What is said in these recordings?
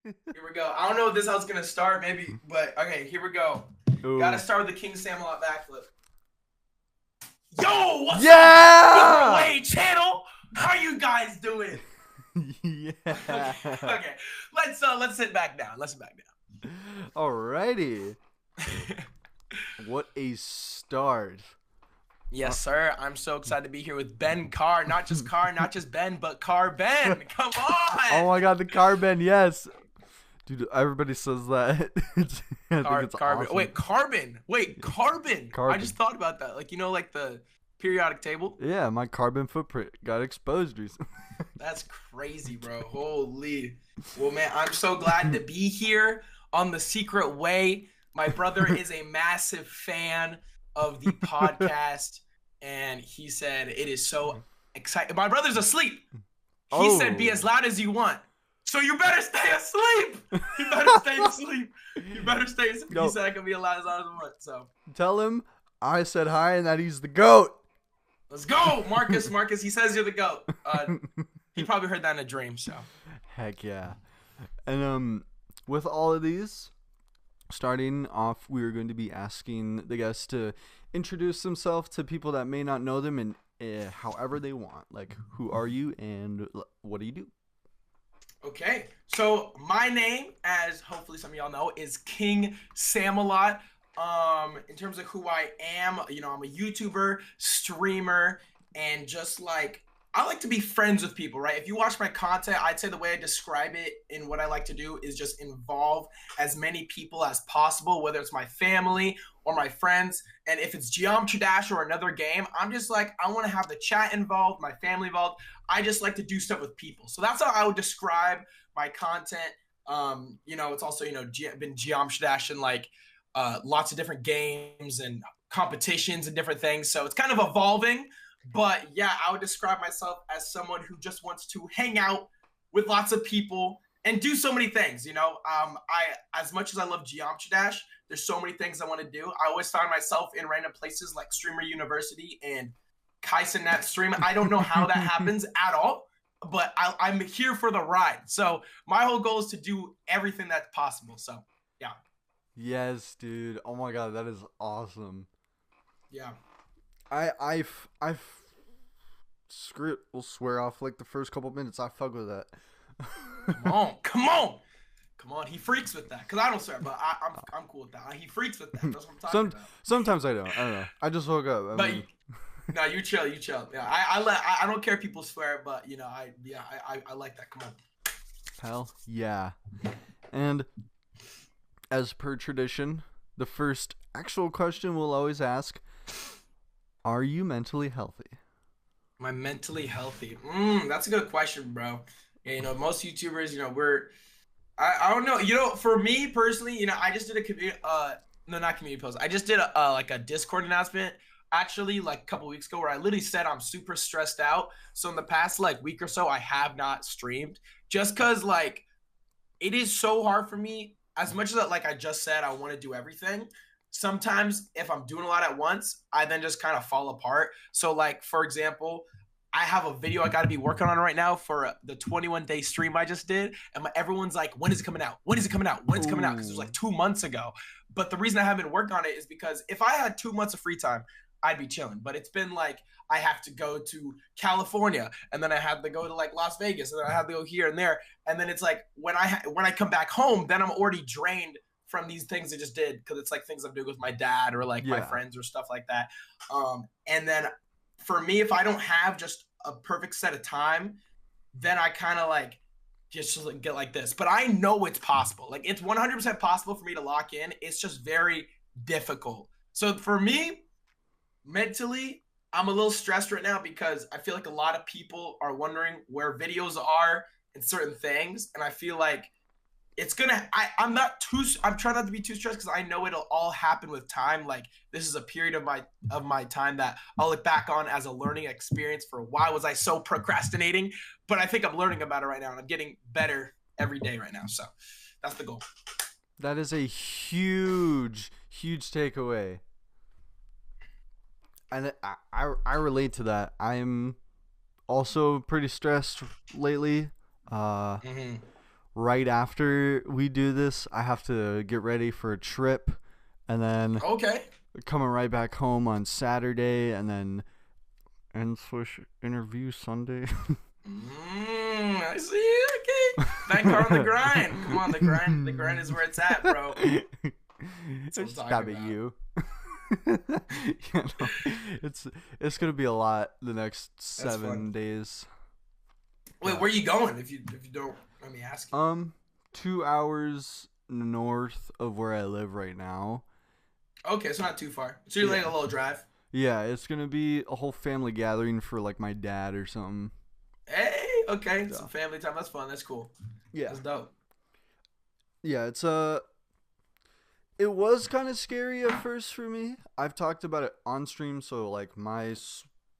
Here we go. I don't know if this is how it's gonna start, maybe, but okay, here we go. Gotta Ooh. start with the KingSammelot backflip. Yo, what's up? Yeah! Overlay channel. How you guys doing? Yeah. Okay. Let's sit back down. Let's sit back Alrighty. down. What a start. Yes, sir. I'm so excited to be here with Ben Carr. Not just Carr, not just Ben, but Carr Ben. Come on. Oh my god, the carbon, yes. Dude, everybody says that. I think it's Carbon. awesome. Wait, carbon. Wait, carbon. I Carbon. just thought about that. Like, like the periodic table? Yeah, my carbon footprint got exposed recently. That's crazy, bro. Holy. Well, man, I'm so glad to be here on The Secret Way. My brother is a massive fan of the podcast, and he said it is so exciting. My brother's asleep. He said, be as loud as you want. So you better stay asleep. You better stay asleep. You better stay asleep. Yo. He said I can be as loud as I want. So Tell him I said hi and that he's the GOAT. let's go, Marcus. Marcus, he says you're the GOAT. He probably heard that in a dream, so. Heck yeah. And with all of these, starting off, we're going to be asking the guests to introduce themselves to people that may not know them and however they want. Like, who are you and what do you do? Okay, so my name, as hopefully some of y'all know, is KingSammelot. In terms of who I am, I'm a YouTuber, streamer, and just like I like to be friends with people, right? If you watch my content, I'd say the way I describe it in what I like to do is just involve as many people as possible, whether it's my family or my friends. And if it's Geometry Dash or another game, I'm just like, I want to have the chat involved, my family involved. I just like to do stuff with people. So that's how I would describe my content. It's also, been Geometry Dash and like lots of different games and competitions and different things. So it's kind of evolving. But yeah, I would describe myself as someone who just wants to hang out with lots of people and do so many things. As much as I love Geometry Dash, there's so many things I want to do. I always find myself in random places like Streamer University and KaiSammelot stream. I don't know how that happens at all, but I'm here for the ride. So my whole goal is to do everything that's possible. So yeah. Yes, dude. Oh my god, that is awesome. Yeah. I've screw it. We'll swear off like the first couple minutes. I fuck with that. Come on. He freaks with that because I don't swear, but I'm cool with that. He freaks with that. That's what I'm talking about. Sometimes I don't. I don't know. I just woke up. No, you chill. Yeah, I don't care if people swear, but I like that. Come on. Hell yeah. And as per tradition, the first actual question we'll always ask. Are you mentally healthy? Am I mentally healthy? That's a good question, bro. Yeah, most YouTubers, I don't know. For me personally, I just did a community, no, not community post. I just did a Discord announcement actually like a couple weeks ago where I literally said I'm super stressed out. So in the past like week or so, I have not streamed just because like it is so hard for me. As much as like I just said, I want to do everything. Sometimes if I'm doing a lot at once, I then just kind of fall apart. So like, for example, I have a video I got to be working on right now for the 21-day stream I just did. And everyone's like, when is it coming out? When is it coming out? When is it coming out? Because it was like 2 months ago. But the reason I haven't been working on it is because if I had 2 months of free time, I'd be chilling. But it's been like, I have to go to California and then I have to go to like Las Vegas and then I have to go here and there. And then it's like, when I come back home, then I'm already drained from these things I just did because it's like things I'm doing with my dad or like my friends or stuff like that. And then for me, if I don't have just a perfect set of time, then I kind of like just like get like this. But I know it's possible. Like it's 100% possible for me to lock in. It's just very difficult. So for me, mentally, I'm a little stressed right now because I feel like a lot of people are wondering where videos are and certain things. And I feel like it's gonna I'm trying not to be too stressed because I know it'll all happen with time. Like this is a period of my time that I'll look back on as a learning experience for why was I so procrastinating. But I think I'm learning about it right now and I'm getting better every day right now. So that's the goal. That is a huge takeaway. And I relate to that. I'm also pretty stressed lately. right after we do this, I have to get ready for a trip, and then Okay. coming right back home on Saturday, and then Swish interview Sunday. I see. Okay. Bank car on the grind. Come on, the grind. The grind is where it's at, bro. That's what I'm Stab talking at about. you. You know, it's gonna be a lot the next That's fun. 7 days. Wait, where are you going? If you don't let me ask you. 2 hours north of where I live right now. Okay, it's not too far. So you're like a Yeah. little drive. Yeah, it's gonna be a whole family gathering for like my dad or something. Hey, okay, Yeah. some family time. That's fun. That's cool. Yeah. That's dope. Yeah, it was kind of scary at first for me. I've talked about it on stream, so like my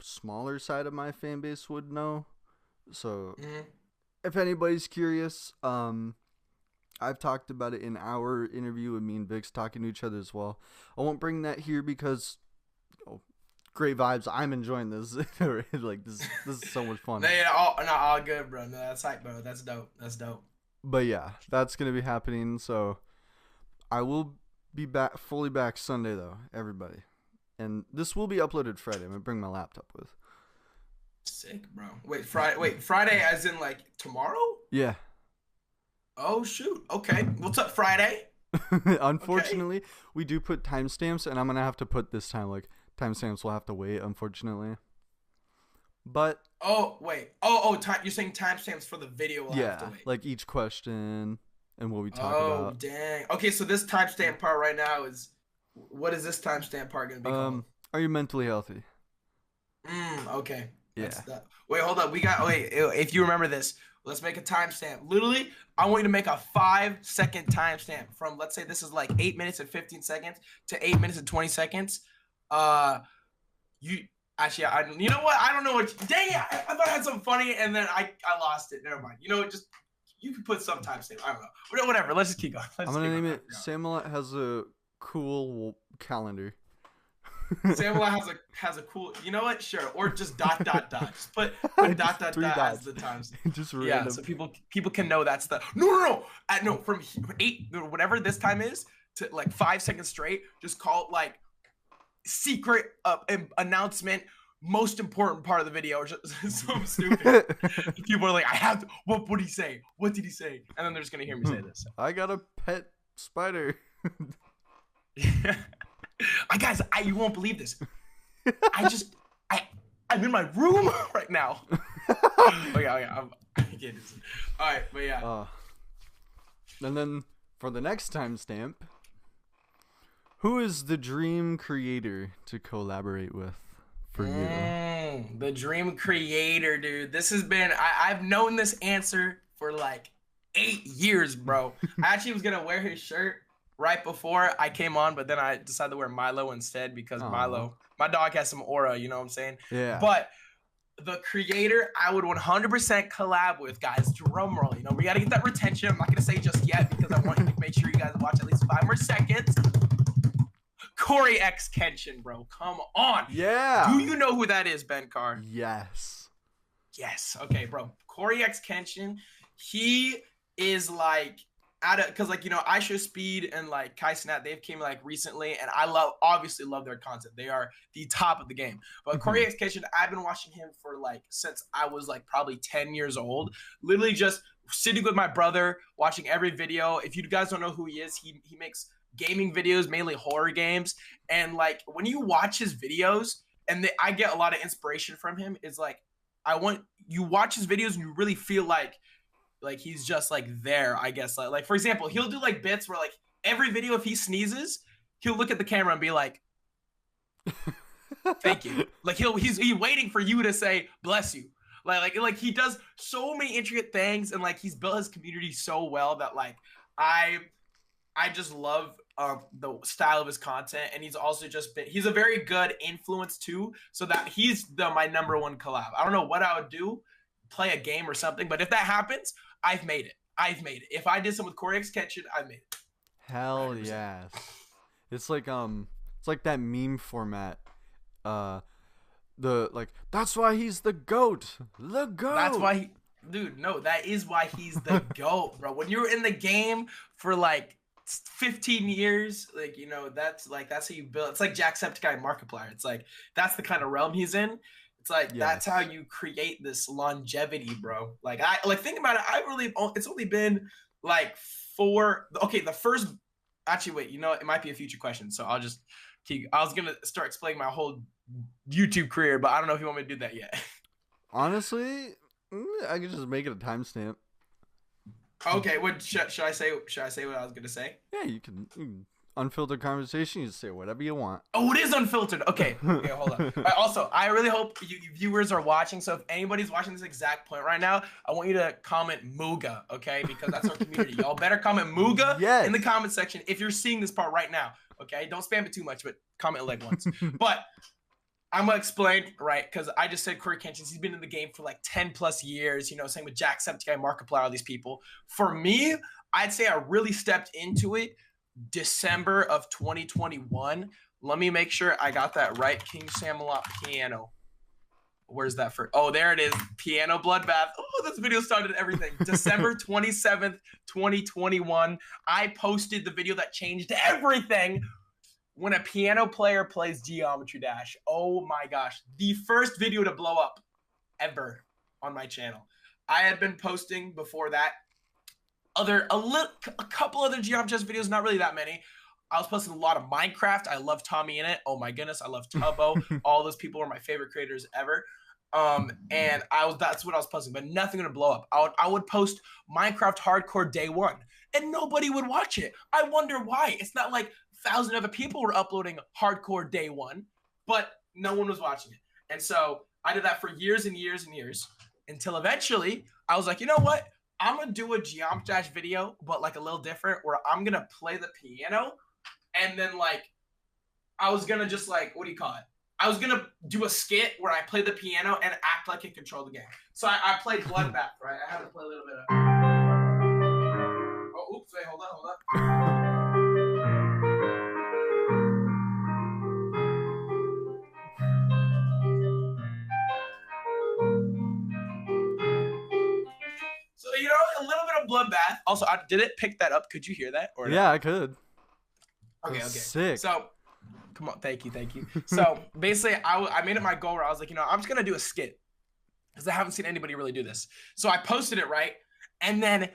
smaller side of my fan base would know. So Hmm. if anybody's curious, I've talked about it in our interview with me and Vix talking to each other as well. I won't bring that here because great vibes. I'm enjoying this. Like this is so much fun. No, all good, bro. No, that's hype, bro. That's dope. That's dope. But yeah, that's gonna be happening. So I will be back fully back Sunday though, everybody. And this will be uploaded Friday. I'm gonna bring my laptop with. Sick, bro. Wait, Friday. Wait, Friday, as in like tomorrow? Yeah. Oh shoot. Okay. What's up, Friday? Okay. Unfortunately, we do put timestamps, and I'm gonna have to put this time like timestamps will have to wait. Unfortunately, but Oh wait. Oh. Time. You're saying timestamps for the video? Will have to yeah, wait. like each question and what we talk Oh about. dang. Okay, so this timestamp part right now is what is this timestamp part gonna be called? Are you mentally healthy? Okay. That's Yeah. that. Wait, hold up. We got wait, if you remember this, let's make a timestamp. Literally, I want you to make a 5-second timestamp from let's say this is like 8 minutes and 15 seconds to 8 minutes and 20 seconds. You actually you know what? I don't know what dang it, I thought I had something funny and then I lost it. Never mind. You know, just you can put some timestamp. I don't know. Whatever. Let's just keep going. I'm gonna name it. Sammelot has a cool calendar. Sammelot has a cool. You know what? Sure. Or just dot dot dot. Just put dot dot Three dot as dots. the times. Just Yeah. random. So people can know that's the no from 8 whatever this time is to like 5 seconds straight. Just call it like secret announcement. Most important part of the video, or just something stupid. People are like, I have to. What did he say? What did he say? And then they're just gonna hear me say this. I got a pet spider. Guys, you won't believe this. I'm in my room right now. Okay, I can't do this. All right, but yeah. And then for the next timestamp, who is the dream creator to collaborate with for you? The dream creator, dude. This has been. I've known this answer for like 8 years, bro. I actually was gonna wear his shirt right before I came on, but then I decided to wear Milo instead because Milo, my dog has some aura, you know what I'm saying? Yeah. But the creator I would 100% collab with, guys, drum roll. You know, we got to get that retention. I'm not going to say just yet because I want you to make sure you guys watch at least 5 more seconds. Corey X Kenshin, bro. Come on. Yeah. Do you know who that is, Ben Carr? Yes. Yes. Okay, bro. Corey X Kenshin, he is like, because like, you know, Aisha Speed and like Kai Cenat, they've came like recently, and I obviously love their content. They are the top of the game. But Corey X Kenshin, I've been watching him for like since I was like probably 10 years old. Literally just sitting with my brother, watching every video. If you guys don't know who he is, he makes gaming videos, mainly horror games. And like when you watch his videos, and I get a lot of inspiration from him, is like you watch his videos and you really feel like he's just like there, I guess. Like for example, he'll do like bits where like every video, if he sneezes, he'll look at the camera and be like, thank you. Like he's waiting for you to say bless you. Like he does so many intricate things, and like he's built his community so well that like I just love the style of his content, and he's also he's a very good influence too, so that he's my number one collab. I don't know what I would do, play a game or something, but if that happens, I've made it. If I did something with Corey X Kenshin, I made it. Hell 100%. Yes. It's like that meme format. That's why he's the GOAT. The GOAT. Dude, no, that is why he's the GOAT, bro. When you're in the game for like 15 years, like, that's how you build. It's like Jacksepticeye Markiplier. It's like that's the kind of realm he's in. It's like that's how Yes. you create this longevity, bro. Like think about it. It's only been like four. Okay, the first. Actually, wait. It might be a future question, so I'll just keep. I was gonna start explaining my whole YouTube career, but I don't know if you want me to do that yet. Honestly, I could just make it a timestamp. Okay, what should I say? Should I say what I was gonna say? Yeah, unfiltered conversation. You just say whatever you want. Oh, it is unfiltered. Okay, hold on. Also, I really hope you viewers are watching. So if anybody's watching this exact point right now, I want you to comment Muga, okay? Because that's our community. Y'all better comment Muga in the comment section if you're seeing this part right now. Okay, don't spam it too much, but comment like once. But I'm gonna explain, right? Because I just said Corey Kenshin. He's been in the game for like 10 plus years. Same with Jacksepticeye, Markiplier, all these people. For me, I'd say I really stepped into it December of 2021. Let me make sure I got that right. KingSammelot piano. Where's that for? Oh, there it is. Piano Bloodbath. Oh, this video started everything. December 27th, 2021. I posted the video that changed everything. When a piano player plays Geometry Dash. Oh my gosh. The first video to blow up ever on my channel. I had been posting before that a couple other Geometry Dash videos, not really that many. I was posting a lot of Minecraft. I love Tommy in it. Oh my goodness, I love Tubbo. All those people were my favorite creators ever. And that's what I was posting, but nothing gonna blow up. I would post Minecraft Hardcore day one, and nobody would watch it. I wonder why. It's not like 1,000 other people were uploading Hardcore day one, but no one was watching it. And so I did that for years and years and years until eventually I was like, you know what? I'm gonna do a Geometry Dash video, but like a little different, where I'm gonna play the piano, and then like I was gonna just like, what do you call it? I was gonna do a skit where I play the piano and act like it controlled the game. So I played Bloodbath, right? I had to play a little bit of. Oh, oops! Wait, hold on. So a little bit of Bloodbath. Also, did it pick that up? Could you hear that? Or yeah, no? I could. Okay. Sick. So. Come on, thank you. So basically, I made it my goal where I was like, I'm just gonna do a skit because I haven't seen anybody really do this. So I posted it, right, and then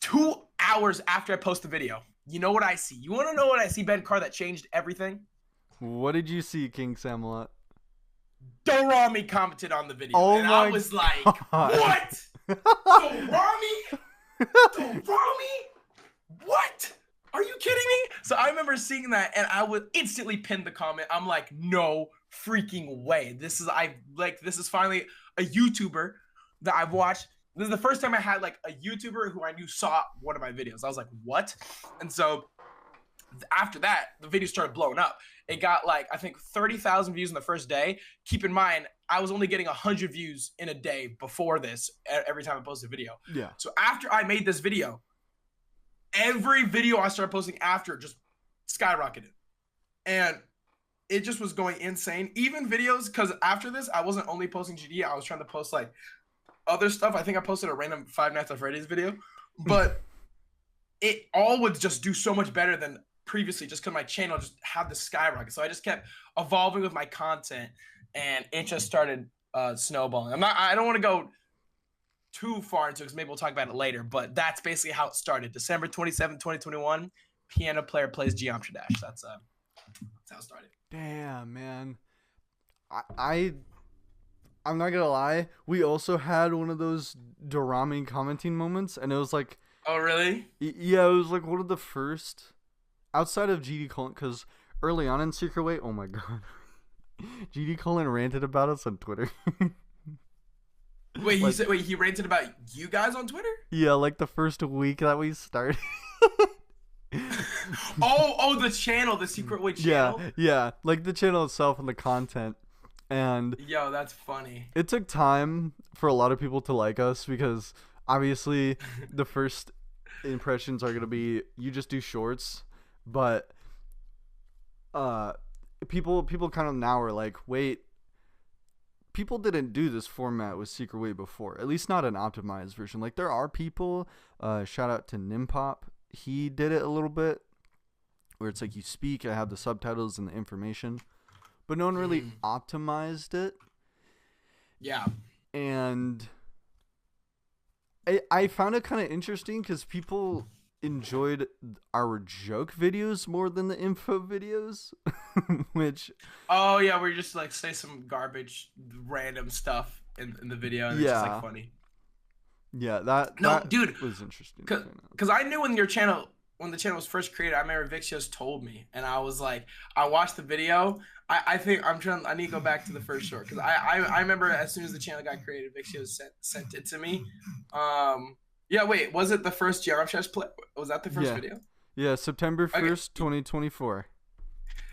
2 hours after I post the video, you know what I see? You want to know what I see, Ben Carr, that changed everything? What did you see, KingSammelot? Dorami commented on the video, and I was like, God. what? Dorami? What? Are you kidding me? So I remember seeing that, and I would instantly pin the comment. I'm like, no freaking way. This is finally a YouTuber that I've watched. This is the first time I had like a YouTuber who I knew saw one of my videos. I was like, what? And so after that, the video started blowing up. It got like, I think 30,000 views in the first day. Keep in mind, I was only getting 100 views in a day before this, every time I posted a video. Yeah. So after I made this video, every video I started posting after just skyrocketed. And it just was going insane. Even videos, because after this, I wasn't only posting GD, I was trying to post like other stuff. I think I posted a random Five Nights at Freddy's video. But it all would just do so much better than previously, just because my channel just had the skyrocket. So I just kept evolving with my content, and it just started snowballing. I don't want to go too far into it because maybe we'll talk about it later, but that's basically how it started. December 27, 2021, piano player plays Geometry Dash. That's how it started. Damn, man. I'm not gonna lie, we also had one of those Dorami commenting moments, and it was like, oh really? Yeah, it was like one of the first outside of GD Colin, because early on in Secret Way, oh my god, GD Colin ranted about us on Twitter. Wait, he ranted about you guys on Twitter? Yeah, like the first week that we started. oh, the channel, the Secret Way channel? Yeah, like the channel itself and the content. And yo, that's funny. It took time for a lot of people to like us because obviously the first impressions are gonna be you just do shorts, but people kind of now are like, wait, people didn't do this format with Secret Way before, at least not an optimized version. Like there are people, shout out to Nimpop, he did it a little bit where it's like you speak, I have the subtitles and the information, but no one really optimized it. Yeah. And I found it kind of interesting because people enjoyed our joke videos more than the info videos, which... Oh, yeah, where you just, like, say some garbage, random stuff in the video, and it's just, like, funny. Yeah, that dude, was interesting. Because I knew when the channel was first created, I remember Vixios told me, and I was like, I watched the video. I think I need to go back to the first short because I remember as soon as the channel got created, Vixios sent it to me. Yeah, wait, was it the first GRM Chess play? Was that the first video? Yeah, September 1st, okay. 2024.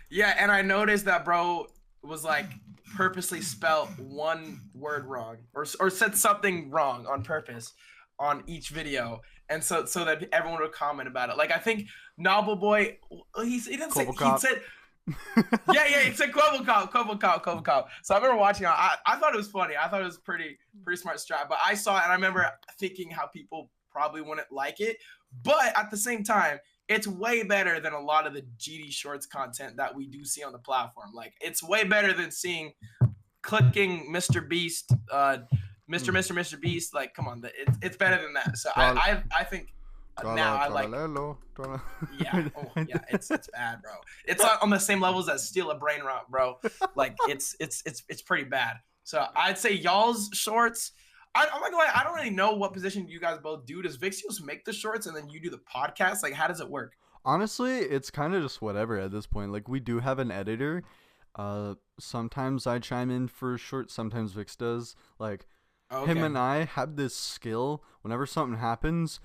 Yeah, and I noticed that bro was like purposely spelled one word wrong or said something wrong on purpose on each video, and so that everyone would comment about it. Like I think Noble Boy, he didn't say, he said yeah, he said Quibble. So I remember watching it. I thought it was funny. I thought it was pretty smart strat. But I saw it and I remember thinking how people probably wouldn't like it. But at the same time, it's way better than a lot of the GD Shorts content that we do see on the platform. Like it's way better than clicking Mr. Beast, Mr. Beast. Like come on, it's better than that. So I think. Now I like yeah it's bad, bro. It's on the same levels as Steal a Brain Rot, bro. Like it's pretty bad. So I'd say y'all's shorts, I'm not gonna lie, I don't really know what position you guys both do. Does Vixios make the shorts and then you do the podcast? Like how does it work? Honestly, it's kind of just whatever at this point. Like we do have an editor. Sometimes I chime in for shorts, sometimes Vix does. Like him and I have this skill whenever something happens,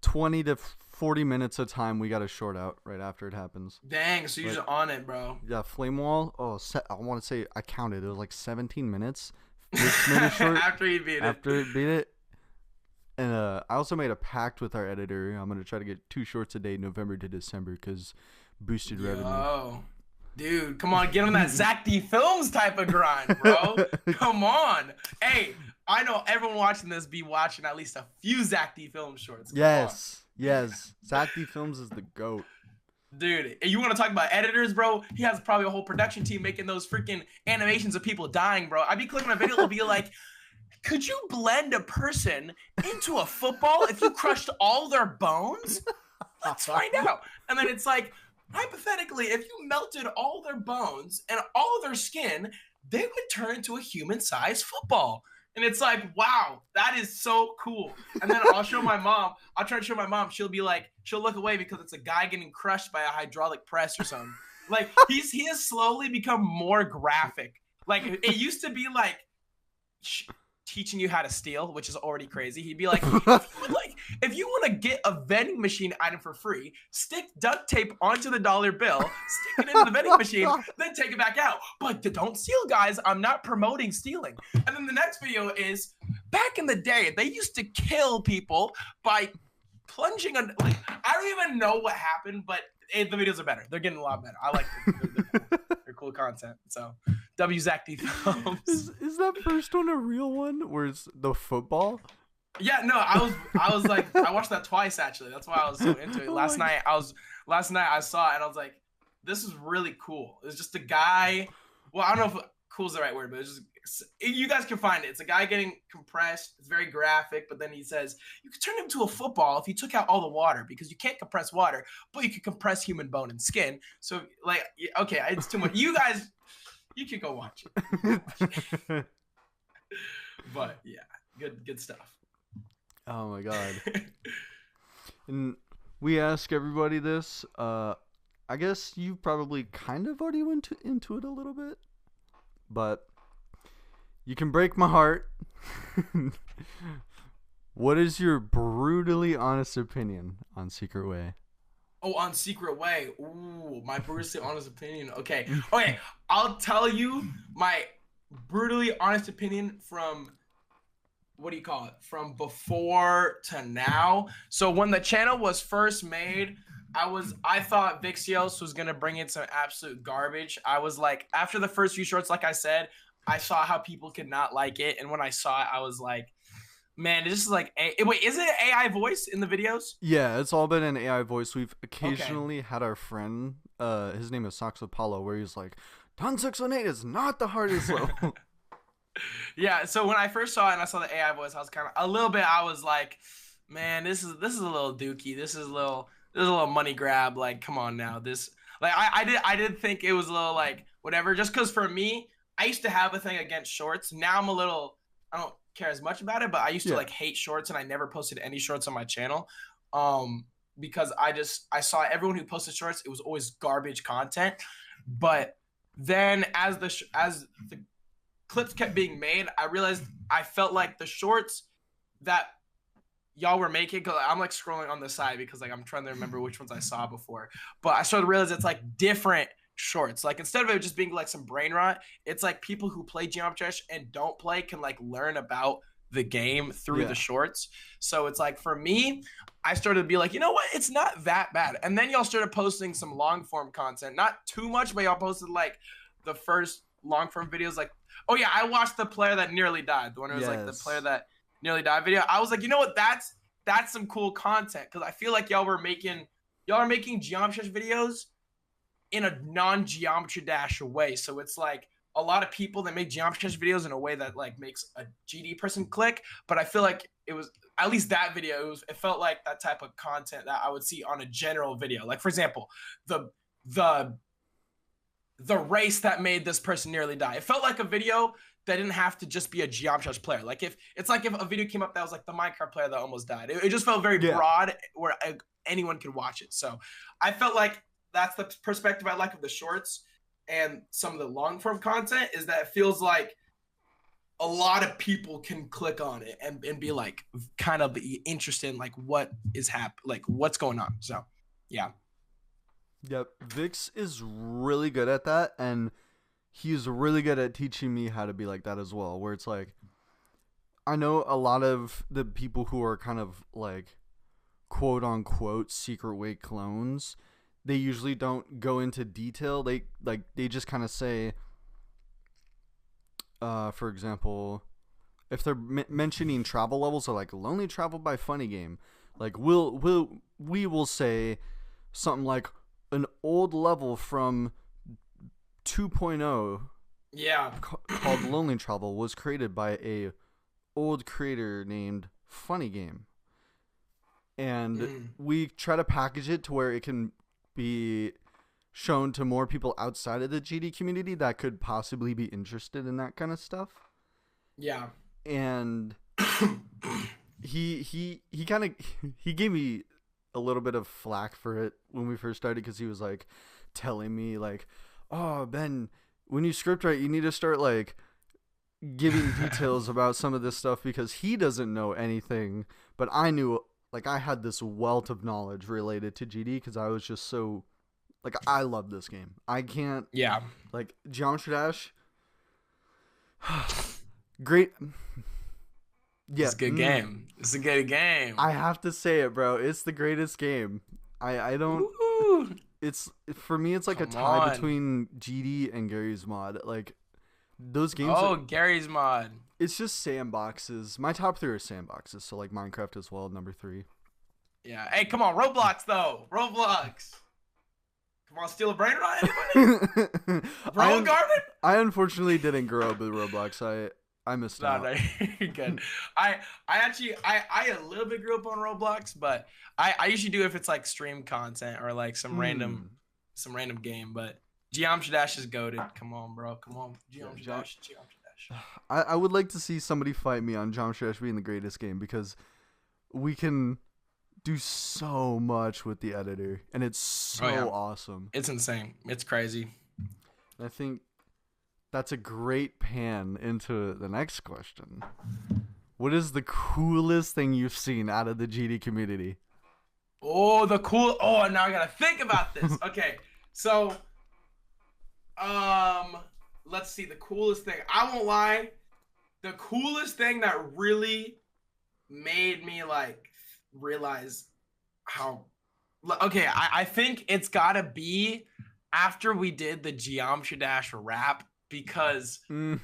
20 to 40 minutes of time we got a short out right after it happens. Dang, so you're just on it, bro. Yeah, Flame Wall. I want to say I counted. It was like 17 minutes. Made a short after he beat it. After it beat it. And I also made a pact with our editor. I'm going to try to get 2 shorts a day, November to December, because boosted revenue. Oh, dude, come on, get on that Zach D Films type of grind, bro. Come on. Hey, I know everyone watching this be watching at least a few Zach D Films shorts. Yes. Zach D Films is the GOAT. Dude, you want to talk about editors, bro? He has probably a whole production team making those freaking animations of people dying, bro. I'd be clicking a video, it'll be like, could you blend a person into a football if you crushed all their bones? Let's find out. And then it's like, hypothetically, if you melted all their bones and all of their skin, they would turn into a human-sized football. And it's like, wow, that is so cool. And then I'll show my mom. I'll try to show my mom. She'll be like, she'll look away because it's a guy getting crushed by a hydraulic press or something. Like he has slowly become more graphic. Like it used to be like teaching you how to steal, which is already crazy. He'd be like, if you want to get a vending machine item for free, stick duct tape onto the dollar bill, stick it into the vending machine, then take it back out. But don't steal, guys. I'm not promoting stealing. And then the next video is, back in the day, they used to kill people by plunging on. Like, I don't even know what happened, but the videos are better. They're getting a lot better. I like them. They're cool content. So, W Zach D Films. Is that first one a real one? Where it's the football? Yeah, no, I was like, I watched that twice actually. That's why I was so into it. Last night I saw it and I was like, this is really cool. It's just a guy. Well, I don't know if cool is the right word, but it's just, you guys can find it. It's a guy getting compressed. It's very graphic, but then he says you could turn him into a football if you took out all the water, because you can't compress water, but you can compress human bone and skin. So like, okay, it's too much. You guys, you can go watch it. But yeah, good stuff. Oh my god. And we ask everybody this. I guess you probably kind of already went into it a little bit, but you can break my heart. What is your brutally honest opinion on Secret Way? Oh, on Secret Way. Ooh, my brutally honest opinion. Okay. I'll tell you my brutally honest opinion from, what do you call it? From before to now. So when the channel was first made, I thought Vixios was gonna bring in some absolute garbage. I was like, after the first few shorts, like I said, I saw how people could not like it, and when I saw it, I was like, man, this is like wait, is it an AI voice in the videos? Yeah, it's all been an AI voice. We've Okay. occasionally had our friend, his name is Sox Apollo, where he's like, Ton 618 is not the hardest level. Yeah, so when I first saw it and I saw the AI voice, I was kind of a little bit. I was like, man, this is a little dookie. This is a little money grab. Like, come on now. This like I did think it was a little like whatever. Just because for me, I used to have a thing against shorts. Now I'm a little. I don't care as much about it, but I used to Yeah, like hate shorts and I never posted any shorts on my channel. Because I saw everyone who posted shorts, it was always garbage content. But then as the clips kept being made, I realized I felt like the shorts that y'all were making, because I'm like scrolling on the side because like I'm trying to remember which ones I saw before, but I started to realize it's like different shorts. Like instead of it just being like some brain rot, it's like people who play Geometry Dash and don't play can like learn about the game through the yeah, shorts. So it's like for me, I started to be like, you know what, it's not that bad. And then y'all started posting some long form content, not too much, but y'all posted like the first long form videos. Like, oh yeah, I watched the player that nearly died, the one who was like the player yes, that nearly died video. I was like, you know what, that's some cool content, because I feel like y'all are making Geometry Dash videos in a non-Geometry Dash way. So it's like a lot of people that make Geometry Dash videos in a way that like makes a GD person click. But I feel like it was at least that video. It felt like that type of content that I would see on a general video. Like for example, the the the race that made this person nearly die. It felt like a video that didn't have to just be a Geometry Dash player. Like if it's like if a video came up that was like the Minecraft player that almost died. It just felt very yeah, broad where anyone could watch it. So I felt like that's the perspective I like of the shorts and some of the long form content, is that it feels like a lot of people can click on it and be like kind of interested in like what is like what's going on. So yeah. yep. Vix is really good at that, and he's really good at teaching me how to be like that as well. Where it's like, I know a lot of the people who are kind of like quote unquote secret way clones, they usually don't go into detail. They just kind of say, for example, if they're mentioning travel levels, or like lonely travel by funny game, like we will say something like an old level from 2.0 Yeah. called lonely travel was created by a old creator named funny game, and Mm. we try to package it to where it can be shown to more people outside of the GD community that could possibly be interested in that kind of stuff. Yeah. And he kind of he gave me a little bit of flack for it when we first started, because he was like telling me like, "Oh, Ben, when you script write, you need to start like giving details about some of this stuff," because he doesn't know anything, but I knew, like, I had this wealth of knowledge related to GD because I was just so like, I love this game. I can't, Yeah. like, Geometry Dash. Great. Yeah. It's a good game. It's a good game. I have to say it, bro. It's the greatest game. I don't. Ooh, It's for me. It's like a come tie on. between GD and Gary's mod. Like those games. Oh, Gary's mod. It's just sandboxes. My top three are sandboxes. So like Minecraft as well, number three. Yeah. Hey, come on, Roblox though. Roblox. Come on, steal a brain rot, anybody? I Bro, Garden? I unfortunately didn't grow up with Roblox. I missed No, out. no, you're good. I actually I a little bit grew up on Roblox, but I usually do if it's like stream content or like Hmm. some random game. But Geometry Dash is goated. Come on, bro. Come on, Yeah, Geometry Dash. Geometry Dash. I would like to see somebody fight me on Geometry Dash being the greatest game, because we can do so much with the editor, and it's Oh yeah, so awesome. it's insane. It's crazy. I think that's a great pan into the next question. What is the coolest thing you've seen out of the GD community? Oh, the cool. Oh, now I gotta think about this. Okay, so um, let's see. The coolest thing. I won't lie. The coolest thing that really made me like realize how. Okay, I think it's gotta be after we did the Geometry Dash rap because Mhm.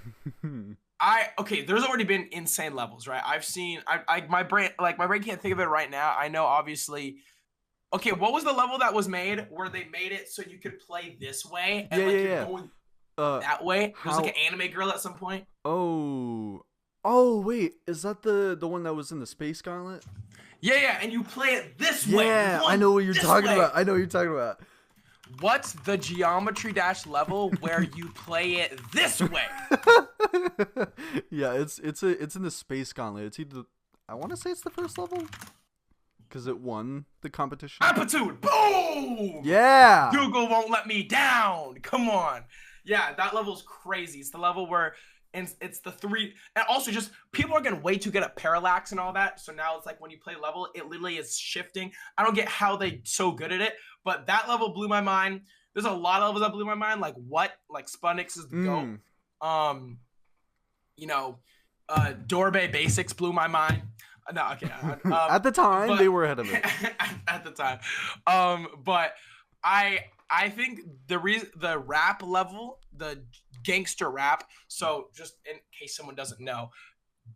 there's already been insane levels, right? I've seen my brain can't think of it right now. I know obviously. Okay, what was the level that was made where they made it so you could play this way and Yeah, yeah, like you're yeah. going Uh, that way? There was like how? an anime girl at some point. Oh, oh, wait, is that the one that was in the Space Gauntlet? Yeah, yeah, and you play it this way. You're Yeah, I going know what you're this talking way. about. I know what you're talking about. What's the Geometry Dash level where you play it this way? Yeah, it's in the Space Gauntlet. It's either, I want to say it's the first level because it won the competition. Amplitude, boom! Yeah. Google won't let me down. Come on. Yeah, that level's crazy. It's the level where and it's the three and also just people are getting way too good at parallax and all that. So now it's like when you play level, it literally is shifting. I don't get how they so good at it, but that level blew my mind. There's a lot of levels that blew my mind. Like what? Like Spunix is the GOAT. Mm. Um, you know, Dorbe Basics blew my mind. No, okay. At the time, But they were ahead of it. at the time, but I think the rap level, the gangster rap. So just in case someone doesn't know,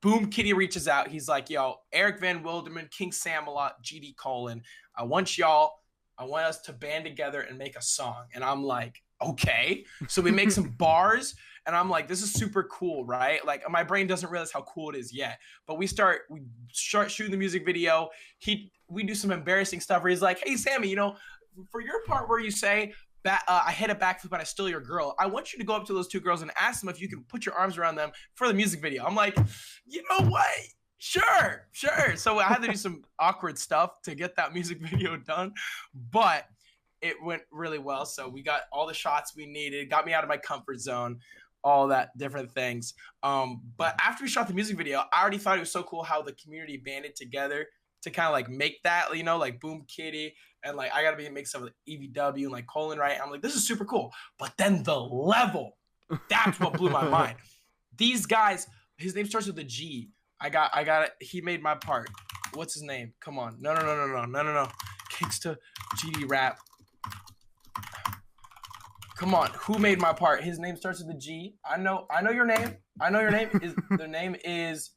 Boom Kitty reaches out. He's like, "Yo, Eric Van Wilderman, KingSammelot, GD Colon. I want y'all. I want us to band together and make a song." And I'm like, "Okay." So we make some bars. And I'm like, this is super cool, right? Like my brain doesn't realize how cool it is yet. But we start shooting the music video. We do some embarrassing stuff where he's like, "Hey Sammy, for your part where you say I hit a backflip and I stole your girl, I want you to go up to those two girls and ask them if you can put your arms around them for the music video." I'm like, you know what? Sure. So I had to do some awkward stuff to get that music video done, but it went really well. So we got all the shots we needed, got me out of my comfort zone, all that different things. But after we shot the music video, I already thought it was so cool how the community banded together to kind of like make that, like Boom Kitty and like I gotta make some of the EVW and like Colin, right? I'm like, this is super cool. But then the level, that's what blew my mind. These guys, his name starts with a G. I got it. He made my part. What's his name? Come on. No. Gangsta GD rap. Come on, who made my part? His name starts with a G. I know your name. Their name is.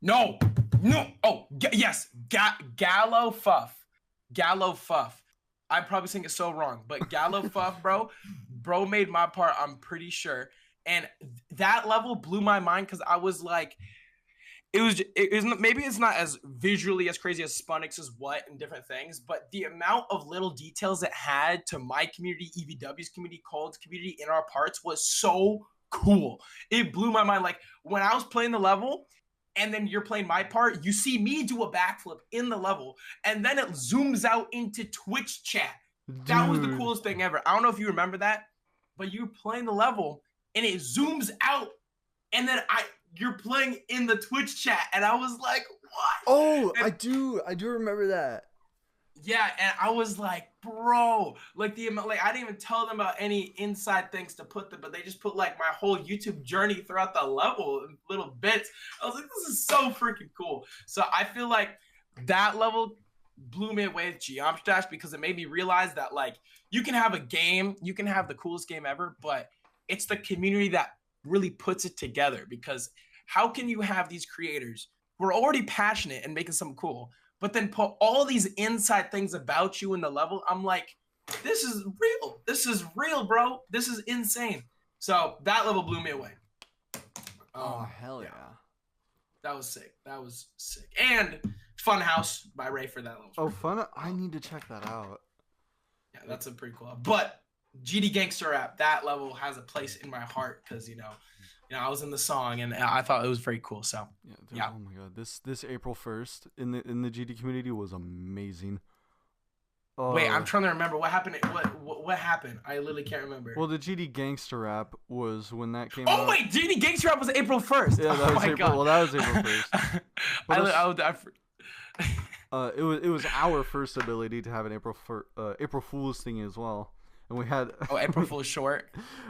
No. Oh, yes. Gallo Fuff. I'm probably saying it so wrong, but Gallo Fuff, bro made my part. I'm pretty sure, and that level blew my mind because I was like, maybe it's not as visually as crazy as Spunix's what and different things, but the amount of little details it had to my community, EVW's community, Cold's community in our parts was so cool. It blew my mind. Like when I was playing the level and then you're playing my part, you see me do a backflip in the level and then it zooms out into Twitch chat. That was the Dude. coolest thing ever. I don't know if you remember that, but you're playing the level and it zooms out and then you're playing in the Twitch chat, and I was like, "What?" Oh, and, I do remember that. Yeah, and I was like, "Bro, like the amount, like I didn't even tell them about any inside things to put them, but they just put like my whole YouTube journey throughout the level in little bits." I was like, "This is so freaking cool." So I feel like that level blew me away with Geometry Dash because it made me realize that like you can have a game, you can have the coolest game ever, but it's the community that really puts it together. Because how can you have these creators who are already passionate and making something cool, but then put all these inside things about you in the level? I'm like, this is real, bro. This is insane. So that level blew me away. Oh, hell yeah. That was sick. And Funhouse by Ray for that level. Oh, fun. I need to check that out. Yeah, that's a pretty cool. But GD Gangster Rap, that level has a place in my heart because I was in the song and I thought it was very cool. So yeah, dude, yeah. Oh my god, this April 1st in the GD community was amazing. Wait, I'm trying to remember what happened. What happened? I literally can't remember. Well, the GD Gangster Rap was when that came out. Oh wait, GD Gangster Rap was April 1st. Yeah, that was April. God. Well, that was April 1st. It was our first ability to have an April Fool's thing as well. And we had April Fool's short.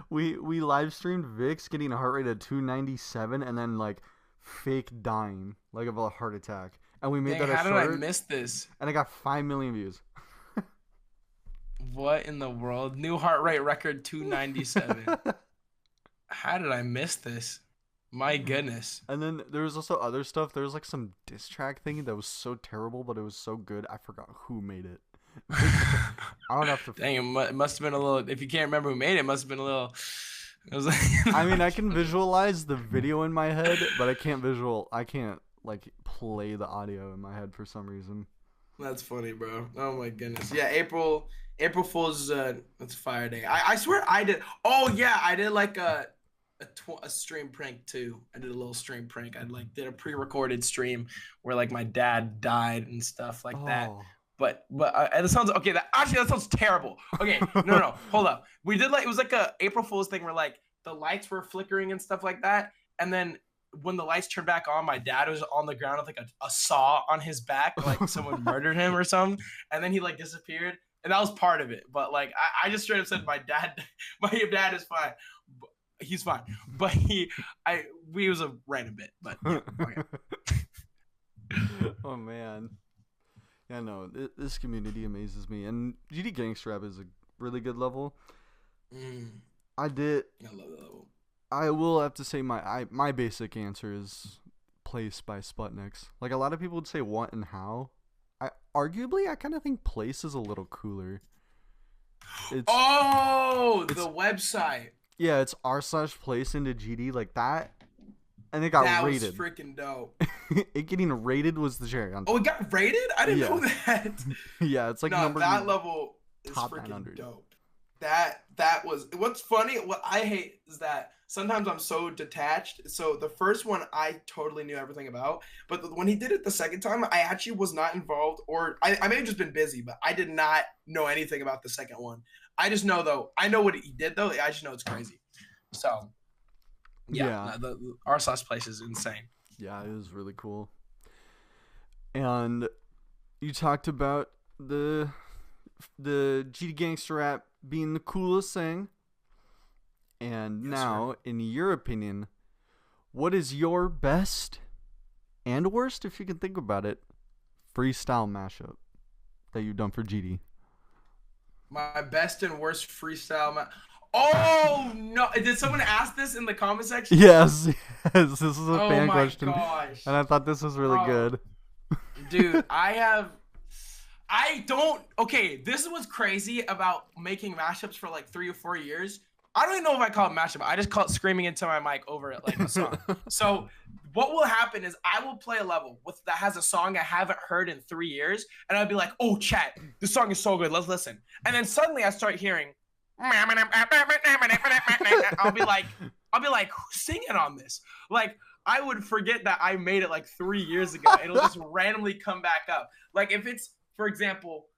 We live streamed Vix getting a heart rate of 297 and then like fake dying like of a heart attack. And we made that a short. How did I miss this? And I got 5 million views. What in the world? New heart rate record 297. How did I miss this? My goodness. And then there was also other stuff. There was like some diss track thing that was so terrible, but it was so good. I forgot who made it. I would have to. Dang, it must have been a little. If you can't remember who made it, it must have been a little. It was like, I mean, I can visualize the video in my head, but I can't like play the audio in my head for some reason. That's funny, bro. Oh my goodness. Yeah, April Fool's that's Fire Day. I swear I did. Oh yeah, I did like a stream prank too. I did a little stream prank. I like did a pre-recorded stream where like my dad died and stuff like that. Oh. But that sounds okay. That sounds terrible. Okay, no, hold up. We did like it was like a April Fool's thing where like the lights were flickering and stuff like that, and then when the lights turned back on, my dad was on the ground with like a saw on his back, like someone murdered him or something, and then he like disappeared, and that was part of it. But like I just straight up said my dad is fine. He's fine, but we was a random bit, but yeah, okay. Oh man. Yeah, no, this community amazes me, and GD Gangsta Rap is a really good level. I love that level. I will have to say my basic answer is Place by Sputniks. Like a lot of people would say What and How. I kind of think Place is a little cooler. The website. Yeah, it's r/place into GD like that. And it got rated. That was freaking dope. It getting rated was the cherry on top. Oh, it got rated? I didn't know that. Yeah, it's like number that level is top freaking 900. Dope. That was what's funny. What I hate is that sometimes I'm so detached. So the first one I totally knew everything about, but when he did it the second time, I actually was not involved, or I may have just been busy, but I did not know anything about the second one. I just know though. I know what he did though. I just know it's crazy. So. Yeah. The r/place is insane. Yeah, it was really cool. And you talked about the GD Gangsta Rap being the coolest thing. And now, in your opinion, what is your best and worst, if you can think about it, freestyle mashup that you've done for GD? My best and worst freestyle Oh no! Did someone ask this in the comment section? Yes. This is a fan question, gosh. and I thought this was really good. Dude, Okay, this is what's crazy about making mashups for like 3 or 4 years. I don't even know if I call it mashup. I just call it screaming into my mic over it like a song. So what will happen is I will play a level that has a song I haven't heard in 3 years, and I'll be like, "Oh, chat, this song is so good. Let's listen." And then suddenly I start hearing. I'll be like, who's singing on this? Like, I would forget that I made it like 3 years ago. It'll just randomly come back up. Like if it's, for example,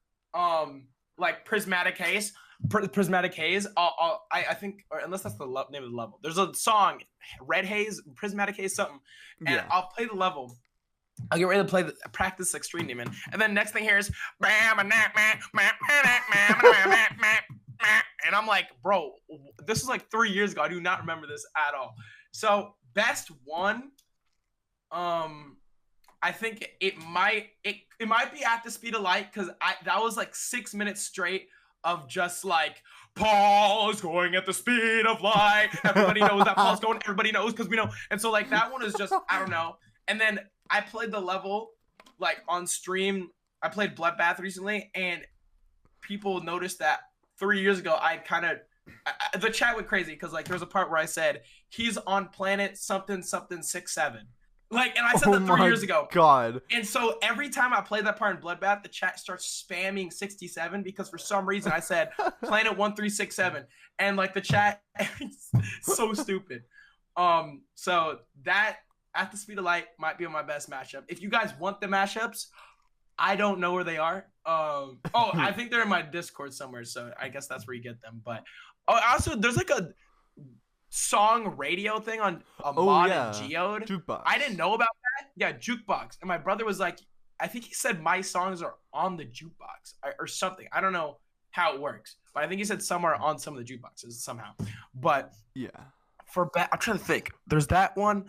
like Prismatic Haze. I think, or unless that's the name of the level. There's a song, Red Haze, Prismatic Haze, something, and yeah. I'll play the level. I'll get ready to practice Extreme Demon, and then next thing here is. And I'm like, bro, this is like 3 years ago. I do not remember this at all. So best one, I think it might be At the Speed of Light, because that was like 6 minutes straight of just like Paul's going at the speed of light. Everybody knows that Paul's going. Everybody knows because we know. And so like that one is just I don't know. And then I played the level like on stream. I played Bloodbath recently, and people noticed that 3 years ago, the chat went crazy because like there was a part where I said he's on planet something 67, like, and I said that 3 years ago. God. And so every time I play that part in Bloodbath, the chat starts spamming 67 because for some reason I said planet 1367, and like the chat, it's so stupid. So that At the Speed of Light might be my best mashup. If you guys want the mashups, I don't know where they are. I think they're in my Discord somewhere, so I guess that's where you get them. But also there's like a song radio thing on Mod and Geode. Jukebox. I didn't know about that. Yeah, Jukebox. And my brother was like, I think he said my songs are on the Jukebox or something. I don't know how it works, but I think he said somewhere on some of the Jukeboxes somehow. But yeah, I'm trying to think. There's that one.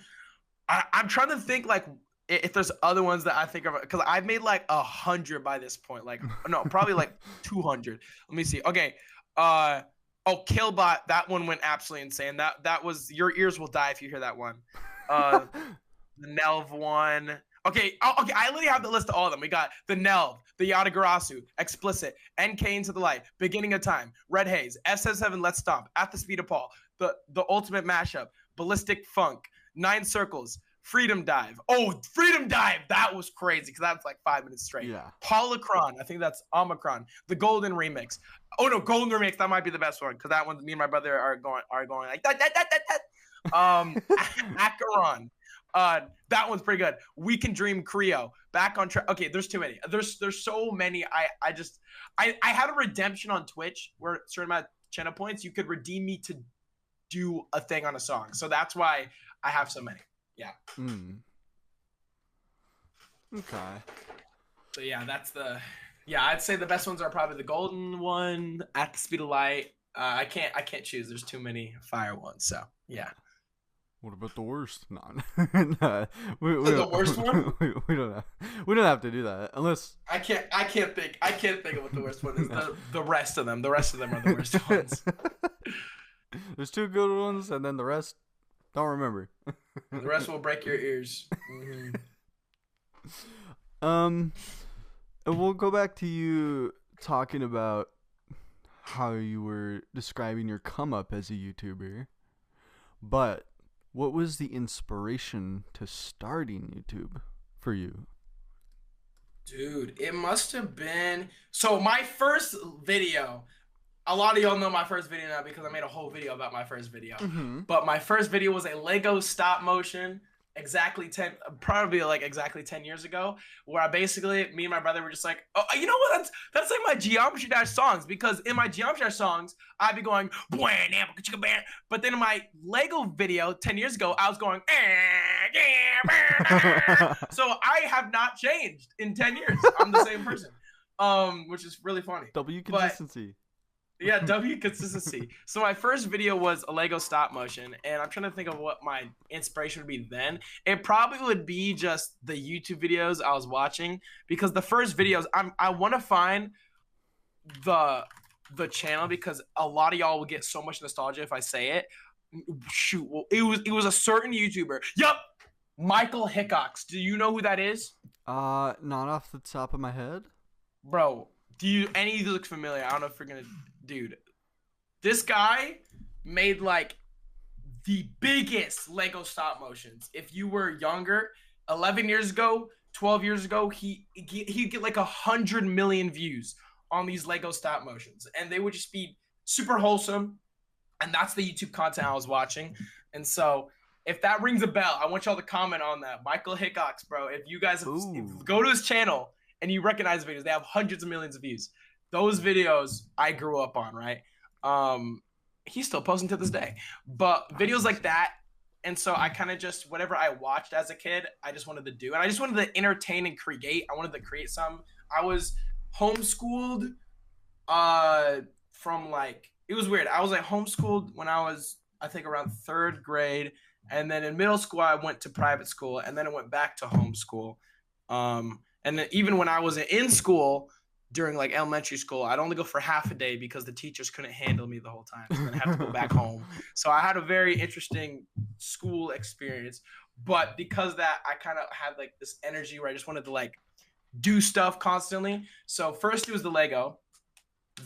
I'm trying to think like if there's other ones that I think of, because I've made like 100 by this point. Like, no, probably like 200. Let me see. Okay. Oh, Killbot. That one went absolutely insane. That was, your ears will die if you hear that one. Uh, the Nelv one. Okay. Oh, okay. I literally have the list of all of them. We got the Nelv, the Yatagarasu, Explicit, NK Into the Light, Beginning of Time, Red Haze, F77 Let's Stomp, At the Speed of Paul, the Ultimate Mashup, Ballistic Funk, Nine Circles, Freedom Dive. Oh, Freedom Dive. That was crazy because that was like 5 minutes straight. Yeah. Holocron. I think that's Omicron. The Golden Remix. Oh no, Golden Remix. That might be the best one because that one, me and my brother are going like that. Acheron. That one's pretty good. We Can Dream Creo. Back on track. Okay, there's too many. There's so many. I had a redemption on Twitch where a certain amount of channel points you could redeem me to do a thing on a song. So that's why I have so many. Yeah. Okay. So yeah, I'd say the best ones are probably the Golden one, At the Speed of Light. I can't choose. There's too many fire ones. So yeah. What about the worst? No, no The worst one? We don't have to do that unless I can't think of what the worst one is. The rest of them. The rest of them are the worst ones. There's two good ones, and then the rest don't remember. The rest will break your ears. And we'll go back to you talking about how you were describing your come up as a YouTuber, but what was the inspiration to starting YouTube for you? Dude, it must have been... So my first video, a lot of y'all know my first video now because I made a whole video about my first video. Mm-hmm. But my first video was a Lego stop motion, exactly 10 years ago, where I basically, me and my brother were just like, oh, you know what? That's like my Geometry Dash songs, because in my Geometry Dash songs, I'd be going, but then in my Lego video 10 years ago, I was going, so I have not changed in 10 years. I'm the same person, which is really funny. W consistency. Yeah, W consistency. So my first video was a Lego stop motion, and I'm trying to think of what my inspiration would be then. It probably would be just the YouTube videos I was watching, because the first videos, I want to find the channel, because a lot of y'all will get so much nostalgia if I say it. Shoot, well, it was a certain YouTuber. Yup, Michael Hickox. Do you know who that is? Not off the top of my head. Bro, any of you look familiar? I don't know if you're gonna... Dude, this guy made like the biggest Lego stop motions. If you were younger, 11 years ago, 12 years ago, he'd get like 100 million views on these Lego stop motions, and they would just be super wholesome. And that's the YouTube content I was watching. And so if that rings a bell, I want y'all to comment on that. Michael Hickox, bro. If you guys go to his channel and you recognize videos, they have hundreds of millions of views. Those videos I grew up on, right? He's still posting to this day. But videos like that, and so I kind of just, whatever I watched as a kid, I just wanted to do. And I just wanted to entertain and create. I wanted to create some. I was homeschooled from like, it was weird. I was like homeschooled when I was, I think, around 3rd grade. And then in middle school, I went to private school. And then I went back to homeschool. And then even when I was in school, during like elementary school, I'd only go for half a day because the teachers couldn't handle me the whole time. So then I had to go back home. So I had a very interesting school experience. But because of that, I kind of had like this energy where I just wanted to like do stuff constantly. So first it was the Lego.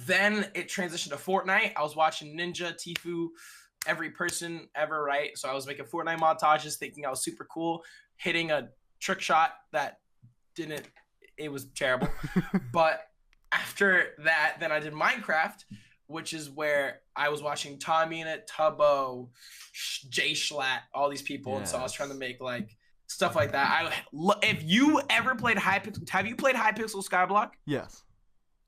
Then it transitioned to Fortnite. I was watching Ninja, Tfue, every person ever, right? So I was making Fortnite montages thinking I was super cool, hitting a trick shot that it was terrible. But after that, then I did Minecraft, which is where I was watching Tommy in it, Tubbo, Jay Schlatt, all these people. Yes. And so I was trying to make like stuff like that. If you ever played Hypixel, have you played Hypixel Skyblock? Yes,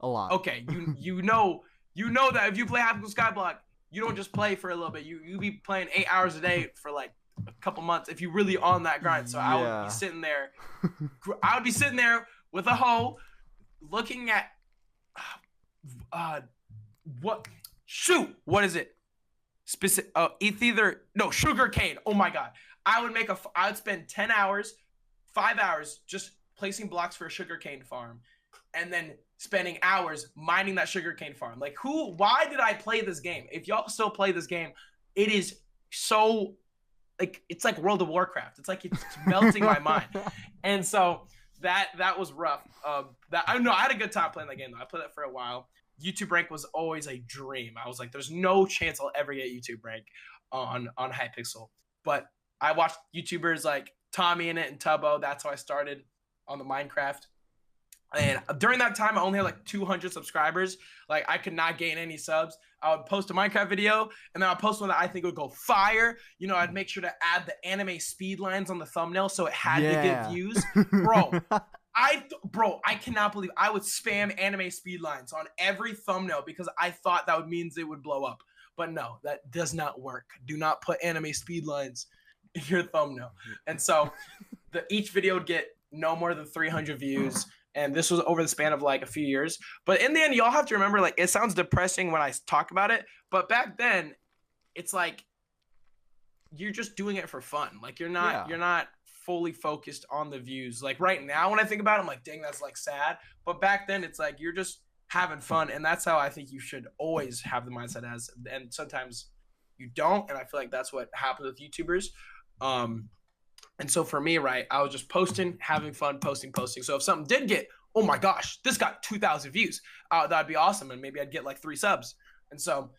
a lot. Okay, you know that if you play Hypixel Skyblock, you don't just play for a little bit. You be playing 8 hours a day for like a couple months if you really on that grind. So I would be sitting there. I would be sitting there with a hoe, looking at what is it? It's either sugar cane. Oh my god. I would spend 10 hours 5 hours just placing blocks for a sugarcane farm, and then spending hours mining that sugarcane farm. Like, why did I play this game? If y'all still play this game, it is so, like, it's like World of Warcraft. It's like, it's melting my mind. And so that was rough. I know I had a good time playing that game though. I played it for a while. YouTube rank was always a dream. I was like, there's no chance I'll ever get YouTube rank on Hypixel. But I watched YouTubers like Tommy in it and Tubbo. That's how I started on the Minecraft. And during that time, I only had like 200 subscribers. Like, I could not gain any subs. I would post a Minecraft video, and then I'll post one that I think would go fire. You know, I'd make sure to add the anime speed lines on the thumbnail so it had to get views. Bro, I cannot believe I would spam anime speed lines on every thumbnail because I thought that would means it would blow up. But no, that does not work. Do not put anime speed lines in your thumbnail. And so each video would get no more than 300 views. And this was over the span of like a few years. But in the end, y'all have to remember, like, it sounds depressing when I talk about it. But back then, it's like you're just doing it for fun. Like, you're not fully focused on the views. Like, right now, when I think about it, I'm like, dang, that's like sad. But back then, it's like you're just having fun. And that's how I think you should always have the mindset as. And sometimes you don't. And I feel like that's what happens with YouTubers. And so for me, right, I was just posting, having fun, posting. So if something did get, oh my gosh, this got 2,000 views, that'd be awesome. And maybe I'd get like 3 subs. And so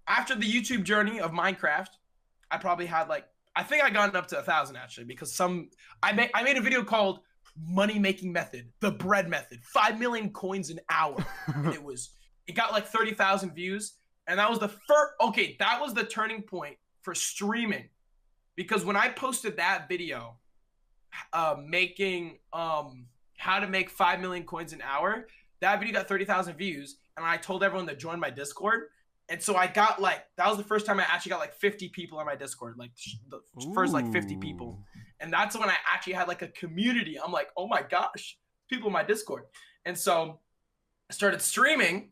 after the YouTube journey of Minecraft, I probably had like, I think I got up to 1,000 actually, because I made a video called Money Making Method, the bread method, 5 million coins an hour. And it got like 30,000 views. And that was that was the turning point for streaming. Because when I posted that video, making how to make 5 million coins an hour, that video got 30,000 views, and I told everyone to join my Discord. And so I got like, that was the first time I actually got like 50 people on my Discord, like the first like 50 people. And that's when I actually had like a community. I'm like, oh my gosh, people in my Discord. And so I started streaming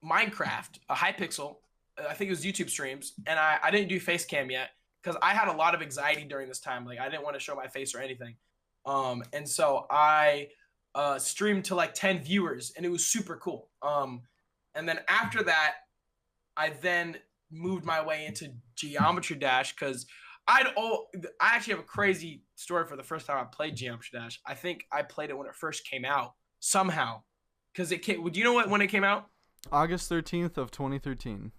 Minecraft, a Hypixel. I think it was YouTube streams, and I didn't do face cam yet, because I had a lot of anxiety during this time. Like, I didn't want to show my face or anything. And so I streamed to like 10 viewers, and it was super cool. And then after that, I then moved my way into Geometry Dash, because I actually have a crazy story for the first time I played Geometry Dash. I think I played it when it first came out somehow. Because it came, do you know when it came out? August 13th of 2013.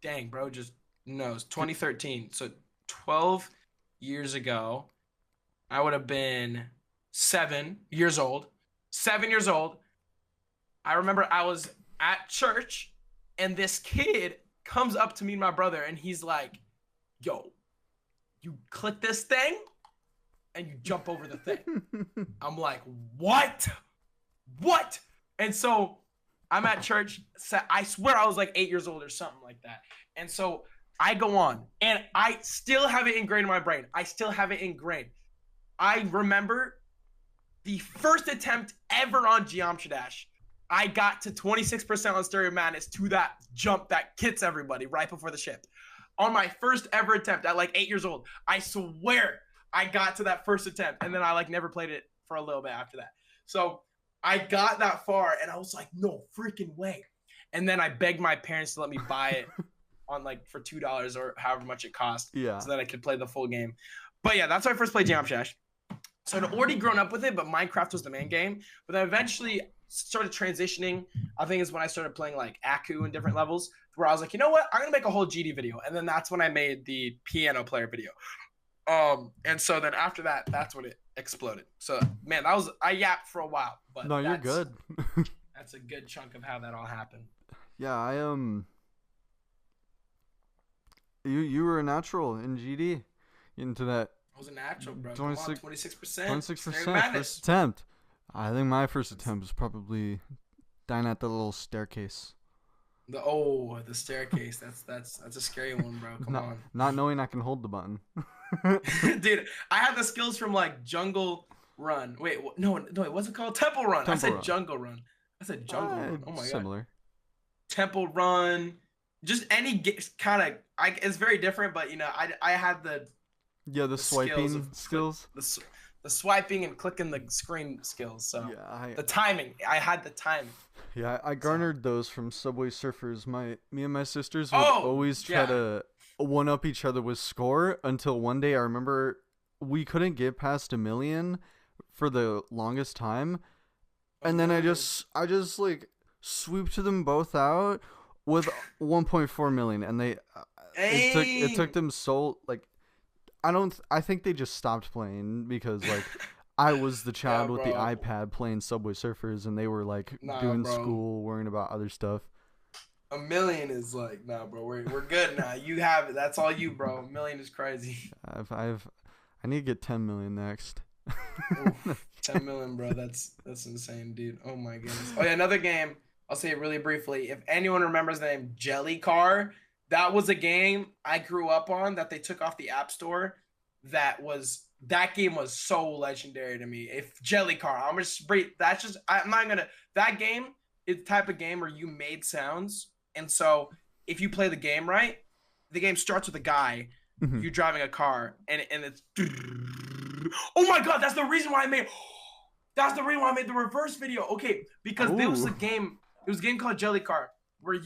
Dang, bro, just knows. 2013. So 12 years ago, I would have been 7 years old. 7 years old. I remember I was at church, and this kid comes up to me and my brother, and he's like, yo, you click this thing, and you jump over the thing. I'm like, what? What? And so I'm at church. I swear I was like 8 years old or something like that. And so I go on, and I still have it ingrained in my brain. I remember the first attempt ever on Geometry Dash. I got to 26% on Stereo Madness to that jump that hits everybody right before the ship. On my first ever attempt at like 8 years old, I swear I got to that first attempt, and then I like never played it for a little bit after that. So I got that far, and I was like, no freaking way. And then I begged my parents to let me buy it on like for $2 or however much it cost, so that I could play the full game. But yeah, that's how I first played Geometry Dash. So I'd already grown up with it, but Minecraft was the main game. But then eventually started transitioning. I think is when I started playing like Aku in different levels, where I was like, you know what, I'm gonna make a whole GD video. And then that's when I made the piano player video. And so then after that, that's when it exploded. So man, I yapped for a while, but no, you're good. That's a good chunk of how that all happened. Yeah, you were a natural in GD into that. I was a natural, bro. 26%. 26%. First attempt. I think my first attempt was probably dying at the little staircase. The staircase. That's a scary one, bro. Come on. Not knowing I can hold the button. Dude, I had the skills from like Jungle Run. Wait, no, what's it called? Temple Run. I said Jungle Run. I said Jungle Run. Oh my god. Similar. Temple Run. Just any kind of. It's very different, but you know, I had the swiping skills. the swiping and clicking the screen skills. So Yeah, the timing, I had the timing. I So garnered those from Subway Surfers. Me and my sisters would oh always try yeah, to one up each other with score until one day I remember we couldn't get past 1 million for the longest time, a and then million. I just like swooped them both out with 1.4 million, and they it took Dang. them so like I think they just stopped playing because like I was the Yeah, child with the bro. iPad playing Subway Surfers, and they were like Nah, doing bro. school, worrying about other stuff. A million is like, nah, bro. We're good now. You have it. That's all you, bro. A million is crazy. I need to get 10 million next. Oof, 10 million, bro. That's insane, dude. Oh my goodness. Oh yeah, another game. I'll say it really briefly. If anyone remembers the name Jelly Car, that was a game I grew up on that they took off the App Store. That game was so legendary to me. If Jelly Car, I'm just that's just I'm not gonna that game is the type of game where you made sounds, and so if you play the game right, the game starts with a guy Mhm. you driving a car and it's oh my god, that's the reason why I made the reverse video. Okay, because there was Oh, a game, it was a game called Jelly Car where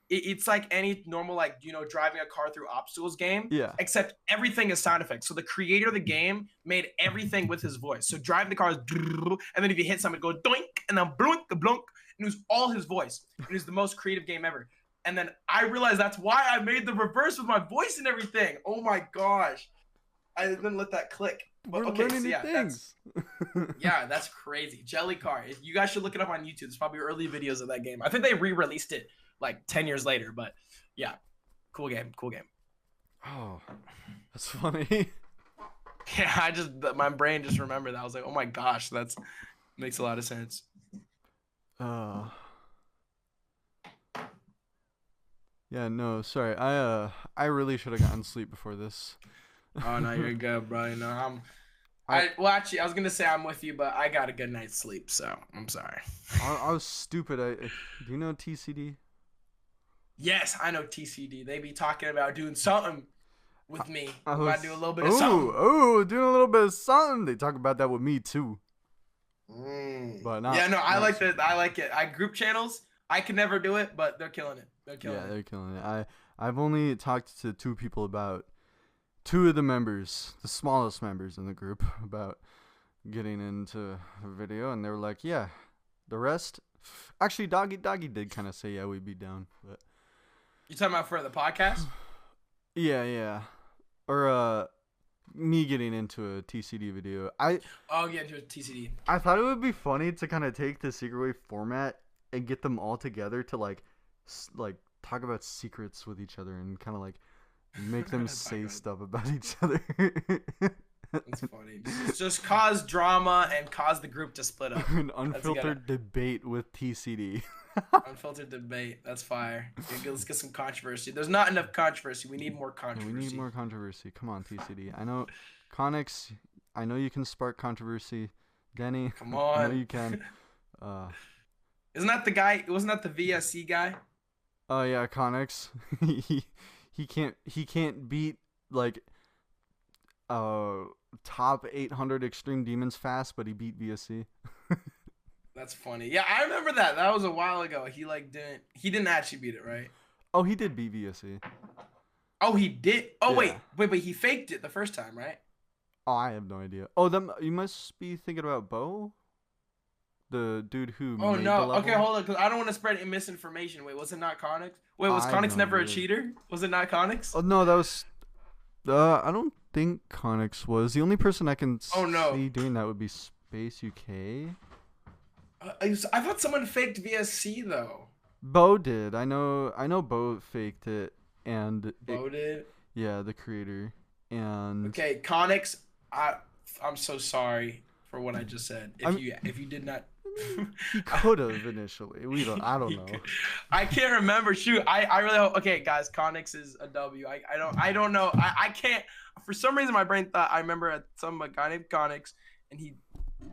it's like any normal like driving a car through obstacles game, yeah. except everything is sound effects. So the creator of the game made everything with his voice. So driving the car is and then if you hit something, it goes doink and then blunk blunk, and it was all his voice. It was the most creative game ever. And then I realized that's why I made the reverse with my voice and everything. Oh my gosh. I didn't let that click. But We're okay, learning so new yeah, things. that's crazy. Jelly Car. You guys should look it up on YouTube. There's probably early videos of that game. I think they re-released it like 10 years later, but yeah. Cool game. Cool game. Oh, that's funny. Yeah, my brain just remembered that. I was like, oh my gosh, that's makes a lot of sense. Uh, yeah, no, sorry. I really should have gotten sleep before this. Oh no, you're good, bro. You know, I well actually I was gonna say I'm with you, but I got a good night's sleep, so I'm sorry. I was stupid. Do you know TCD? Yes, I know TCD. They be talking about doing something with me. I We gotta do a was little bit of something. doing a little bit of something. They talk about that with me too, but Yeah, no, I not like super. that. I like it. I group channels. I could never do it, but they're killing it. They're killing Yeah, it. they're killing it. I've only talked to two people about two of the members, the smallest members in the group, about getting into a video, and they were like, "Yeah." The rest, actually, Doggy did kind of say, "Yeah, we'd be down," but You talking about for the podcast? yeah, or me getting into a TCD video. Oh yeah, do a TCD. I thought it would be funny to kind of take the Secret Wave format and get them all together to like talk about secrets with each other and kind of like make them say stuff about each other. That's funny. Just cause drama and cause the group to split up. An That's a good unfiltered debate with TCD. unfiltered debate. That's fire. Let's get some controversy. There's not enough controversy. We need more controversy. We need more controversy. Come on, TCD. I know, Connix. I know you can spark controversy. Denny, Come I know on. you can. Uh, Isn't that the guy? Wasn't that the VSC guy? oh yeah, Connix. He can't beat like top 800 extreme demons fast, but he beat VSC. That's funny. Yeah, I remember that. That was a while ago. He didn't actually beat it, right? Oh, he did beat VSC. Oh, he did. Oh, Yeah. wait, he faked it the first time, right? Oh, I have no idea. Oh, you must be thinking about Bo, the dude who Oh made the no. level. Okay, hold on, because I don't want to spread any misinformation. Wait, was it not Connix? Wait, was I have Connix no never a idea. cheater? Was it not Connix? Oh no, that was. I don't think Connix was the only person I can Oh no. see doing that would be Space UK. I thought someone faked VSC though. Bo did. I know. Bo faked it, and Bo did. yeah, the creator, and Okay, Connix. I'm so sorry for what I just said. If you did not. he could have initially. I don't know. I can't remember. Shoot, I really hope. Okay, guys, Connix is a W. I don't know. I can't. For some reason, my brain thought I remember a guy named Connix, and he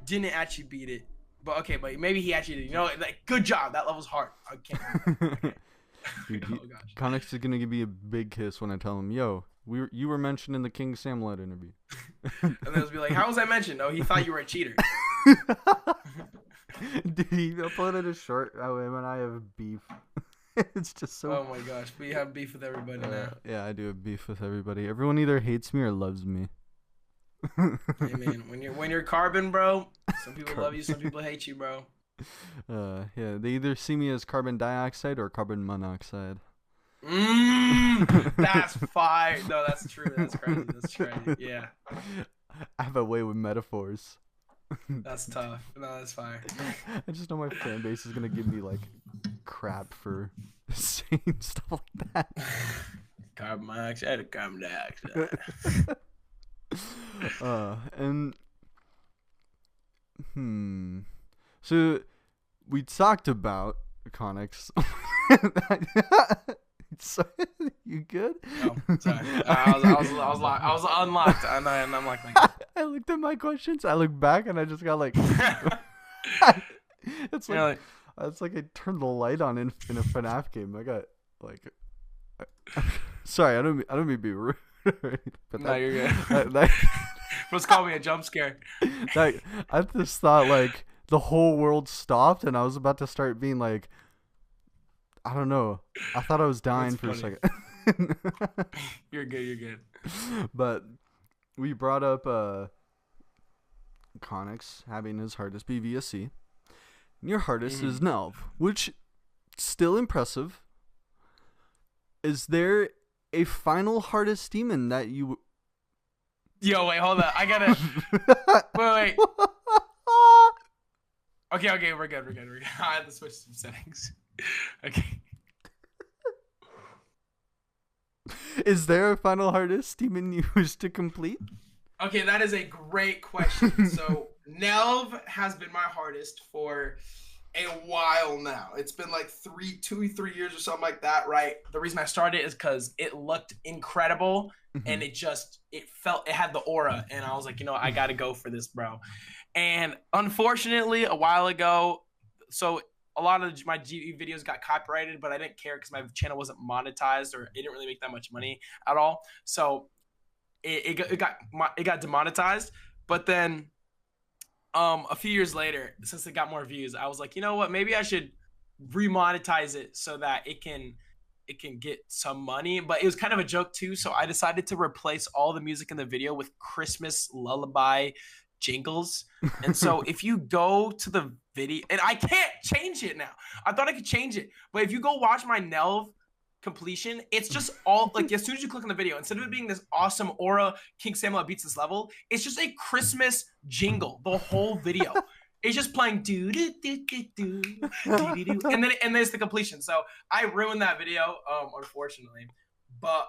didn't actually beat it. But okay, but maybe he actually did. You know, like good job. That level's hard. I can't. Dude, Oh gosh. Connix is gonna give me a big kiss when I tell him, "Yo, You were mentioned in the KingSammelot interview. And then it'll be like, how was I mentioned? Oh, he thought you were a cheater. Dude, he uploaded a short. Oh, him and I have beef. It's just so. Oh my gosh, we have beef with everybody now. Yeah, I do have beef with everybody. Everyone either hates me or loves me. Hey man, when you're carbon, bro, some people love you, some people hate you, bro. Yeah, they either see me as carbon dioxide or carbon monoxide. That's fire. No, that's true. That's crazy. That's crazy. Yeah. I have a way with metaphors. That's tough. No, that's fire. I just know my fan base is gonna give me like crap for saying stuff like that. Carbon monoxide, carbon dioxide. So we talked about Conics. So, you good? Oh, sorry. I was unlocked. And I'm like I looked at my questions. I looked back and I just got like. It's like I turned the light on in a FNAF game. I got like. Sorry, I don't mean to be rude. But no, you're good. Just call me a jump scare. I just thought like the whole world stopped and I was about to start being like. I don't know. I thought I was dying for a second. You're good. You're good. But we brought up Connix having his hardest be VSC. And your hardest is Nelv, which still impressive. Is there a final hardest demon that you? Yo, wait, hold on. I gotta. wait. Okay, we're good. I have to switch some settings. Okay. Is there a final hardest demon you wish to complete? Okay, that is a great question. So Nelv has been my hardest for a while now. It's been like 3 years or something like that, right? The reason I started is because it looked incredible and it had the aura, and I was like, I gotta go for this, bro. And unfortunately, a while ago, so a lot of my GE videos got copyrighted, but I didn't care because my channel wasn't monetized or it didn't really make that much money at all. So it got demonetized. But then a few years later, since it got more views, I was like, you know what? Maybe I should remonetize it so that it can get some money. But it was kind of a joke too. So I decided to replace all the music in the video with Christmas lullaby jingles. And so if you go to the video, and I can't change it now. I thought I could change it, but if you go watch my Nelv completion, it's just all like as soon as you click on the video, instead of it being this awesome aura KingSammelot beats this level, it's just a Christmas jingle. The whole video. It's just playing do do do do do do do, and then it's the completion. So I ruined that video, unfortunately. But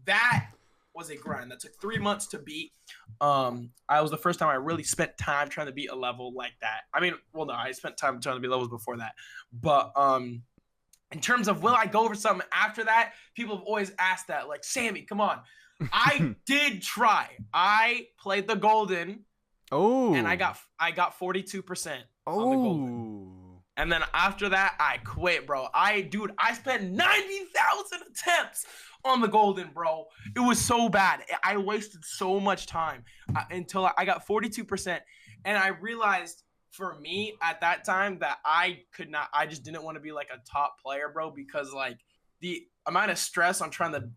that was a grind that took 3 months to beat. I was the first time I really spent time trying to beat a level like that. I mean, well, no, I spent time trying to beat levels before that. But in terms of will I go over something after that, people have always asked that. Like, Sammy, come on. I did try. I played the golden. Oh. And I got 42% on the golden. And then after that, I quit, bro. I spent 90,000 attempts on the golden, bro. It was so bad. I wasted so much time until I got 42%. And I realized for me at that time that I just didn't want to be like a top player, bro, because like the amount of stress on trying to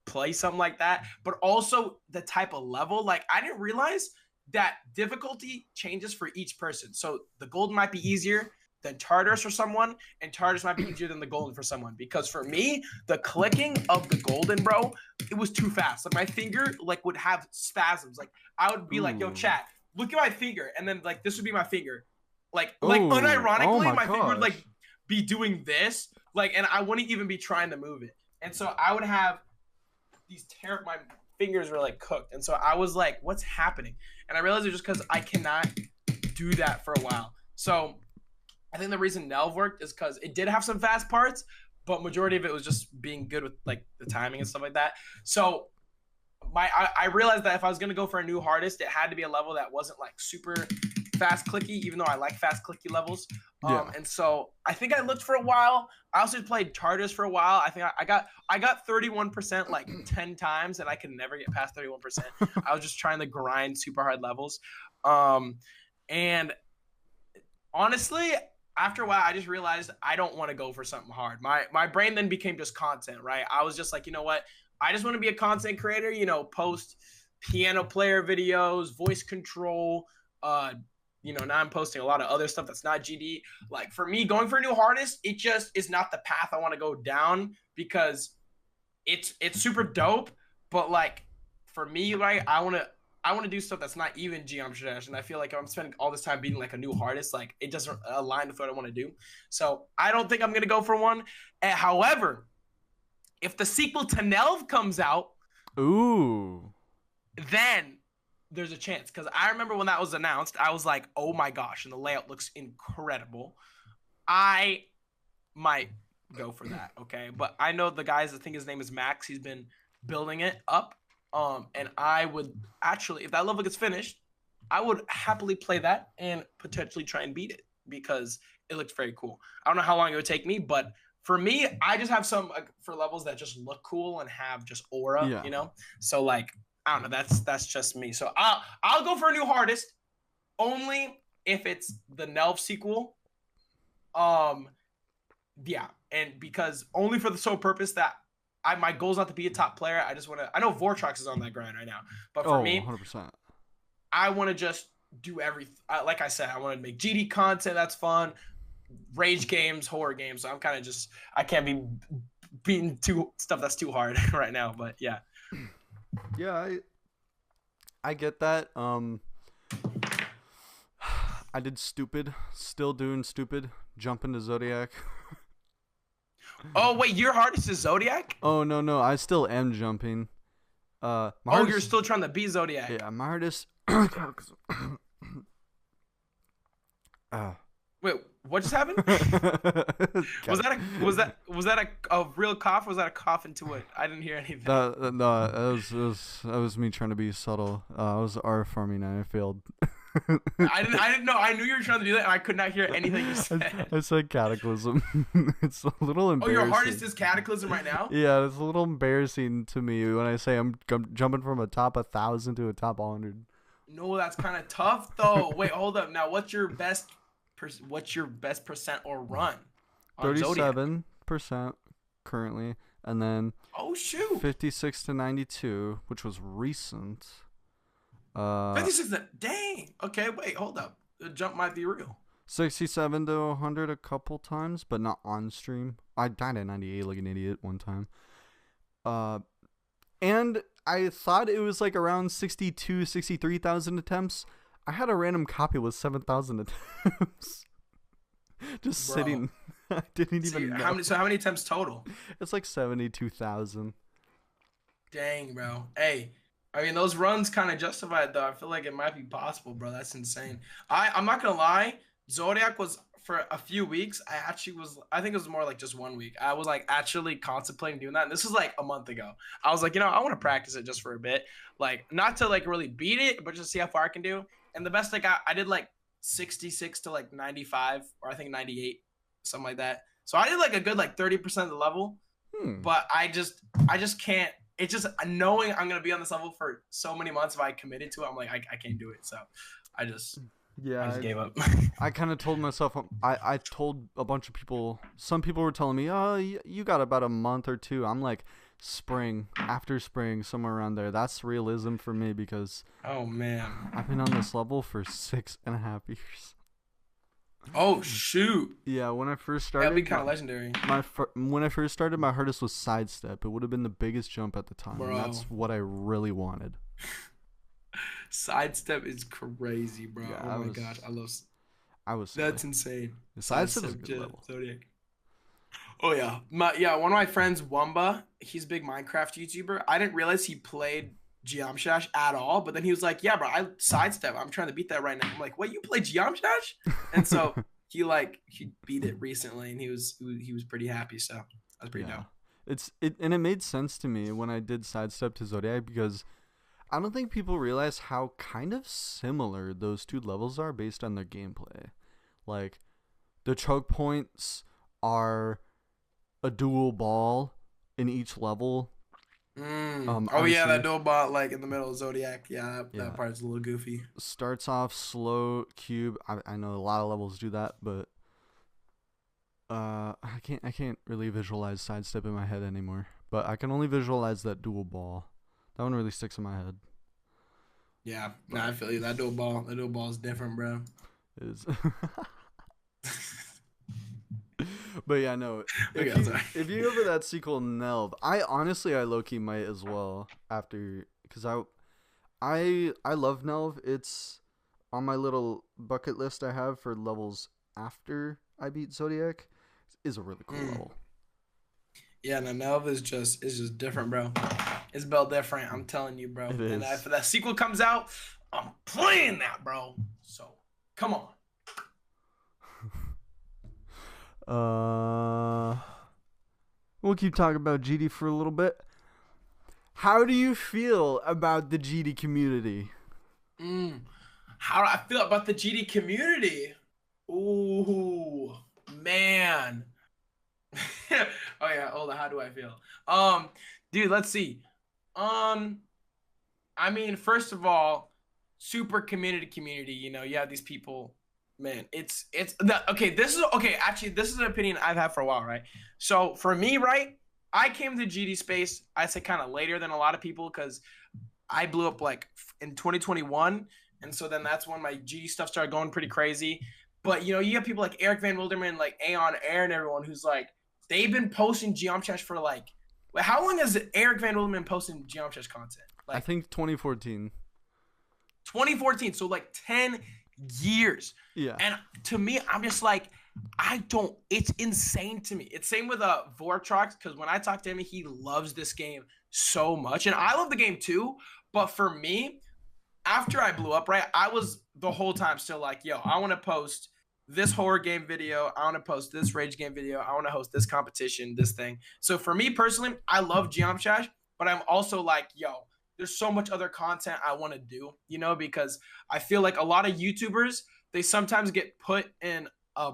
play something like that, but also the type of level, like I didn't realize that difficulty changes for each person. So the golden might be easier than Tartarus for someone, and Tartarus might be easier than the golden for someone. Because for me, the clicking of the golden, bro, it was too fast. Like my finger like would have spasms. Like I would be like, yo, chat, look at my finger. And then like this would be my finger. Like unironically, my finger would like be doing this. Like, and I wouldn't even be trying to move it. And so I would have these my fingers were like cooked. And so I was like, what's happening? And I realized it was just because I cannot do that for a while. So I think the reason Nelv worked is because it did have some fast parts, but majority of it was just being good with like the timing and stuff like that. So I realized that if I was going to go for a new hardest, it had to be a level that wasn't like super fast clicky, even though I like fast clicky levels. Yeah. And so I think I looked for a while. I also played charters for a while. I think I got 31% like 10 times, and I could never get past 31%. I was just trying to grind super hard levels. And honestly, after a while, I just realized I don't want to go for something hard. My brain then became just content, right? I was just like, you know what? I just want to be a content creator, post piano player videos, voice control. Now I'm posting a lot of other stuff that's not GD. Like for me, going for a new hardest, it just is not the path I want to go down because it's super dope. But like for me, right, I want to do stuff that's not even geometry dash, and I feel like if I'm spending all this time beating like a new hardest, like it doesn't align with what I want to do. So I don't think I'm gonna go for one. However, if the sequel to Nelv comes out, Ooh, then there's a chance. Because I remember when that was announced, I was like, oh my gosh, and the layout looks incredible. I might go for that, okay? But I know the guys, I think his name is Max, he's been building it up. And I would actually, if that level gets finished, I would happily play that and potentially try and beat it because it looks very cool. I don't know how long it would take me, but for me, I just have some for levels that just look cool and have just aura, yeah. So like, I don't know, that's just me. So I'll go for a new hardest only if it's the Nelv sequel. Yeah, and because only for the sole purpose that my goal is not to be a top player. I just want to. I know Vortrox is on that grind right now, but for me, 100%. I want to just do everything. Like I said, I want to make GD content that's fun, rage games, horror games. So I'm kind of just I can't be beating stuff that's too hard right now. But yeah, Yeah, I get that. I did stupid, still doing stupid, jump into Zodiac. Oh wait, your hardest is Zodiac? Oh no, I still am jumping. My hardest, you're still trying to beat Zodiac. Yeah, my hardest. Wait, what just happened? was that a real cough? Or was that a cough into it? I didn't hear anything. No, that was me trying to be subtle. I was R farming and I failed. I didn't know. I knew you were trying to do that, and I could not hear anything you said. I said Cataclysm. It's a little embarrassing. Oh, your hardest is Cataclysm right now? Yeah, it's a little embarrassing to me when I say I'm jumping from a top 1,000 to a top 100. No, that's kind of tough though. Wait, hold up. Now, what's your best percent or run? 37% currently, and then oh shoot, 56 to 92, which was recent. 56. Dang. Okay, wait, hold up. The jump might be real. 67 to 100 a couple times, but not on stream. I died at 98 like an idiot one time. And I thought it was like around 63,000 attempts. I had a random copy with 7,000 attempts. Just sitting. I didn't even know. How many attempts total? It's like 72,000. Dang, bro. Hey, I mean, those runs kind of justify it, though. I feel like it might be possible, bro. That's insane. I'm not going to lie. Zodiac was, for a few weeks, I think it was more like just 1 week. I was like actually contemplating doing that. And this was like a month ago. I was like, I want to practice it just for a bit. Like, not to like really beat it, but just see how far I can do. And the best I did like 66 to like 95, or I think 98, something like that. So I did like a good like 30% of the level. But I just can't. It's just knowing I'm going to be on this level for so many months. If I committed to it, I'm like, I can't do it. So I just gave up. I kind of told myself, I told a bunch of people, some people were telling me, oh, you got about a month or two. I'm like, after spring, somewhere around there. That's realism for me because oh man, I've been on this level for 6.5 years. Oh shoot! Yeah, when I first started, that'd be kind of legendary. When I first started, my hardest was sidestep. It would have been the biggest jump at the time. Bro. And that's what I really wanted. Sidestep is crazy, bro. Yeah, oh my gosh, I was. That's insane. The sidestep is a good level. Zodiac. Oh yeah, one of my friends, Wumba, he's a big Minecraft YouTuber. I didn't realize he played Geometry Dash at all, but then he was like, yeah, bro, I sidestep. I'm trying to beat that right now. I'm like, what, you play Geometry Dash? And so he beat it recently, and he was pretty happy. So that's pretty dope. And it made sense to me when I did sidestep to Zodiac because I don't think people realize how kind of similar those two levels are based on their gameplay. Like, the choke points are a dual ball in each level. Oh yeah, that Obviously, dual bot like in the middle of Zodiac. Yeah, that yeah, part's a little goofy. starts off slow cube. I know a lot of levels do that, but I can't really visualize sidestep in my head anymore. But I can only visualize that dual ball. That one really sticks in my head. Yeah, no, But I feel you. That dual ball is different, bro. it is. But yeah, no. Okay, If I'm you sorry. if you go for that sequel Nelv, I low key might as well after because I love Nelv. It's on my little bucket list I have for levels after I beat Zodiac. Is a really cool Mm. level. Yeah, no, Nelv is just different, bro. It's built different. I'm telling you, bro. It And is. if that sequel comes out, I'm playing that, bro. So come on. Uh, we'll keep talking about GD for a little bit. How do you feel about the GD community? Mm. How do I feel about the GD community? Ooh, man. Oh yeah, hold on. How do I feel? Dude, let's see. Um, I mean, first of all, super community. You know, you have these people. Man, okay. Actually, this is an opinion I've had for a while, right? So for me, right, I came to GD space. I say kind of later than a lot of people because I blew up like in 2021, and so then that's when my GD stuff started going pretty crazy. But you know, you have people like Eric Van Wilderman, like Aeon Air, and everyone who's like they've been posting Geometry for like, how long has Eric Van Wilderman posting Geometry content? I Like think 2014. 2014, so like 10 years. Yeah. And to me, I'm just like, it's insane to me. It's same with Vortrox, because when I talk to him, he loves this game so much. And I love the game too. But for me, after I blew up, right, I was the whole time still like, yo, I want to post this horror game video. I want to post this rage game video. I want to host this competition, this thing. So for me personally, I love Geomshash, but I'm also like, yo, there's so much other content I want to do, you know, because I feel like a lot of YouTubers, they sometimes get put in a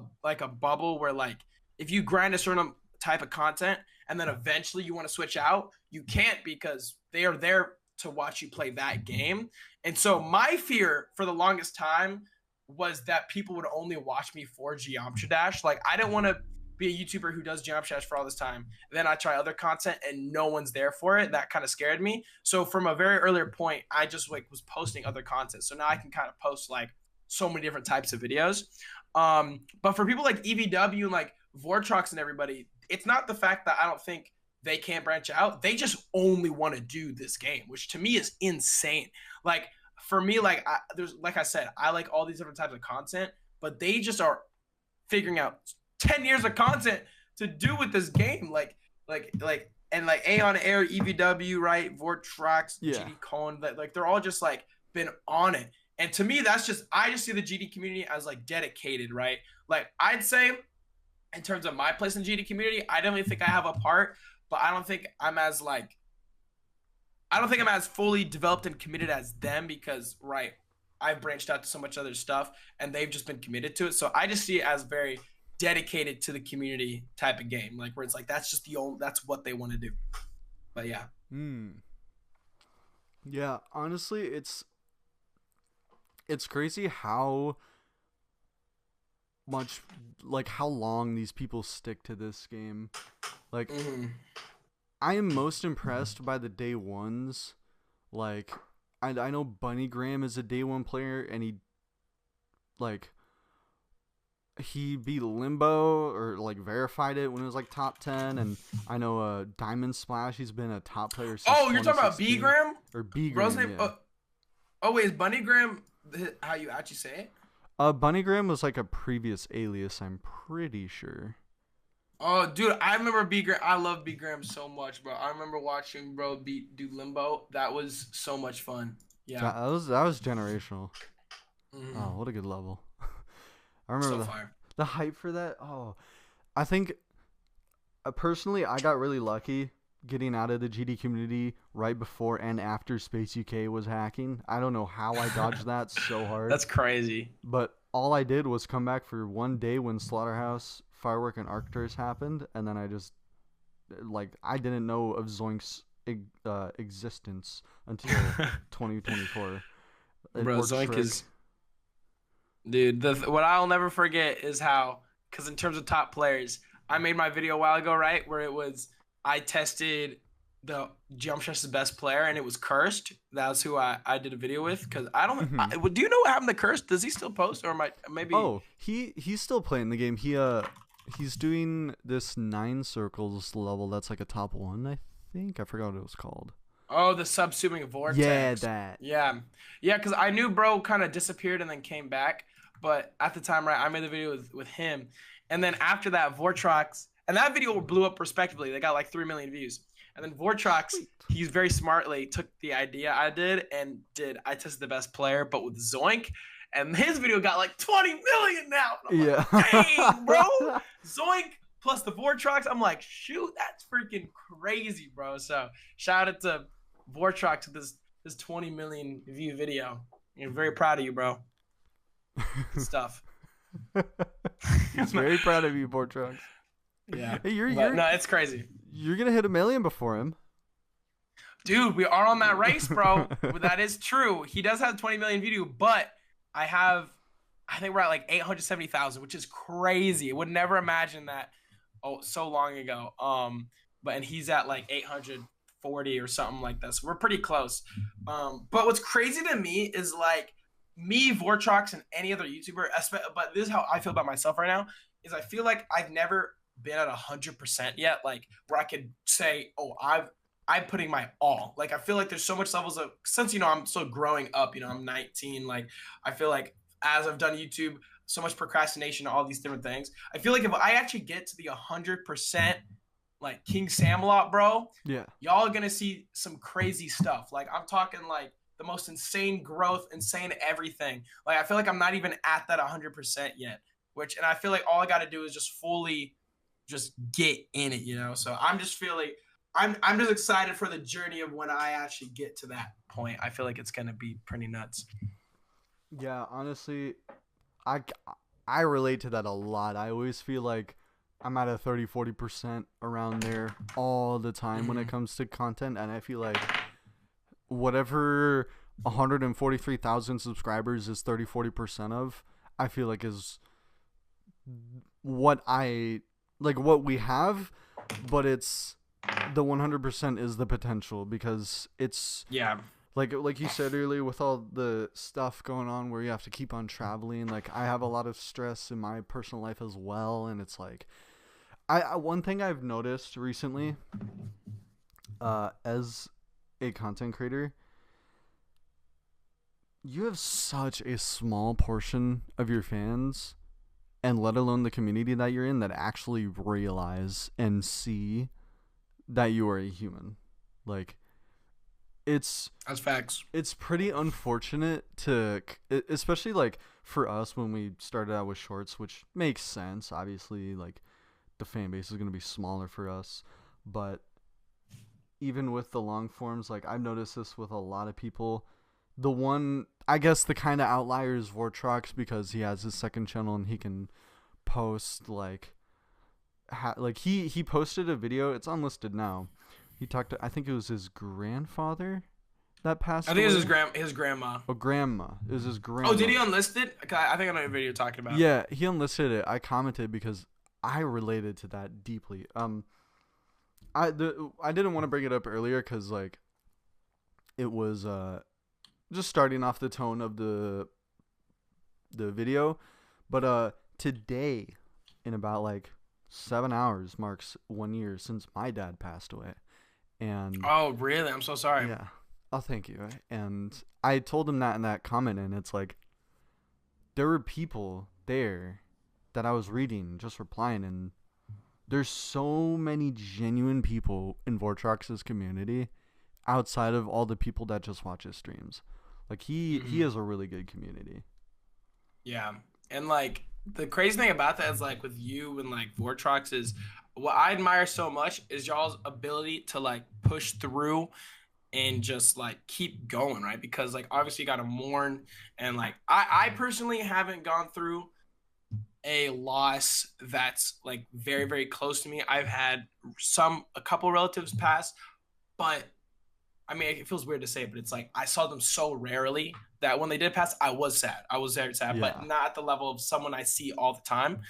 bubble where like if you grind a certain type of content and then eventually you want to switch out, you can't because they are there to watch you play that game. And so my fear for the longest time was that people would only watch me for Geometry Dash. Like I didn't want to be a YouTuber who does Geometry Dash for all this time. Then I try other content and no one's there for it. That kind of scared me. So from a very earlier point, I just like was posting other content. So now I can kind of post like so many different types of videos. But for people like EVW and like Vortrox and everybody, it's not the fact that I don't think they can't branch out. They just only want to do this game, which to me is insane. Like for me, there's like I said, I like all these different types of content, but they just are figuring out 10 years of content to do with this game. And like Aeon Air, EVW, right? Vortrox, Yeah. GD Cohen, like they're all just like been on it. And to me, I just see the GD community as like dedicated, right? Like I'd say in terms of my place in the GD community, I definitely think I have a part, but I don't think I'm as fully developed and committed as them because, right, I've branched out to so much other stuff and they've just been committed to it. So I just see it as very dedicated to the community type of game, like where it's like that's what they want to do. But yeah. Yeah, honestly, it's crazy how much like how long these people stick to this game. Like I am most impressed by the day ones. Like I know Bunny Graham is a day one player and he beat Limbo or like verified it when it was like top 10, and I know Diamond Splash, he's been a top player since Oh, you're talking about B 2016. Graham? Or B Bro's Graham, name? yeah. Oh wait, is Bunny Graham how you actually say it? Bunny Graham was like a previous alias, I'm pretty sure. Oh, dude, I remember B Graham. I love B Graham so much, bro. I remember watching bro do Limbo. That was so much fun. Yeah. That was generational. Mm-hmm. Oh, what a good level. I remember So the hype for that. Oh, I think personally I got really lucky getting out of the GD community right before and after Space UK was hacking. I don't know how I dodged that so hard. That's crazy. But all I did was come back for one day when Slaughterhouse, Firework, and Arcturus happened, and then I just I didn't know of Zoink's existence until 2024. Bro, Zoink is, dude. What I'll never forget is how, because in terms of top players, I made my video a while ago, right, where it was I tested the jump shot's the best player, and it was Cursed. That's who I did a video with. Because I don't. Do you know what happened to Cursed? Does he still post, or maybe? Oh, he's still playing the game. He's doing this 9 circles level. That's like a top 1, I think. I forgot what it was called. Oh, the subsuming vortex. Yeah, that. Yeah. Because I knew bro kind of disappeared and then came back. But at the time, right, I made the video with him. And then after that, Vortrox, and that video blew up respectively. They got like 3 million views. And then Vortrox, he very smartly took the idea I did and I tested the best player, but with Zoink. And his video got like 20 million now. Yeah. Like, dang, bro. Zoink plus the Vortrox. I'm like, shoot, that's freaking crazy, bro. So shout out to Vortrox with this 20 million view video. I'm very proud of you, bro. Good stuff. He's very proud of you, Vortrox. Yeah. Hey, no, it's crazy. You're gonna hit 1 million before him. Dude, we are on that race, bro. That is true. He does have 20 million view, but I think we're at like 870,000, which is crazy. I would never imagine that so long ago. And he's at like 840 or something like that. So we're pretty close. But what's crazy to me is like me, Vortrox, and any other YouTuber, but this is how I feel about myself right now, is I feel like I've never been at 100% yet, like where I could say, oh, I'm putting my all. Like I feel like there's so much levels of, since I'm still growing up, I'm 19, like I feel like as I've done YouTube, so much procrastination, all these different things. I feel like if I actually get to the 100% like KingSammelot, bro, yeah, y'all are gonna see some crazy stuff. Like I'm talking like the most insane growth, insane everything. Like I feel like I'm not even at that 100% yet, and I feel like all I got to do is just fully just get in it, So I'm just feeling, I'm just excited for the journey of when I actually get to that point. I feel like it's gonna be pretty nuts. Yeah, honestly, I relate to that a lot. I always feel like I'm at a 30-40% around there all the time when it comes to content, and I feel like whatever 143,000 subscribers is 30-40% of, I feel like is what we have, but it's the 100% is the potential, because it's like you said earlier, with all the stuff going on where you have to keep on traveling, like I have a lot of stress in my personal life as well, and it's like one thing I've noticed recently as a content creator, you have such a small portion of your fans, and let alone the community that you're in, that actually realize and see that you are a human. Like that's facts. It's pretty unfortunate especially like for us when we started out with shorts, which makes sense. Obviously, like the fan base is going to be smaller for us, but even with the long forms, like I've noticed this with a lot of people. The one, I guess, the kind of outlier is Vortrox, because he has his second channel and he can post he posted a video. It's unlisted now. He talked to, I think it was his grandfather that passed away. I think it was his grandma. Oh, grandma. It was his grandma. Oh, did he unlist it? I think I know what video you're talking about. Yeah, he unlisted it. I commented because I related to that deeply. I didn't want to bring it up earlier because like it was just starting off the tone of the video, but today, in about like 7 hours, marks 1 year since my dad passed away. And oh, really? I'm so sorry. Yeah. Oh, thank you. And I told him that in that comment, and it's like there were people there that I was reading, just replying, and there's so many genuine people in Vortrox's community outside of all the people that just watch his streams. Like he has a really good community. Yeah. And like The crazy thing about that is like with you and like Vortrox is what I admire so much is y'all's ability to like push through and just like keep going, right? Because like obviously you gotta mourn and like I personally haven't gone through a loss that's like very, very close to me. I've had a couple relatives pass, but I mean, it feels weird to say, but it's like I saw them so rarely that when they did pass, I was sad. I was very sad, but Yeah. not at the level of someone I see all the time.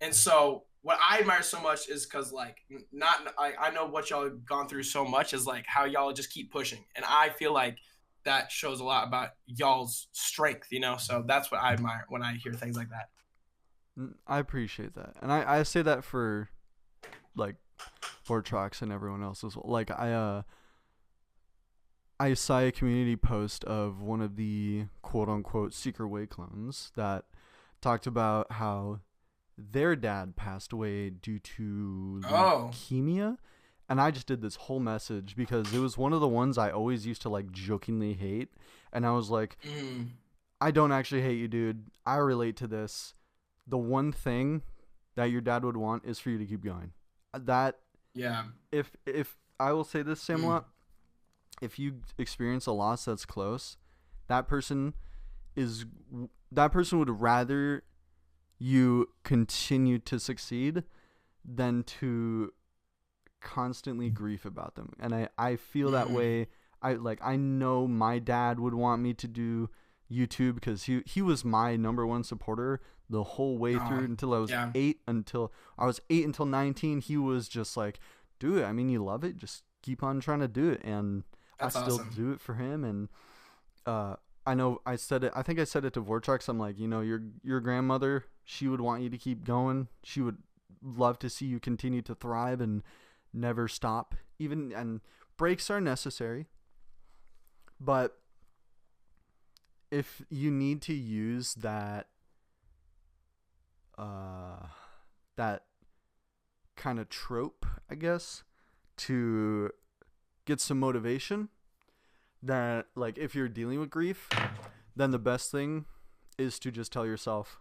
And so what I admire so much is because like not I know what y'all have gone through so much is like how y'all just keep pushing, and I feel like that shows a lot about y'all's strength, you know. So that's what I admire when I hear things like that. I appreciate that, and I say that for like Vortrox and everyone else as well. Like I saw a community post of one of the quote unquote Secret Way clones that talked about how their dad passed away due to Oh, leukemia. And I just did this whole message because it was one of the ones I always used to like jokingly hate. And I was like, mm, I don't actually hate you, dude. I relate to this. The one thing that your dad would want is for you to keep going. That yeah, if I will say this, mm, Samla, if you experience a loss that's close, that person is that person would rather you continue to succeed than to constantly grief about them. And I feel that mm, way. I know my dad would want me to do YouTube because he was my number one supporter the whole way through oh, until I was yeah, 8 until 19. He was just like, do it. I mean, you love it, just keep on trying to do it. And I that's still awesome. do it for him. And uh I know I said it. I think I said it to Vortex. I'm like, your grandmother, she would want you to keep going. She would love to see you continue to thrive and never stop. Even and breaks are necessary, but if you need to use uh that kind of trope, I guess, to get some motivation, that like if you're dealing with grief, then the best thing is to just tell yourself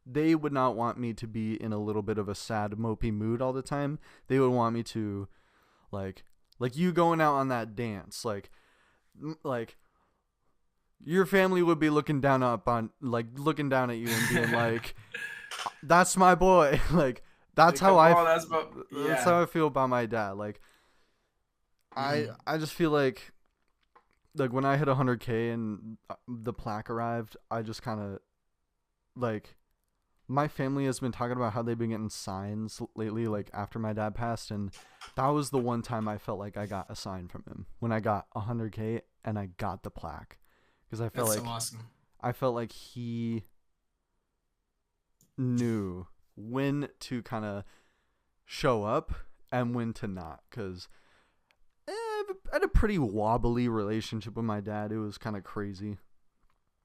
they would not want me to be in a little bit of a sad mopey mood all the time. They would want me to like like you going out on that dance, like your family would be looking down at you and being like, that's my boy. Like that's Like, how come on, that's about that's yeah. how I feel about my dad. Like Mm, I just feel like when I hit 100K and the plaque arrived, I just kind of like my family has been talking about how they've been getting signs lately, like after my dad passed, and that was the one time I felt like I got a sign from him when I got 100K and I got the plaque, because that's so awesome. I felt like he knew when to kind of show up and when to not, because I had a pretty wobbly relationship with my dad. It was kind of crazy.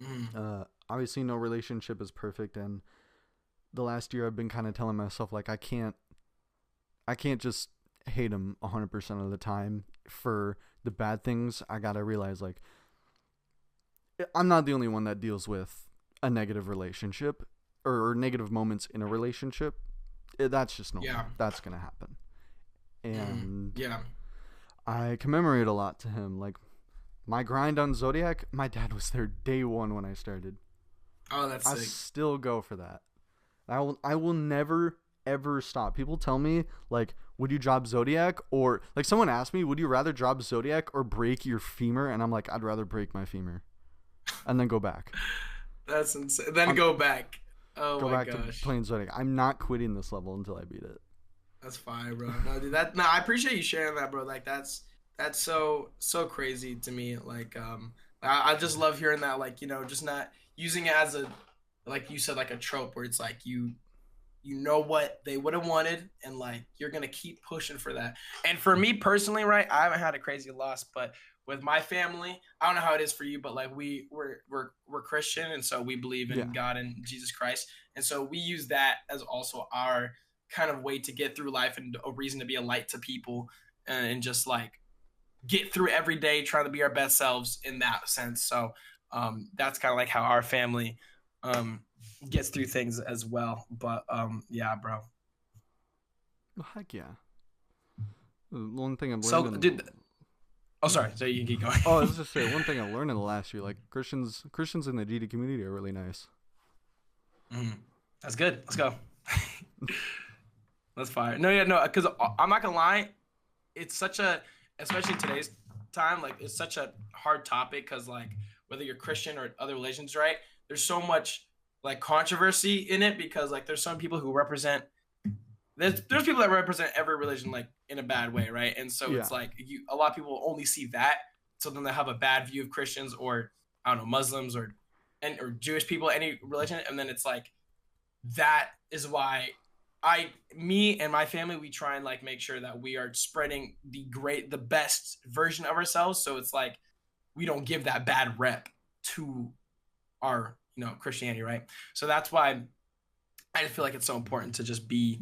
Mm, Obviously, no relationship is perfect, and the last year I've been kind of telling myself like I can't just hate him 100% of the time for the bad things. I gotta realize like I'm not the only one that deals with a negative relationship or negative moments in a relationship. That's just yeah. normal. That's gonna happen, Mm, and yeah. I commemorate a lot to him. Like my grind on Zodiac, my dad was there day one when I started. Oh, that's I sick. still go for that. I will never ever stop. People tell me like, would you drop Zodiac, or like someone asked me, would you rather drop Zodiac or break your femur? And I'm like, I'd rather break my femur and then go back. That's insane. Then I'm go back. Oh go my back to gosh. playing Zodiac. I'm not quitting this level until I beat it. That's fire, bro. No, dude, that no, I appreciate you sharing that, bro. Like that's so crazy to me. Like I just love hearing that, like, you know, just not using it as a like you said, like a trope where it's like you know what they would have wanted and like you're gonna keep pushing for that. And for me personally, right, I haven't had a crazy loss, but with my family, I don't know how it is for you, but like we're Christian, and so we believe in Yeah. God and Jesus Christ, and so we use that as also our kind of way to get through life and a reason to be a light to people, and just like get through every day trying to be our best selves in that sense. So that's kind of like how our family um gets through things as well. But yeah, bro. Well, heck yeah. One thing I've learned So, in dude. Oh, sorry. So you can keep going. oh, I was just say one thing I learned in the last year, like Christians in the GD community are really nice. Mhm. That's good. Let's go. That's fire. No, yeah, no. Because I'm not gonna lie, it's such a, especially in today's time, like it's such a hard topic because like whether you're Christian or other religions, right? There's so much like controversy in it because like there's some people who represent there's people that represent every religion like in a bad way, right? And so it's Yeah. like you a lot of people only see that, so then they have a bad view of Christians or I don't know Muslims or Jewish people, any religion, and then it's like that is why me and my family, we try and like make sure that we are spreading the best version of ourselves. So it's like we don't give that bad rep to our, Christianity, right? So that's why I just feel like it's so important to just be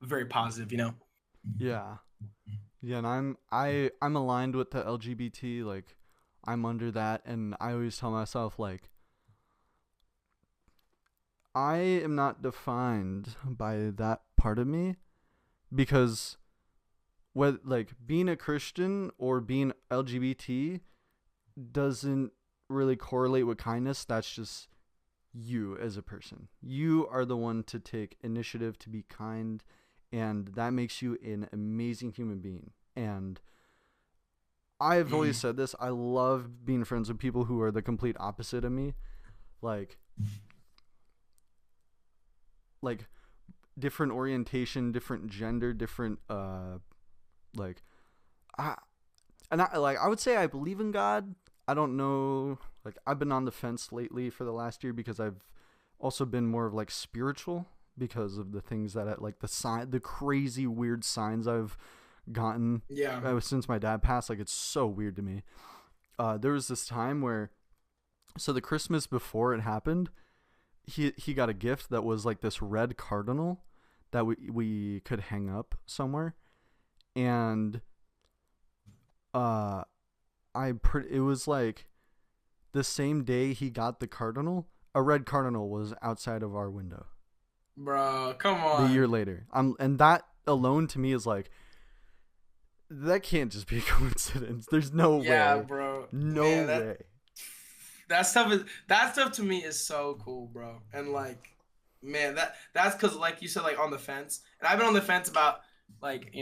very positive. Yeah. Yeah, and I'm aligned with the LGBT, like I'm under that, and I always tell myself like I am not defined by that part of me because what like being a Christian or being LGBT doesn't really correlate with kindness. That's just you as a person. You are the one to take initiative to be kind, and that makes you an amazing human being. And I've always Mm. said this, I love being friends with people who are the complete opposite of me. Like like different orientation, different gender, different like I and I like I would say I believe in God. I don't know, like I've been on the fence lately for the last year because I've also been more of like spiritual because of the things that like the crazy weird signs I've gotten Yeah. since my dad passed. Like it's so weird to me. There was this time where so the Christmas before it happened, he got a gift that was like this red cardinal that we could hang up somewhere, and uh it was like the same day he got the cardinal, a red cardinal was outside of our window Bro, come the year on. later. And that alone to me is like that can't just be a coincidence. There's no Yeah, way. bro. No Man, way. that stuff to me is so cool, bro. And like, man, that's because like you said, like on the fence. And I've been on the fence about like,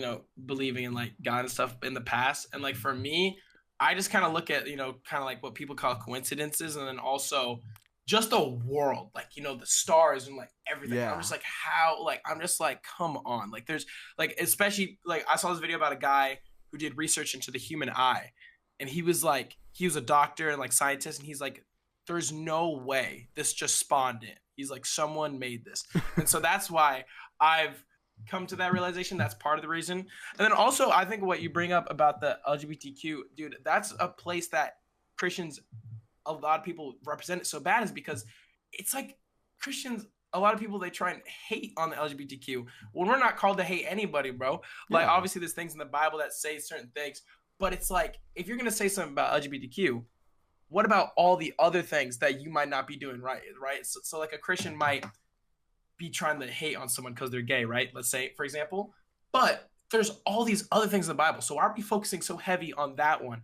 believing in like God and stuff in the past. And like for me, I just kind of look at, kind of like what people call coincidences and then also just the world, like, the stars and like everything. And I'm just Yeah. like, how, like, I'm just like, come on. Like, there's like, especially like, I saw this video about a guy who did research into the human eye. And he was a doctor and like scientist. And he's like, there's no way this just spawned in. He's like, someone made this. And so that's why I've come to that realization. That's part of the reason. And then also, I think what you bring up about the LGBTQ, dude, that's a place that Christians, a lot of people represent it so bad is because it's like Christians, a lot of people they try and hate on the LGBTQ when we're not called to hate anybody, bro. Like Yeah. obviously there's things in the Bible that say certain things, but it's like if you're gonna say something about LGBTQ, what about all the other things that you might not be doing right, right? So like a Christian might be trying to hate on someone because they're gay, right? Let's say, for example, but there's all these other things in the Bible. So why are we focusing so heavy on that one?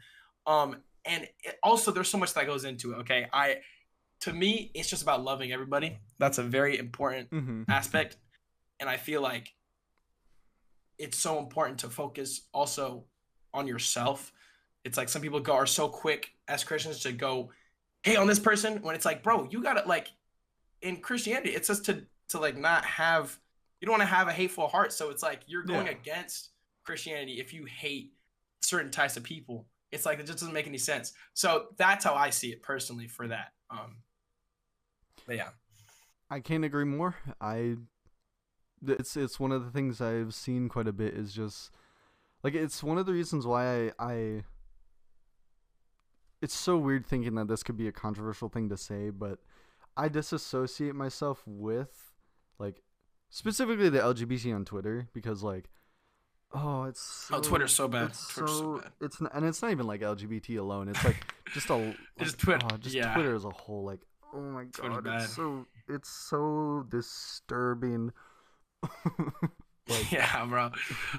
And also there's so much that goes into it. Okay, to me, it's just about loving everybody. That's a very important Mm-hmm. aspect, and I feel like it's so important to focus also on yourself. It's like some people are so quick as Christians to go, hey, on this person, when it's like, bro, you gotta like in Christianity, it says to like not have you don't want to have a hateful heart. So it's like you're going Yeah. against Christianity if you hate certain types of people. It's like it just doesn't make any sense. So that's how I see it personally for that. But yeah. I can't agree more. It's one of the things I've seen quite a bit is just like it's one of the reasons why I it's so weird thinking that this could be a controversial thing to say, but I disassociate myself with like specifically the LGBT on Twitter because like oh Oh, Twitter's so bad. Twitter's so bad. and it's not even like LGBT alone. It's like just a It's like Twitter. oh just Yeah. Twitter as a whole like Oh my Twitter's god, bad. it's so disturbing. Like, Yeah, bro.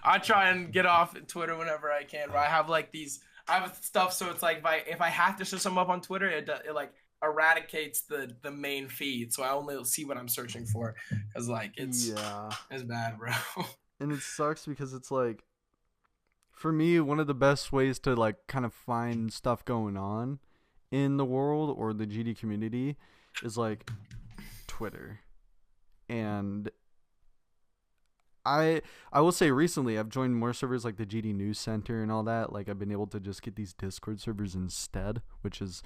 I try and get off Twitter whenever I can. Bro. I have like these. I have stuff, so it's like if I have to search something up on Twitter, it like eradicates the main feed, so I only see what I'm searching for, because like yeah. it's bad, bro. And it sucks because it's like, for me, one of the best ways to like kind of find stuff going on in the world or the GD community is like Twitter. And I will say recently I've joined more servers like the GD News Center and all that. Like I've been able to just get these Discord servers instead, which is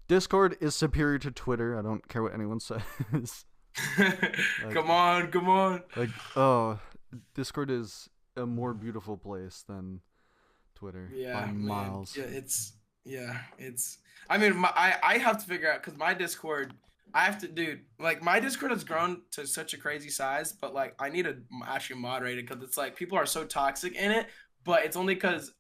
Discord is superior to Twitter. I don't care what anyone says. Like, Come on, come on. oh, Discord is a more beautiful place than Twitter by Yeah, man. miles. It's. I mean, I have to figure out because my Discord. I have to, dude. Like my Discord has grown to such a crazy size, but like I need to actually moderate it because it's like people are so toxic in it. But it's only because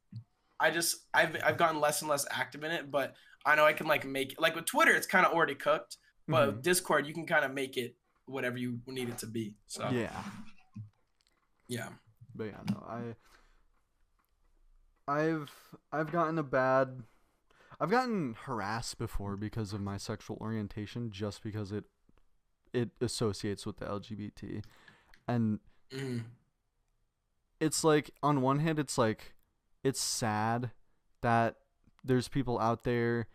I've gotten less and less active in it. But I know I can like make it, like with Twitter, it's kind of already cooked. But Mm-hmm. with Discord, you can kind of make it whatever you need it to be. So Yeah, yeah. but yeah, no, I've gotten a bad. I've gotten harassed before because of my sexual orientation, just because it associates with the LGBT, and Mm. it's like on one hand, it's like it's sad that there's people out there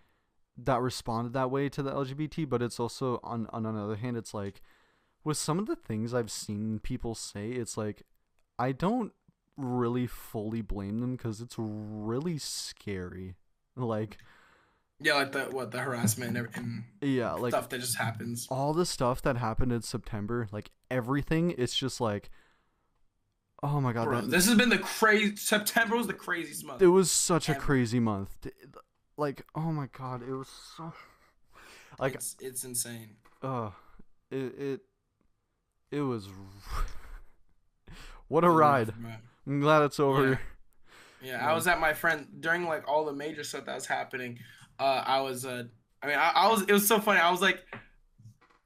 that responded that way to the LGBT, but it's also on another hand, it's like with some of the things I've seen people say, it's like I don't really fully blame them because it's really scary. Like, Yeah, like the harassment and yeah, like stuff that just happens. all the stuff that happened in September, like everything, it's just like, oh my god, Bro, that this has been the crazy. September was the craziest month it was such a ever. crazy month. Like, oh my god, it was so like, It's insane. uh, it it it was what a It was rough, ride. bro. I'm glad it's over. Yeah, I was at my friend during like all the major stuff that was happening. I was I was it was so funny. I was like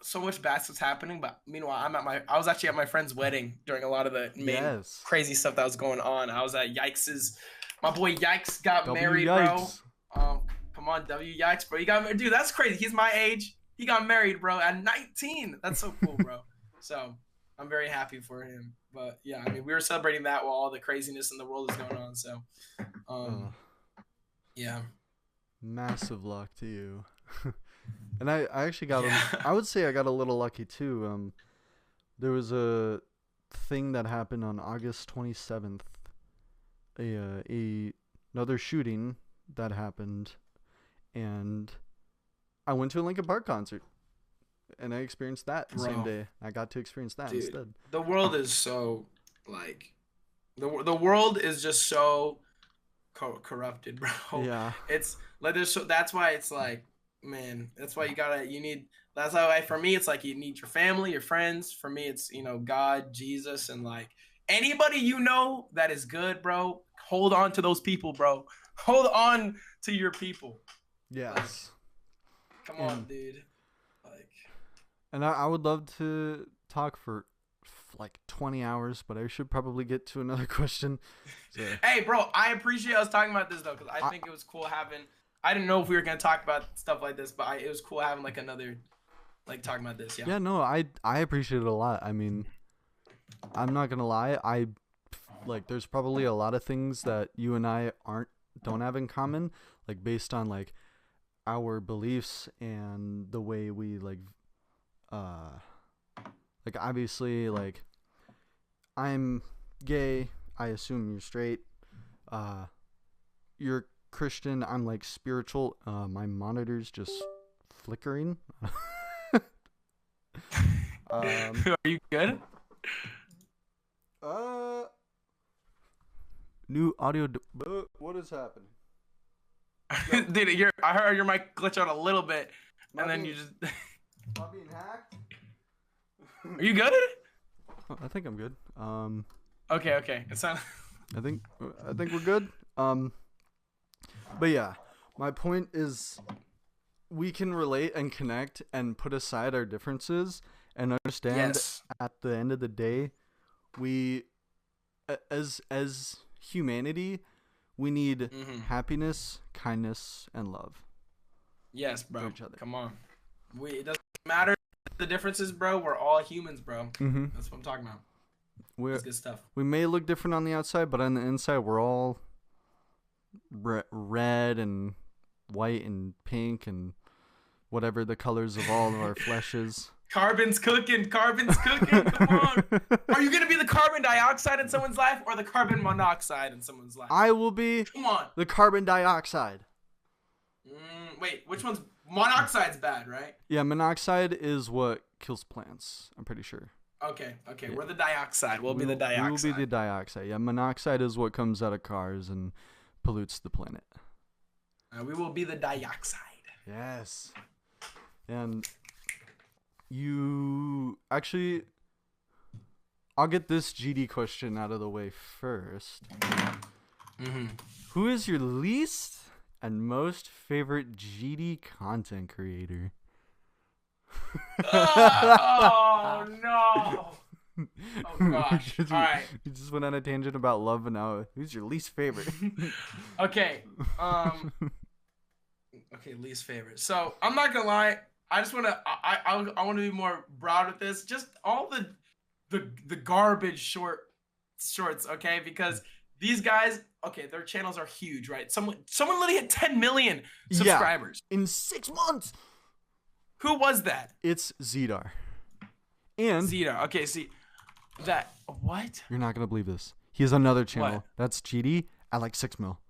so much bad stuff's happening, but meanwhile I was actually at my friend's wedding during a lot of the main Yes. crazy stuff that was going on. I was at Yikes's. My boy Yikes got W married, yikes. bro. Come on, W Yikes, bro. He got married. Dude, that's crazy. He's my age. He got married, bro, at 19. That's so cool, bro. So I'm very happy for him. But yeah, I mean, we were celebrating that while all the craziness in the world is going on. So, Uh, yeah. massive luck to you. And I actually got Yeah. I would say I got a little lucky too. There was a thing that happened on August 27th. A another shooting that happened, and I went to a Linkin Park concert, and I experienced that the same Bro, day. I got to experience that dude, instead. the world is so like the world is just so corrupted, bro. Yeah. It's like there's so that's why it's like, man, that's why you need that's why for me it's like you need your family, your friends. For me it's, God, Jesus, and like anybody that is good, bro. Hold on to those people, bro. Hold on to your people. Like, Yes. come on, And dude. Like, and I would love to talk for like 20 hours, but I should probably get to another question. So, hey, bro, I appreciate us talking about this though, because I think it was cool having. I didn't know if we were gonna talk about stuff like this, but it was cool having like another, like talking about this. Yeah. yeah, no, I appreciate it a lot. I mean, I'm not gonna lie. Like there's probably a lot of things that you and I don't have in common, like based on like our beliefs and the way we uh like obviously like I'm gay, I assume you're straight. You're Christian, I'm like spiritual. My monitor's just flickering. Are you good? New audio. What is happening? Dude, I heard your mic glitch out a little bit, and then you just. Am I being hacked? Are you good? Oh, I think I'm good. Okay. It's not. I think we're good. But yeah, my point is, we can relate and connect and put aside our differences and understand Yes. at the end of the day, we as humanity, we need Mm-hmm. happiness, kindness, and love Yes, for bro. each other. Come on. It doesn't matter the differences, bro. We're all humans, bro. Mm-hmm. That's what I'm talking about. We're That's good stuff. we may look different on the outside, but on the inside, we're all red and white and pink and whatever the colors of all of our flesh is. Carbon's cooking. Carbon's cooking. Come on. Are you gonna be the carbon dioxide in someone's life or the carbon monoxide in someone's life? I will be Come on. the carbon dioxide. Wait, which one's monoxide's bad, right? Yeah, monoxide is what kills plants. I'm pretty sure. Okay. Yeah. We're the dioxide. We'll be the dioxide. We will be the dioxide. Yeah, monoxide is what comes out of cars and pollutes the planet. We will be the dioxide. Yes. And you actually, I'll get this GD question out of the way first. Mm-hmm. Who is your least and most favorite GD content creator? Oh no! Oh gosh! All right. You just went on a tangent about love, and now who's your least favorite? Okay. Okay, least favorite. So I'm not gonna lie. I just wanna I want to be more broad with this. Just all the garbage shorts. Okay, because these guys. Okay, their channels are huge, right? Someone literally hit 10 million subscribers in 6 months. Who was that? It's Zedar. And Zeta. Okay, see that what? You're not gonna believe this. He has another channel. What? That's GD at like 6 mil.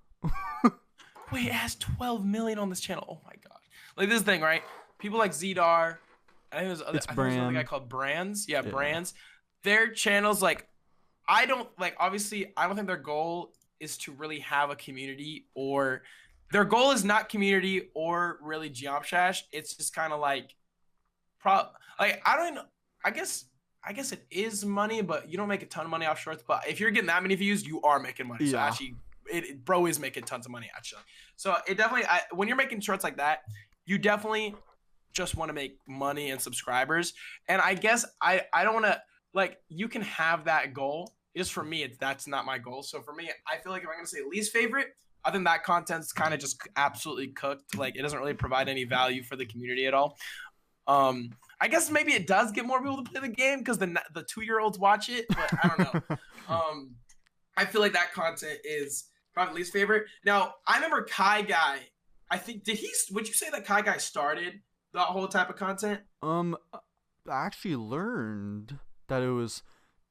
Wait, it has 12 million on this channel. Oh my gosh. Like this thing, right? People like Zedar. I think there's another guy called Brands. Yeah, Brands. Their channels, like, I don't think their goal is to really have a community, or their goal is not community or really Geomshash. It's just kind of like, I don't know. I guess it is money, but you don't make a ton of money off shorts. But if you're getting that many views, you are making money. So actually, bro is making tons of money actually. So it definitely, when you're making shorts like that, you definitely just want to make money and subscribers. And I guess I don't want to, like, you can have that goal. Just for me, that's not my goal. So for me, I feel like if I'm gonna say least favorite, I think that content's kind of just absolutely cooked. Like, it doesn't really provide any value for the community at all. I guess maybe it does get more people to play the game because the 2-year-olds watch it, but I don't know. I feel like that content is probably least favorite. Now, I remember Kai Guy. I think would you say that Kai Guy started that whole type of content? I actually learned that it was.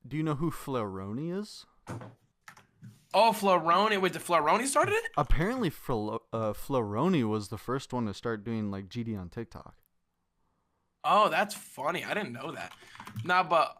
Do you know who Flaroni is? Oh, Flaroni. Wait, did Flaroni started it? Apparently, Flaroni was the first one to start doing like GD on TikTok. Oh, that's funny. I didn't know that. Nah, but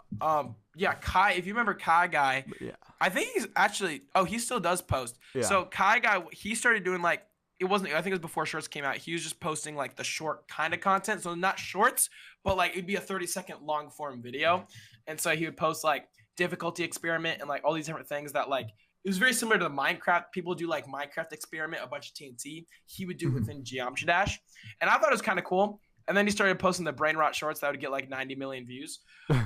yeah, Kai. If you remember Kai Guy, Yeah. I think he's actually. Oh, he still does post. Yeah. So Kai Guy, he started doing like, it wasn't. I think it was before shorts came out. He was just posting like the short kind of content. So not shorts, but like it'd be a 30-second long form video, and so he would post like difficulty experiment and like all these different things that like. It was very similar to the Minecraft. People do like Minecraft experiment, a bunch of TNT. He would do within Geometry Dash, and I thought it was kind of cool. And then he started posting the brain rot shorts that would get like 90 million views.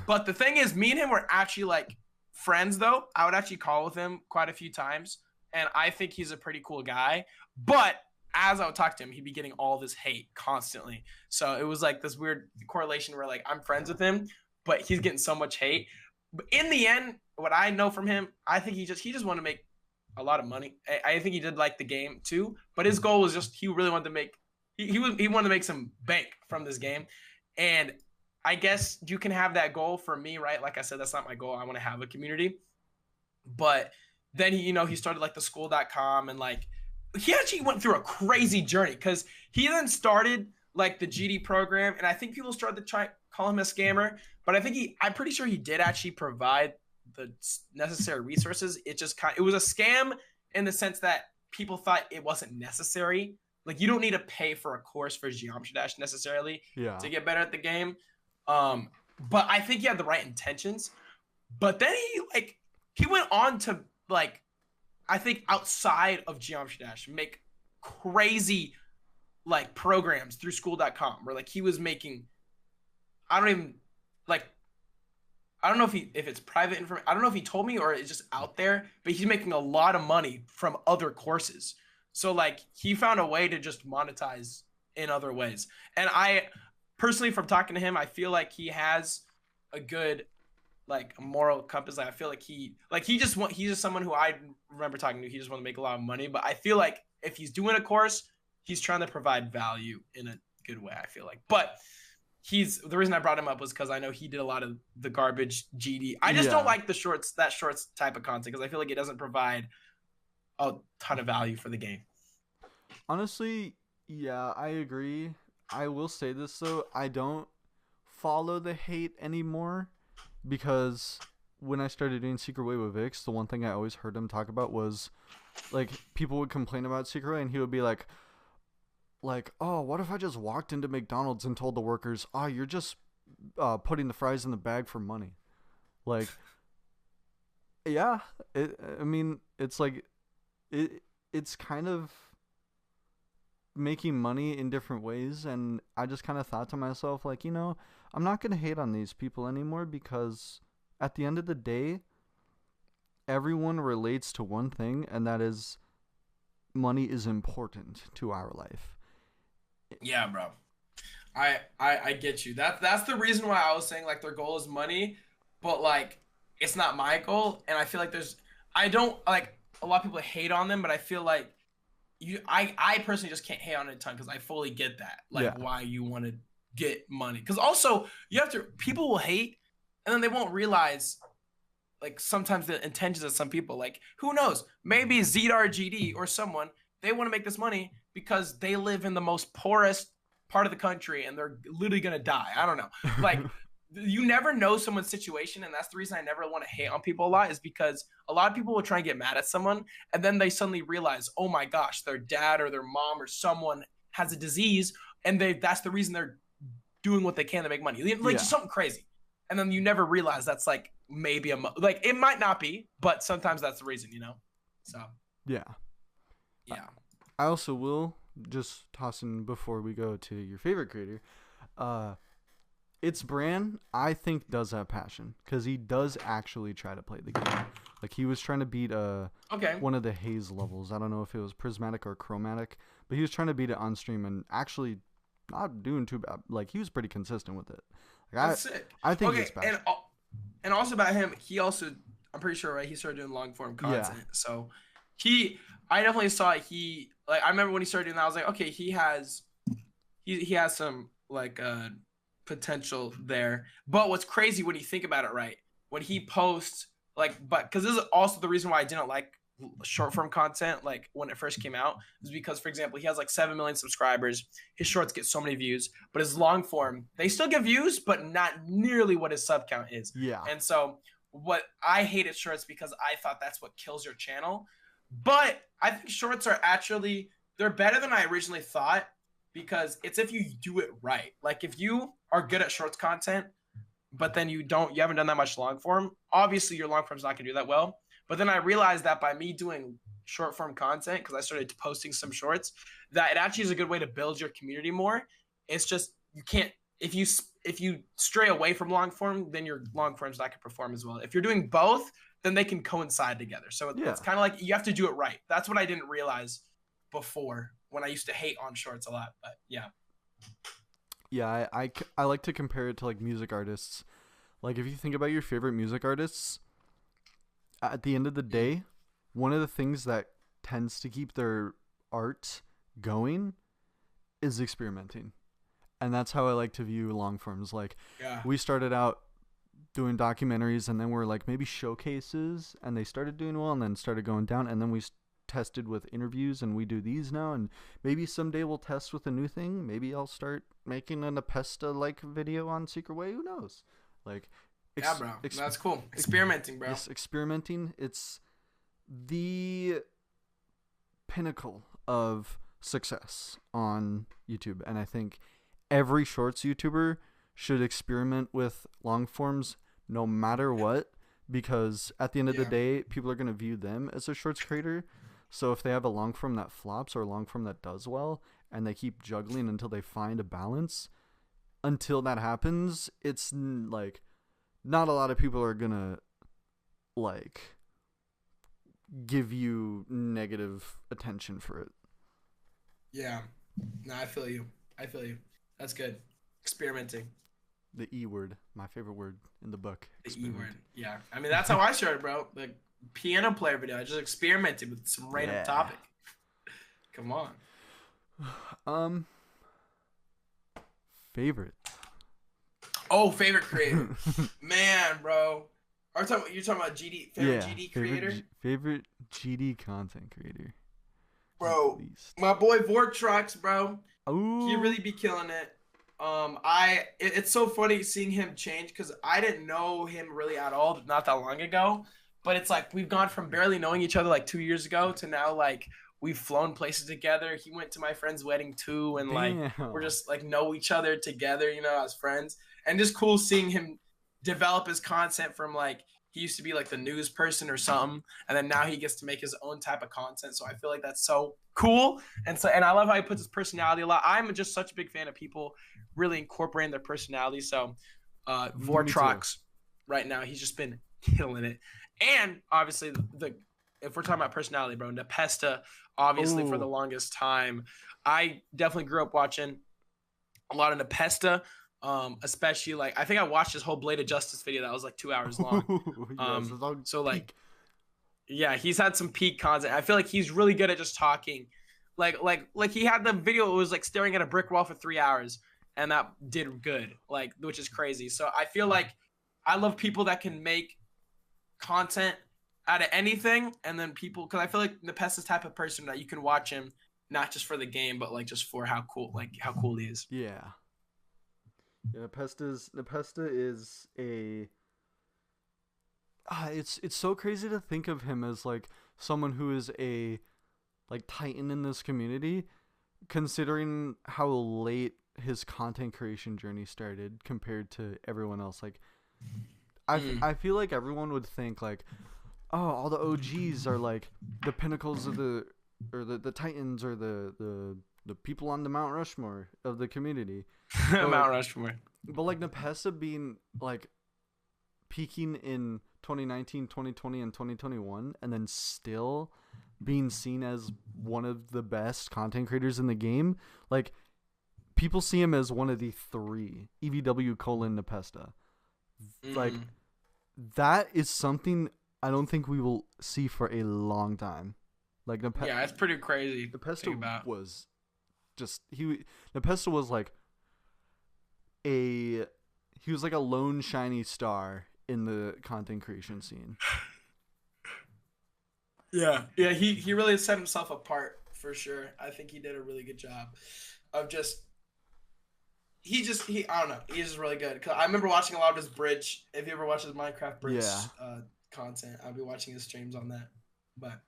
But the thing is, me and him were actually like friends though. I would actually call with him quite a few times. And I think he's a pretty cool guy. But as I would talk to him, he'd be getting all this hate constantly. So it was like this weird correlation where like I'm friends with him, but he's getting so much hate. But in the end, what I know from him, I think he just wanted to make a lot of money. I think he did like the game too. But his goal was just, he really wanted to make, he wanted to make some bank from this game. And I guess you can have that goal. For me, right? Like I said, that's not my goal. I want to have a community. But then he started like the school.com, and like he actually went through a crazy journey because he then started like the GD program, and I think people started to try call him a scammer, but I'm pretty sure he did actually provide the necessary resources. It was a scam in the sense that people thought it wasn't necessary. Like, you don't need to pay for a course for Geometry Dash necessarily to get better at the game. But I think he had the right intentions. But then he went on to, like, I think outside of Geometry Dash, make crazy like programs through school.com where like he was making, I don't even like, I don't know if it's private information. I don't know if he told me or it's just out there, but he's making a lot of money from other courses. So like he found a way to just monetize in other ways. And I personally, from talking to him, I feel like he has a good like moral compass. Like I feel like he's just someone who I remember talking to. He just want to make a lot of money, but I feel like if he's doing a course, he's trying to provide value in a good way. I feel like, but he's the reason I brought him up was because I know he did a lot of the garbage GD. I just don't Yeah. like the shorts type of content because I feel like it doesn't provide a ton of value for the game. Honestly, yeah, I agree. I will say this though, I don't follow the hate anymore because when I started doing Secret Way with Vix, the one thing I always heard him talk about was like people would complain about Secret Way and he would be like, oh, what if I just walked into McDonald's and told the workers, oh, you're just putting the fries in the bag for money? Like, yeah, I mean, it's like, it's kind of making money in different ways. And I just kind of thought to myself, like, I'm not going to hate on these people anymore because at the end of the day, everyone relates to one thing, and that is money is important to our life. Yeah, bro. I get you. That's the reason why I was saying like their goal is money, but like it's not my goal. And I feel like I don't like a lot of people hate on them, but I feel like I personally just can't hate on it a ton because I fully get that like Yeah. why you want to get money. Because also you have to people will hate and then they won't realize like sometimes the intentions of some people like who knows maybe ZRGD or someone they want to make this money because they live in the most poorest part of the country and they're literally gonna die. I don't know. Like you never know someone's situation, and that's the reason I never want to hate on people a lot, is because a lot of people will try and get mad at someone and then they suddenly realize, oh my gosh, their dad or their mom or someone has a disease and that's the reason they're doing what they can to make money. Like Yeah. just something crazy. And then you never realize that's like maybe like it might not be, but sometimes that's the reason, you know? So Yeah. yeah. I also will just toss in before we go to your favorite creator. It's Bran, I think, does have passion because he does actually try to play the game. Like he was trying to beat Okay. one of the haze levels. I don't know if it was prismatic or chromatic, but he was trying to beat it on stream and actually not doing too bad. Like he was pretty consistent with it. Like That's sick. I think Okay, he's passion. and also about him, he also I'm pretty sure right he started doing long form Yeah. content. So he I definitely saw he like I remember when he started doing that I was like, okay, he has some like potential there. But what's crazy when you think about it, right? When he posts like, but because this is also the reason why I didn't like short form content like when it first came out is because for example he has like 7 million subscribers, his shorts get so many views, but his long form they still get views but not nearly what his sub count is. Yeah. And so what I hated shorts because I thought that's what kills your channel, but I think shorts are actually they're better than I originally thought because it's if you do it right. Like if you are good at shorts content but then you haven't done that much long form, obviously your long form's not going to do that well. But then I realized that by me doing short form content, because I started posting some shorts, that it actually is a good way to build your community more. It's just you can't if you stray away from long form, then your long form's not going to perform as well. If you're doing both, then they can coincide together. So Yeah. it's kind of like you have to do it right. That's what I didn't realize before when I used to hate on shorts a lot. But yeah. Yeah, I like to compare it to like music artists. Like if you think about your favorite music artists, at the end of the day, one of the things that tends to keep their art going is experimenting. And that's how I like to view long forms. Like Yeah. we started out doing documentaries and then we're like maybe showcases and they started doing well and then started going down and then we tested with interviews and we do these now and maybe someday we'll test with a new thing. Maybe I'll start making an Apesta like video on Secret Way. Who knows? Like Yeah, bro. That's cool. Experimenting, bro. Yes, experimenting. It's the pinnacle of success on YouTube. And I think every shorts YouTuber should experiment with long forms no matter what, because at the end of the day, people are going to view them as a shorts creator. So if they have a long form that flops or a long form that does well, and they keep juggling until they find a balance, until that happens, it's like not a lot of people are gonna like give you negative attention for it. Yeah. No, I feel you. I feel you. That's good. Experimenting. The E word, my favorite word in the book. The E word. Yeah. I mean, that's how I started, bro. The piano player video. I just experimented with some random topic. Come on. Favorite. Oh, favorite creator. Man, bro. You're talking about GD favorite GD creator? Favorite GD content creator. Bro, my boy Vortrox, bro. Ooh. He really be killing it. It's so funny seeing him change because I didn't know him really at all not that long ago. But it's like we've gone from barely knowing each other like 2 years ago to now like we've flown places together. He went to my friend's wedding too, and like we're just like know each other together, you know, as friends. And just cool seeing him develop his content from like he used to be like the news person or something, and then now he gets to make his own type of content. So I feel like that's so cool, and I love how he puts his personality a lot. I'm just such a big fan of people really incorporating their personality. So Vortrox right now, he's just been killing it. And obviously if we're talking about personality, bro, Nepesta, obviously for the longest time, I definitely grew up watching a lot of Nepesta. Especially like I think I watched his whole Blade of Justice video that was like 2 hours long. So like, yeah, he's had some peak content. I feel like he's really good at just talking. Like he had the video. It was like staring at a brick wall for 3 hours, and that did good. Like, which is crazy. So I feel like I love people that can make content out of anything, and then people because I feel like Nepesta's type of person that you can watch him not just for the game, but like just for how cool he is. Yeah. Yeah, Nepesta is a. It's so crazy to think of him as like someone who is a like titan in this community, considering how late his content creation journey started compared to everyone else. Like, I feel like everyone would think like, oh, all the OGs are like the pinnacles of the titans or the people on the Mount Rushmore of the community. Mount Rushmore. But like Nepesta being like peaking in 2019, 2020, and 2021, and then still being seen as one of the best content creators in the game, like people see him as one of the three EVW : Nepesta. Like that is something I don't think we will see for a long time. Like yeah, it's pretty crazy. Nepesta was just Nepesta was like he was like a lone shiny star in the content creation scene. Yeah, he really set himself apart for sure. I think he did a really good job of I don't know, he's just really good. I remember watching a lot of his bridge. If you ever watch his Minecraft bridge content, I'll be watching his streams on that. But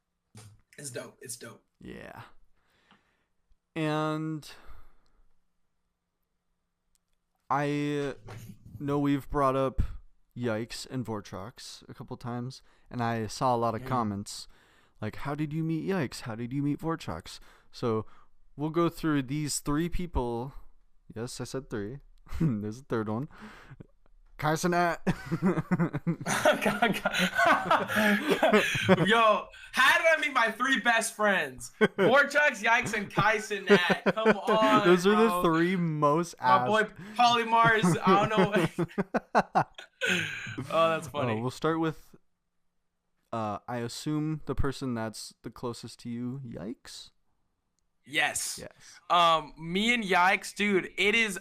it's dope. It's dope. Yeah. And I know we've brought up Yikes and Vortrox a couple times, and I saw a lot of comments like, how did you meet Yikes? How did you meet Vortrox? So we'll go through these three people. Yes, I said three. There's a third one. KingSammelot. Yo, how did I meet my three best friends? Vortrox, Yikes, and KingSammelot. Come on, those are the three most asked. My boy Polymars. I don't know. Oh, that's funny. We'll start with I assume the person that's the closest to you, Yikes? Yes. Me and Yikes, dude, it is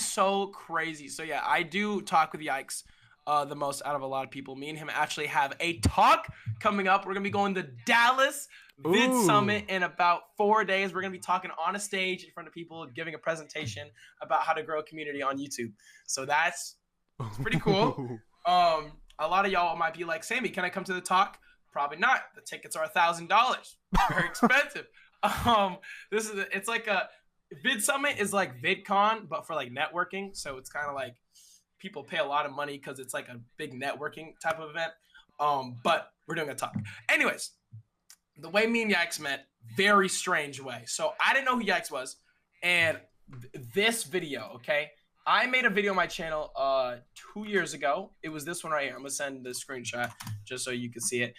so crazy. So yeah, I do talk with Yikes the most out of a lot of people. Me and him actually have a talk coming up. We're gonna be going to Dallas Vid Summit in about 4 days. We're gonna be talking on a stage in front of people, giving a presentation about how to grow a community on YouTube. So it's pretty cool. A lot of y'all might be like, Sammy, can I come to the talk? Probably not. The tickets are $1,000. Very expensive. It's like a Vid Summit is like VidCon, but for like networking. So it's kind of like people pay a lot of money because it's like a big networking type of event. But we're doing a talk. Anyways, the way me and Yikes met, very strange way. So I didn't know who Yikes was, and this video, okay, I made a video on my channel 2 years ago. It was this one right here. I'm gonna send the screenshot just so you can see it.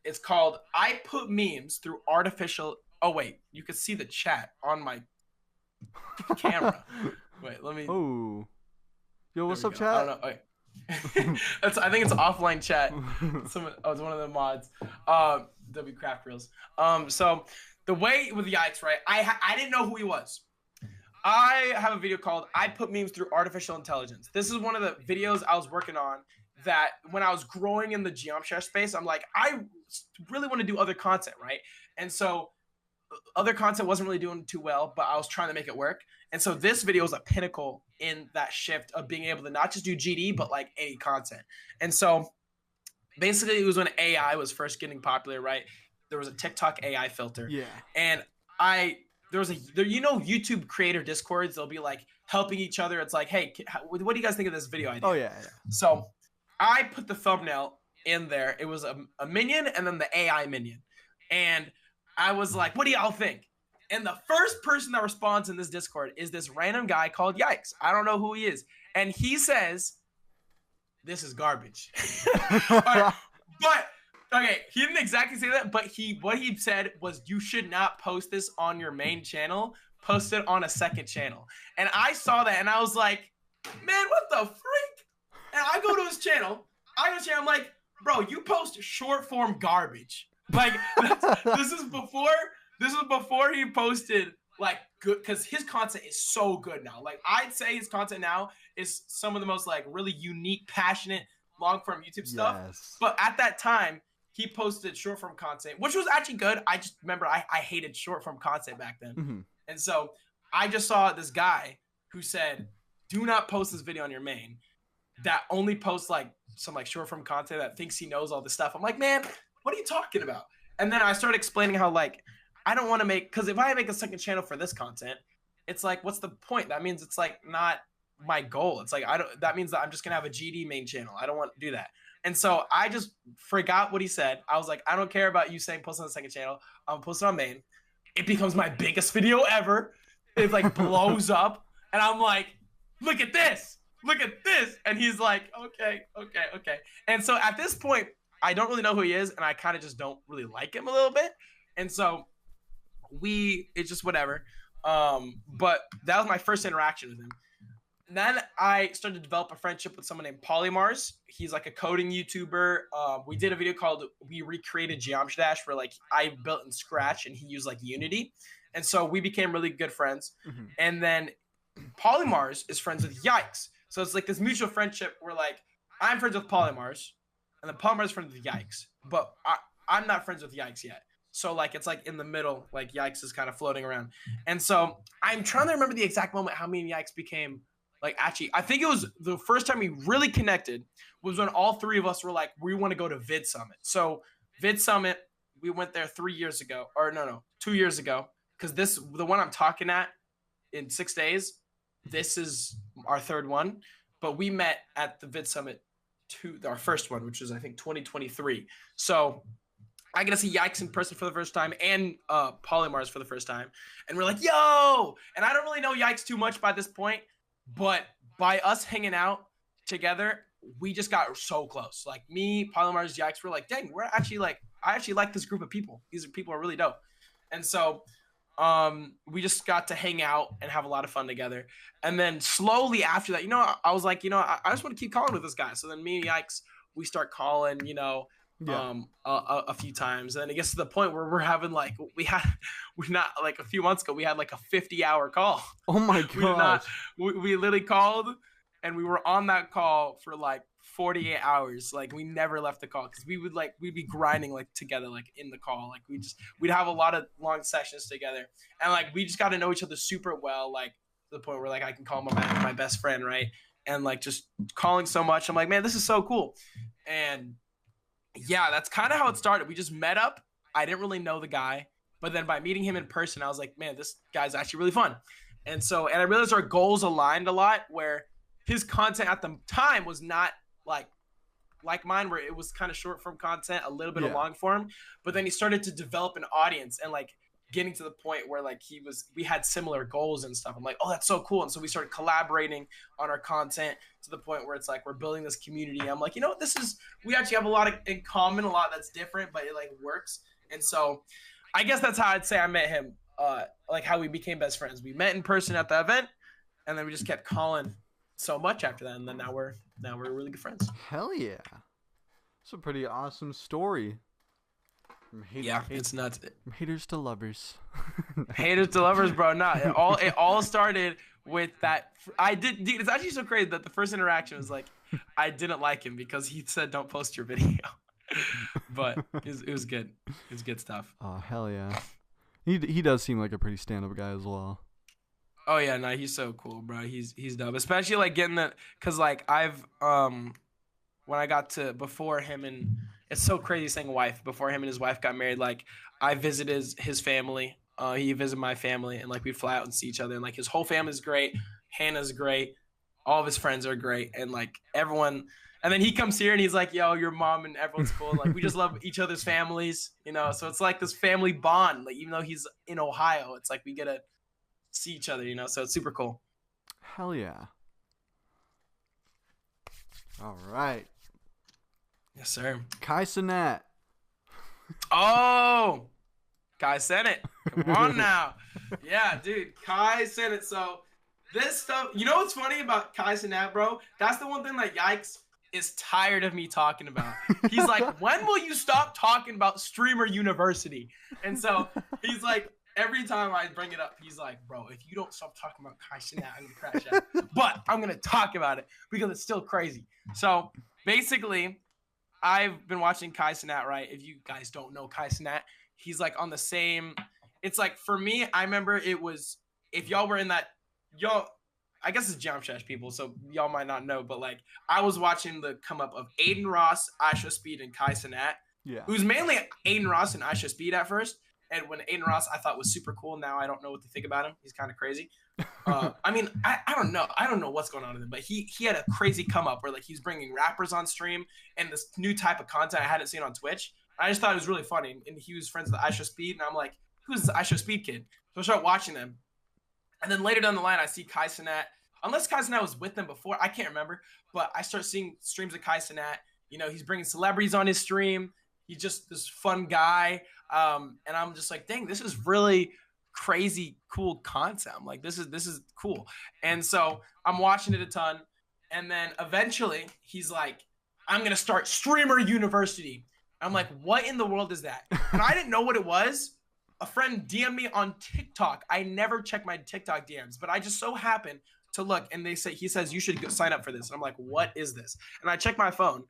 It's called "I Put Memes Through Artificial." Oh wait, you can see the chat on my camera. Wait, let me. Oh, yo, what's up, I chat? don't know. Wait. I think it's offline chat. It's one of the mods. W Craft Reels. So the way with Yikes, right? I didn't know who he was. I have a video called "I Put Memes Through Artificial Intelligence." This is one of the videos I was working on that when I was growing in the geometry space, I'm like, I really want to do other content, right? And so other content wasn't really doing too well, but I was trying to make it work. And so this video is a pinnacle in that shift of being able to not just do GD, but like any content. And so basically it was when AI was first getting popular, right? There was a TikTok AI filter. Yeah. And YouTube creator discords, they'll be like helping each other. It's like, hey, what do you guys think of this video idea? Oh yeah. So I put the thumbnail in there. It was a minion and then the AI minion. And I was like, what do y'all think? And the first person that responds in this Discord is this random guy called Yikes. I don't know who he is. And he says, this is garbage. Right. But okay, he didn't exactly say that, but what he said was, you should not post this on your main channel. Post it on a second channel. And I saw that and I was like, man, what the freak? And I go to his channel. I'm like, bro, you post short form garbage. Like this is before he posted like good, because his content is so good now. Like I'd say his content now is some of the most like really unique, passionate, long form YouTube stuff. Yes. But at that time, he posted short form content, which was actually good. I just remember I hated short form content back then. Mm-hmm. And so I just saw this guy who said, do not post this video on your main, that only posts like some like short form content, that thinks he knows all this stuff. I'm like, man, what are you talking about? And then I started explaining how like, I don't want to make, because if I make a second channel for this content, it's like, what's the point? That means it's like not my goal. It's like, that means that I'm just going to have a GD main channel. I don't want to do that. And so I just forgot what he said. I was like, I don't care about you saying post on the second channel. I'm posting on main. It becomes my biggest video ever. It like blows up. And I'm like, look at this. Look at this. And he's like, okay. And so at this point, I don't really know who he is. And I kind of just don't really like him a little bit. And so it's just whatever. But that was my first interaction with him. And then I started to develop a friendship with someone named Polymars. He's like a coding YouTuber. We did a video called We Recreated Geometry Dash, where like I built in Scratch and he used like Unity. And so we became really good friends. Mm-hmm. And then Polymars is friends with Yikes. So it's like this mutual friendship where like I'm friends with Polymars and then Polymars is friends with Yikes. But I'm not friends with Yikes yet. So like it's like in the middle, like Yikes is kind of floating around. And so I'm trying to remember the exact moment how me and Yikes became like, actually, I think it was the first time we really connected was when all three of us were like, we want to go to Vid Summit. So Vid Summit, we went there 2 years ago. Because the one I'm talking at in 6 days, this is our third one. But we met at the Vid Summit, our first one, which was, I think, 2023. So I get to see Yikes in person for the first time and Polymars for the first time. And we're like, yo! And I don't really know Yikes too much by this point. But by us hanging out together, we just got so close. Like me, Polymars, Yikes, we're like, dang, I actually like this group of people. These people are really dope. And so we just got to hang out and have a lot of fun together. And then slowly after that, I was like, I just want to keep calling with this guy. So then me and Yikes, we start calling, a few times. And then it gets to the point where we're having like, a few months ago, we had like a 50-hour call. Oh my God. We literally called and we were on that call for like 48 hours. Like we never left the call because we'd be grinding like together, like in the call. Like we'd have a lot of long sessions together. And like, we just got to know each other super well. Like to the point where like, I can call him my best friend. Right. And like, just calling so much. I'm like, man, this is so cool. And yeah, that's kind of how it started. We just met up. I didn't really know the guy, but then by meeting him in person, I was like, man, this guy's actually really fun. And I realized our goals aligned a lot, where his content at the time was not like like mine, where it was kind of short form content, a little bit of Yeah. long form. But then he started to develop an audience and like getting to the point where like we had similar goals and stuff. I'm like, oh, that's so cool. And so we started collaborating on our content to the point where it's like we're building this community. I'm like, you know what, we actually have a lot in common, a lot that's different, but it like works. And so I guess that's how I'd say I met him. Like how we became best friends. We met in person at the event, and then we just kept calling so much after that, and then now we're really good friends. Hell yeah. It's a pretty awesome story. It's nuts. From haters to lovers. Haters to lovers, bro. It all started with that. Dude, it's actually so crazy that the first interaction was like, I didn't like him because he said don't post your video. But it was good. It was good stuff. Oh, hell yeah. He does seem like a pretty stand-up guy as well. Oh yeah, no, he's so cool, bro. He's dope. Especially like getting that, cause like I've when I got to before him and it's so crazy saying wife, before him and his wife got married, like I visited his family. He visited my family, and like we'd fly out and see each other. And like his whole family's great. Hannah's great. All of his friends are great, and like everyone. And then he comes here and he's like, "Yo, your mom and everyone's cool." Like we just love each other's families, you know. So it's like this family bond. Like even though he's in Ohio, it's like we get to see each other, you know. So it's super cool. Hell yeah. All right. Yes, sir. KingSammelot. Oh, Kai sent it. Come on now. Yeah, dude. Kai sent it. So this stuff, you know what's funny about KingSammelot, bro? That's the one thing that Yikes is tired of me talking about. He's like, when will you stop talking about Streamer University? And so he's like, every time I bring it up, he's like, bro, if you don't stop talking about KingSammelot, I'm going to crash out. But I'm going to talk about it because it's still crazy. So basically, I've been watching KingSammelot, right? If you guys don't know KingSammelot, he's like on the same. It's like for me, I remember it was if y'all were in that, y'all. I guess it's Jump Trash people, so y'all might not know, but like I was watching the come up of Aiden Ross, Aisha Speed, and KingSammelot. Yeah. It was mainly Aiden Ross and Aisha Speed at first, and when Aiden Ross I thought was super cool. Now I don't know what to think about him. He's kind of crazy. I mean, I don't know. I don't know what's going on with him, but he had a crazy come up where like he's bringing rappers on stream and this new type of content I hadn't seen on Twitch. I just thought it was really funny, and he was friends with Aisha Speed, and I'm like, who's this Aisha Speed kid? So I start watching them, and then later down the line, I see KingSammelot. Unless KingSammelot was with them before, I can't remember, but I start seeing streams of KingSammelot. You know, he's bringing celebrities on his stream. He's just this fun guy, and I'm just like, dang, this is really crazy cool content. I'm like, this is cool. And so I'm watching it a ton, and then eventually he's like, I'm gonna start Streamer University. I'm like, what in the world is that? And I didn't know what it was. A friend DM'd me on TikTok. I never check my TikTok DMs, but I just so happened to look, and he says you should go sign up for this. And I'm like, what is this? And I check my phone,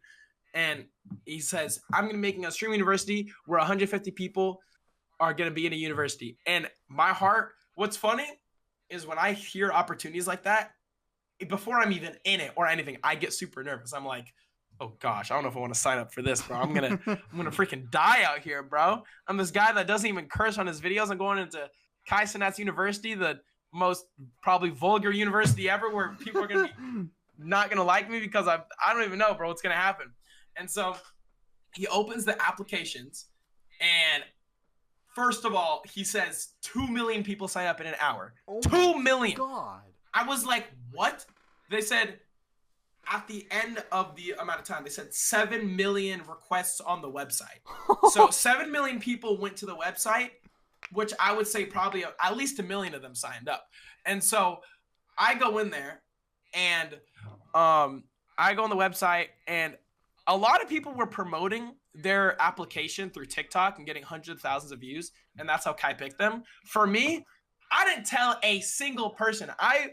and he says, I'm gonna be making a stream university where 150 people are gonna be in a university. And my heart, what's funny is when I hear opportunities like that, before I'm even in it or anything, I get super nervous. I'm like, oh gosh, I don't know if I want to sign up for this, bro. I'm gonna freaking die out here, bro. I'm this guy that doesn't even curse on his videos. I'm going into KingSammelot's university, the most probably vulgar university ever, where people are gonna be not gonna like me because I don't even know, bro, what's gonna happen. And so he opens the applications, and first of all, he says 2 million people sign up in an hour. Oh 2 million. God. I was like, what? They said at the end of the amount of time, they said 7 million requests on the website. So 7 million people went to the website, which I would say probably at least 1 million of them signed up. And so I go in there, and I go on the website, and a lot of people were promoting their application through TikTok and getting hundreds of thousands of views, and that's how Kai picked them. For me, I didn't tell a single person. I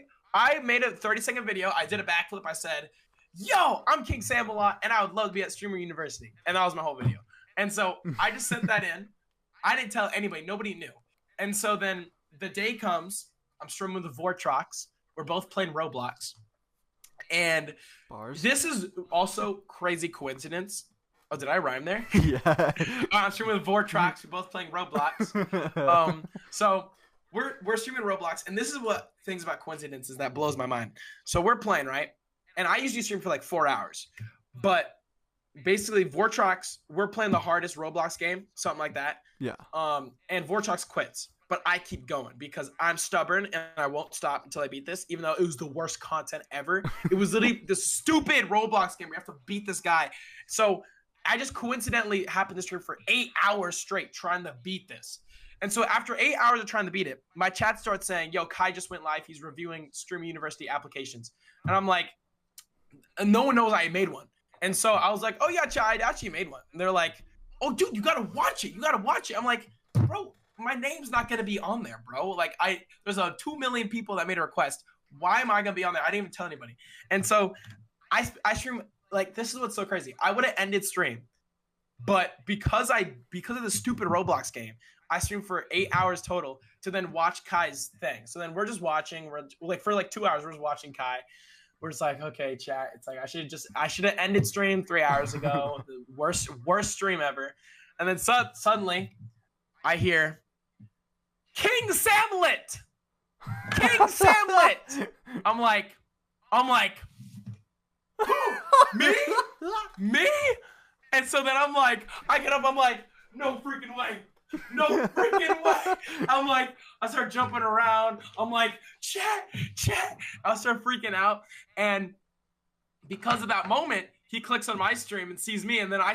made a 30-second video. I did a backflip. I said, yo, I'm KingSammelot, and I would love to be at Streamer University. And that was my whole video. And so I just sent that in. I didn't tell anybody. Nobody knew. And so then the day comes. I'm streaming with the Vortrox. We're both playing Roblox. And Bars. this is also crazy coincidence. Oh, did I rhyme there? Yeah. I'm streaming with Vortrox. We're both playing Roblox. So we're streaming Roblox, and this is what things about coincidences that blows my mind. So we're playing, right? And I usually stream for like 4 hours, but basically Vortrox, we're playing the hardest Roblox game, something like that. Yeah. And Vortrox quits, but I keep going because I'm stubborn and I won't stop until I beat this, even though it was the worst content ever. It was literally the stupid Roblox game where you have to beat this guy. So I just coincidentally happened to stream for 8 hours straight trying to beat this. And so after 8 hours of trying to beat it, my chat starts saying, yo, Kai just went live. He's reviewing Streaming University applications. And I'm like, and no one knows I made one. And so I was like, oh yeah, chat, I actually made one. And they're like, oh dude, you gotta watch it. You gotta watch it. I'm like, bro, my name's not gonna be on there, bro. Like there's 2 million people that made a request. Why am I gonna be on there? I didn't even tell anybody. And so I stream, like, this is what's so crazy. I would have ended stream, but because of the stupid Roblox game, I streamed for 8 hours total to then watch Kai's thing. So then we're just watching. We're like, for like 2 hours, we're just watching Kai. We're just like, okay, chat. It's like I should have ended stream 3 hours ago. The worst stream ever. And then suddenly, I hear KingSammelot. KingSammelot. I'm like, who? Me? And so then I'm like, I get up. I'm like, no freaking way. No freaking way. I'm like, I start jumping around. I'm like, chat. I start freaking out. And because of that moment, he clicks on my stream and sees me. And then I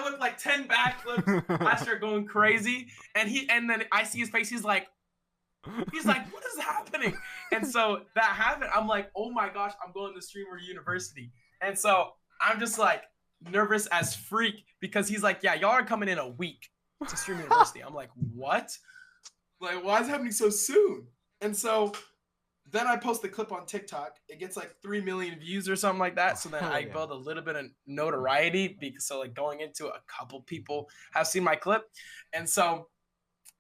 look like 10 backflips. I start going crazy. And then I see his face. He's like, what is happening? And so that happened. I'm like, oh my gosh, I'm going to Streamer University. And so I'm just like nervous as freak because he's like, yeah, y'all are coming in a week to Stream University. I'm like, what? Like, why is it happening so soon? And so then I post the clip on TikTok. It gets like 3 million views or something like that. So then I build a little bit of notoriety because so like going into a couple people have seen my clip. And so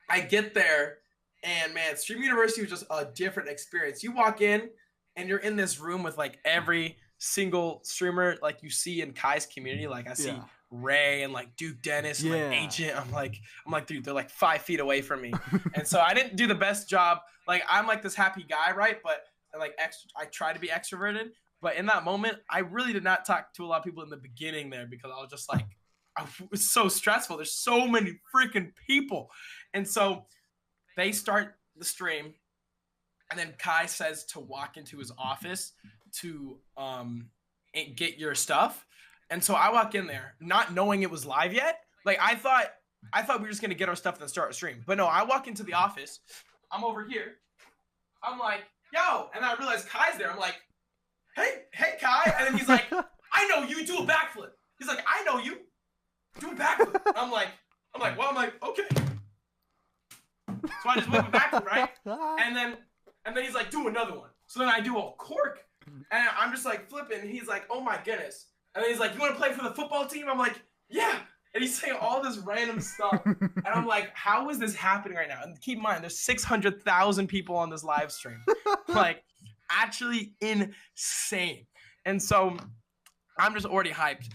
I get there and man, Stream University was just a different experience. You walk in and you're in this room with like every single streamer like you see in Kai's community. Like I see Ray and like Duke Dennis and like Agent. I'm like, dude, they're like 5 feet away from me. And so I didn't do the best job. Like I'm like this happy guy, right? But like I try to be extroverted. But in that moment, I really did not talk to a lot of people in the beginning there because I was just like, it was so stressful. There's so many freaking people. And so they start the stream and then Kai says to walk into his office to get your stuff. And so I walk in there not knowing it was live yet. Like I thought we were just gonna get our stuff and then start a stream. But no, I walk into the office. I'm over here. I'm like, yo, and I realize Kai's there. I'm like, hey Kai. And then he's like, I know you, do a backflip. He's like, I know you, do a backflip. I'm like, well, I'm like, okay. So I just whip a backflip, right? And then he's like, do another one. So then I do a cork, and I'm just like flipping. And he's like, oh my goodness. And then he's like, you want to play for the football team? I'm like, yeah. And he's saying all this random stuff. And I'm like, how is this happening right now? And keep in mind, there's 600,000 people on this live stream. Like, actually insane. And so I'm just already hyped.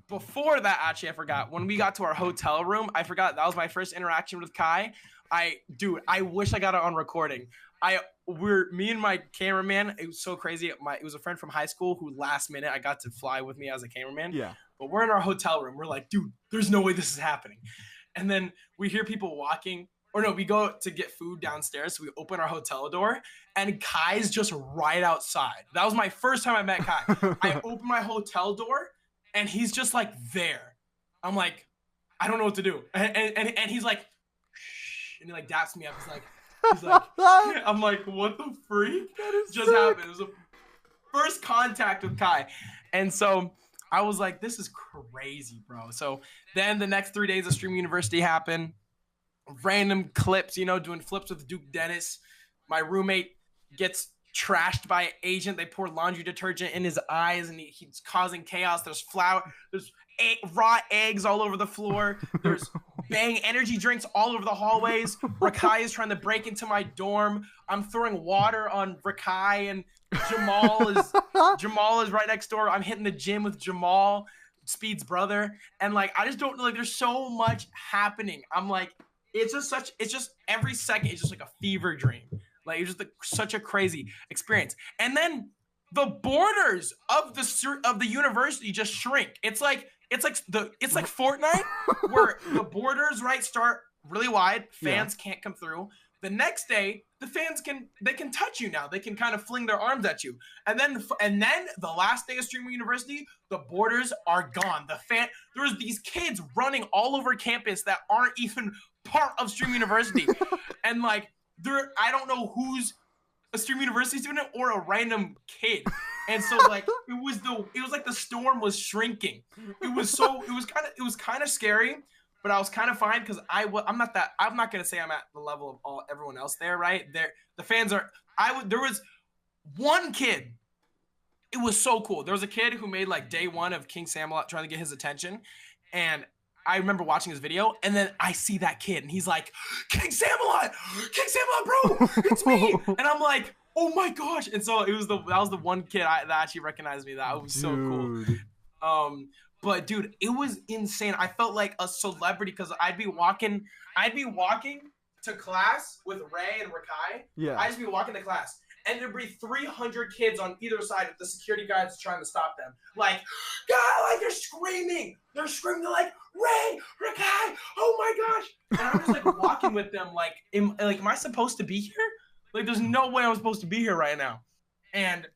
Before that, actually, I forgot. When we got to our hotel room, I forgot that was my first interaction with Kai. I wish I got it on recording. Me and my cameraman, it was so crazy. It was a friend from high school who last minute I got to fly with me as a cameraman. Yeah. But we're in our hotel room. We're like, dude, there's no way this is happening. And then we hear people walking. Or no, we go to get food downstairs. So we open our hotel door and Kai's just right outside. That was my first time I met Kai. I open my hotel door and he's just like there. I'm like, I don't know what to do. And he's like, shh. And he like daps me up. He's like, I'm like, what the freak just happened? It was a first contact with Kai. And so I was like, this is crazy, bro. So then the next 3 days of Stream University happened. Random clips, doing flips with Duke Dennis. My roommate gets trashed by an agent. They pour laundry detergent in his eyes and he's causing chaos. There's raw eggs all over the floor. There's Bang energy drinks all over the hallways. Rakai is trying to break into my dorm. I'm throwing water on Rakai and Jamal is right next door. I'm hitting the gym with Jamal, Speed's brother. And like, I just don't know, like there's so much happening. I'm like, it's just every second, it's just like a fever dream. Like it's just such a crazy experience. And then the borders of the university just shrink. It's like Fortnite, where the borders right start really wide, Yeah. fans can't come through. The next day, the fans can touch you now. They can kind of fling their arms at you. And then the last day of Streamer University, the borders are gone. There's these kids running all over campus that aren't even part of Streamer University. And like I don't know who's a Stream University student or a random kid. And so like it was like the storm was shrinking. It was kind of scary, but I was kind of fine because I'm not gonna say I'm at the level of everyone else there, right? The fans are there was one kid. It was so cool. There was a kid who made like day one of KingSammelot trying to get his attention, and I remember watching his video, and then I see that kid, and he's like, KingSammelot, bro, it's me. And I'm like, oh my gosh. And so that was the one kid that actually recognized me. That was so cool. But dude, it was insane. I felt like a celebrity because I'd be walking to class with Ray and Rakai. Yeah. I'd just be walking to class. And there'd be 300 kids on either side of the security guards trying to stop them. Like, God, like they're screaming. They're screaming. They're like, Ray, Rakai, oh my gosh. And I'm just like walking with them. Like, am I supposed to be here? Like, there's no way I'm supposed to be here right now. And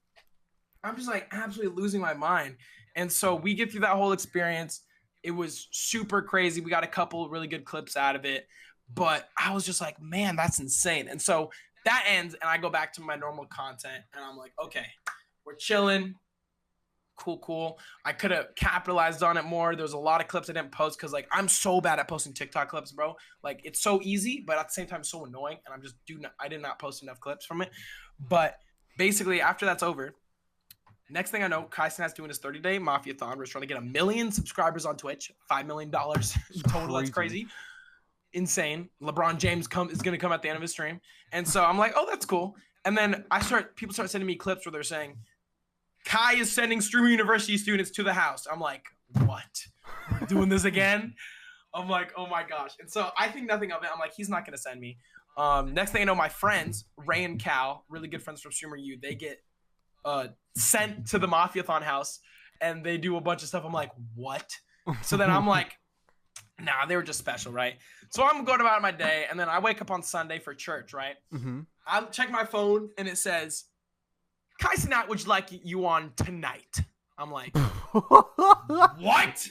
I'm just like absolutely losing my mind. And so we get through that whole experience. It was super crazy. We got a couple really good clips out of it. But I was just like, man, that's insane. And so that ends, and I go back to my normal content, and I'm like, okay, we're chilling. Cool. I could have capitalized on it more. There's a lot of clips I didn't post because, like, I'm so bad at posting TikTok clips, bro. Like, it's so easy, but at the same time, so annoying, and I did not post enough clips from it. But basically, after that's over, next thing I know, KingSammelot's doing his 30-day Mafia-thon. We're trying to get 1 million subscribers on Twitch, $5 million total. That's crazy. Insane. LeBron James is going to come at the end of his stream. And so I'm like, oh, that's cool. And then people start sending me clips where they're saying, Kai is sending Streamer University students to the house. I'm like, what? We're doing this again? I'm like, oh my gosh. And so I think nothing of it. I'm like, he's not going to send me. Next thing I know, my friends, Ray and Cal, really good friends from Streamer U, they get sent to the Mafia-thon house and they do a bunch of stuff. I'm like, what? So then I'm like, nah, they were just special, right? So I'm going about my day, and then I wake up on Sunday for church, right? Mm-hmm. I check my phone, and it says, KingSammelot would like you on tonight. I'm like, what?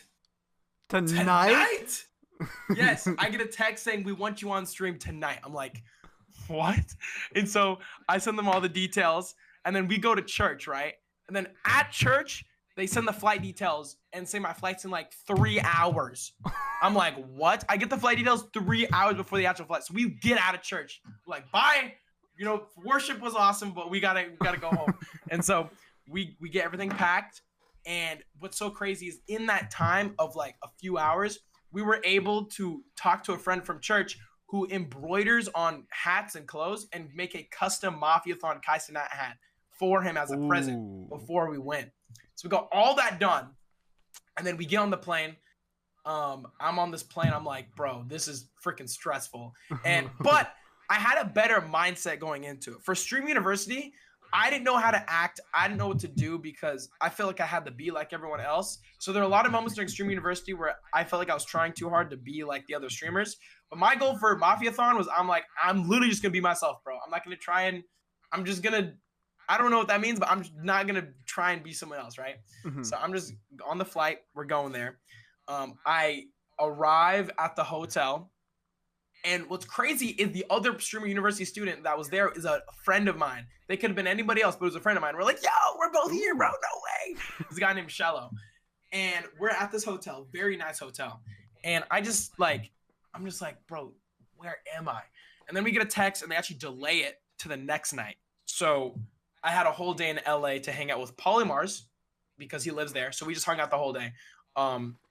Tonight? Yes, I get a text saying, we want you on stream tonight. I'm like, what? And so I send them all the details, and then we go to church, right? And then at church, they send the flight details and say my flight's in like 3 hours. I'm like, what? I get the flight details 3 hours before the actual flight. So we get out of church. We're like, bye. You know, worship was awesome, but we gotta go home. And so we get everything packed. And what's so crazy is in that time of like a few hours, we were able to talk to a friend from church who embroiders on hats and clothes and make a custom Mafia-thon KingSammelot hat for him as a present before we went. So we got all that done, and then we get on the plane. I'm on this plane. I'm like, bro, this is freaking stressful. But I had a better mindset going into it. For Stream University, I didn't know how to act. I didn't know what to do because I felt like I had to be like everyone else. So there are a lot of moments during Stream University where I felt like I was trying too hard to be like the other streamers. But my goal for Mafia-thon was I'm literally just going to be myself, bro. I'm not going to try and I'm just going to I don't know what that means, but I'm not going to try and be someone else, right? Mm-hmm. So I'm just on the flight. We're going there. I arrive at the hotel. And what's crazy is the other Streamer University student that was there is a friend of mine. They could have been anybody else, but it was a friend of mine. We're like, yo, we're both here, bro. No way. This guy named Shello. And we're at this hotel, very nice hotel. And I'm just like, bro, where am I? And then we get a text and they actually delay it to the next night. So I had a whole day in LA to hang out with Polymars because he lives there. So we just hung out the whole day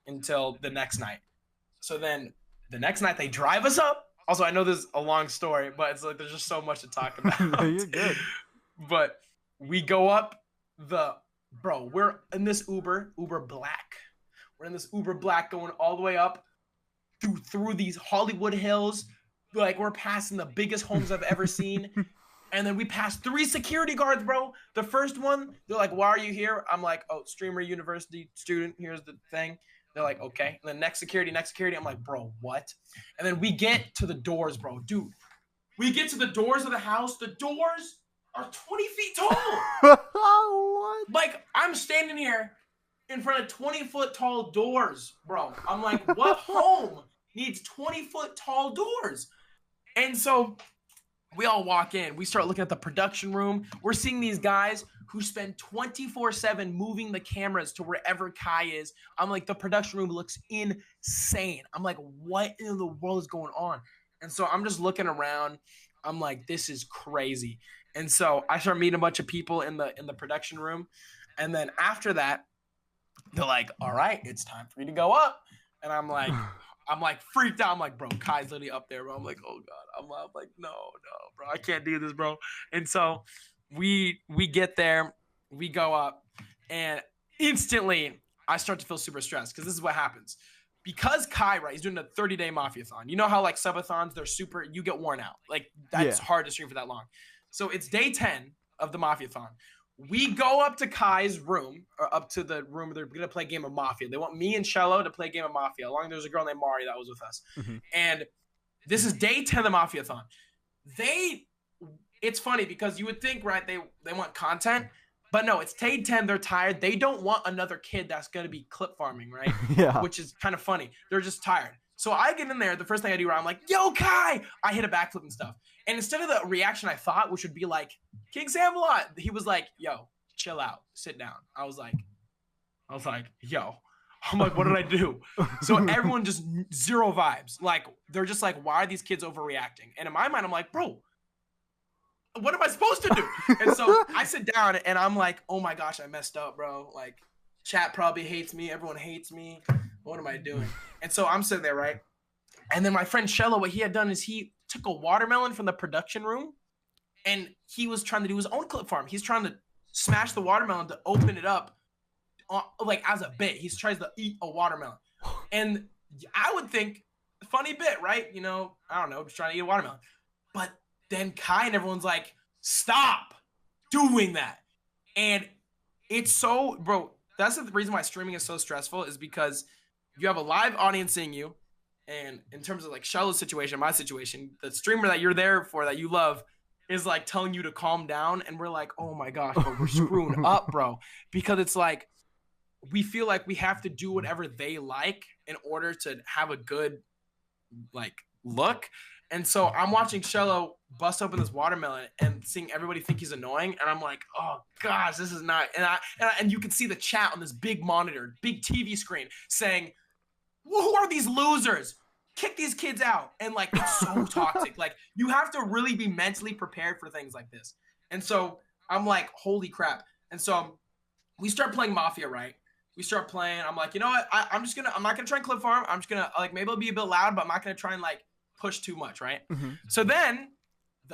until the next night. So then the next night they drive us up. Also, I know this is a long story, but it's like there's just so much to talk about. You're good. But we go up we're in this Uber Black. We're in this Uber Black going all the way up through these Hollywood hills. Like we're passing the biggest homes I've ever seen. And then we passed 3 security guards, bro. The first one, they're like, why are you here? I'm like, oh, streamer university student. Here's the thing. They're like, okay. And then next security. I'm like, bro, what? And then we get to the doors, bro. Dude, we get to the doors of the house. The doors are 20 feet tall. What? Like, I'm standing here in front of 20-foot tall doors, bro. I'm like, what home needs 20-foot tall doors? And so we all walk in. We start looking at the production room. We're seeing these guys who spend 24/7 moving the cameras to wherever Kai is. I'm like, the production room looks insane. I'm like, what in the world is going on? And so I'm just looking around. I'm like, this is crazy. And so I start meeting a bunch of people in the production room. And then after that, they're like, all right, it's time for you to go up. And I'm like freaked out. I'm like, bro, Kai's literally up there, bro. I'm like, oh God. I'm like, no, bro, I can't do this, bro. And so we get there, we go up, and instantly I start to feel super stressed because this is what happens. Because Kai, right, he's doing a 30-day Mafia-thon. You know how like subathons, they're super, you get worn out. Like that's hard to stream for that long. So it's day 10 of the Mafia-thon. We go up to Kai's room, or up to the room where they're going to play a game of Mafia. They want me and Shello to play a game of Mafia. Along there's a girl named Mari that was with us. Mm-hmm. And this is day 10 of the Mafia-thon. It's funny because you would think, right, they want content. But no, it's day 10. They're tired. They don't want another kid that's going to be clip farming, right? Yeah. Which is kind of funny. They're just tired. So I get in there. The first thing I do, I'm like, yo, Kai! I hit a backflip and stuff. And instead of the reaction I thought, which would be like, KingSammelot, he was like, yo, chill out. Sit down. I was like, yo. I'm like, what did I do? So everyone just zero vibes. Like, they're just like, why are these kids overreacting? And in my mind, I'm like, bro, what am I supposed to do? And so I sit down and I'm like, oh my gosh, I messed up, bro. Like, chat probably hates me. Everyone hates me. What am I doing? And so I'm sitting there, right? And then my friend Shello, what he had done is he took a watermelon from the production room and he was trying to do his own clip farm. He's trying to smash the watermelon to open it up like as a bit. He tries to eat a watermelon. And I would think, funny bit, right? You know, I don't know, just trying to eat a watermelon. But then Kai and everyone's like, stop doing that. And it's so, bro, that's the reason why streaming is so stressful is because you have a live audience seeing you. And in terms of like Shello's situation, my situation, the streamer that you're there for, that you love, is like telling you to calm down. And we're like, oh my gosh, bro, we're screwing up, bro. Because it's like, we feel like we have to do whatever they like in order to have a good like look. And so I'm watching Shello bust open this watermelon and seeing everybody think he's annoying. And I'm like, oh gosh, this is not. And you can see the chat on this big monitor, big TV screen saying, who are these losers? Kick these kids out. And like, it's so toxic. Like, you have to really be mentally prepared for things like this. And so I'm like, holy crap. And so we start playing Mafia, right? We start playing. I'm like, you know what? I'm not gonna try and clip farm. I'm just gonna like, maybe it'll be a bit loud, but I'm not gonna try and like push too much, right? Mm-hmm. So then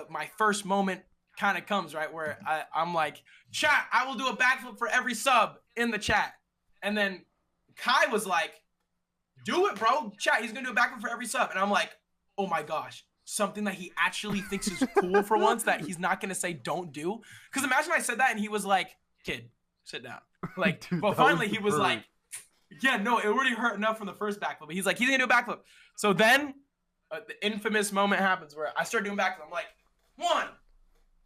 my first moment kind of comes, right, where I'm like, chat, I will do a backflip for every sub in the chat. And then Kai was like, do it, bro. Chat, he's gonna do a backflip for every sub. And I'm like, oh my gosh, something that he actually thinks is cool for once that he's not gonna say don't do. Because imagine I said that and he was like, kid, sit down. Like, dude, but finally he was like, yeah, no, it already hurt enough from the first backflip. But he's like, he's gonna do a backflip. So then the infamous moment happens where I start doing backflips. I'm like, 1,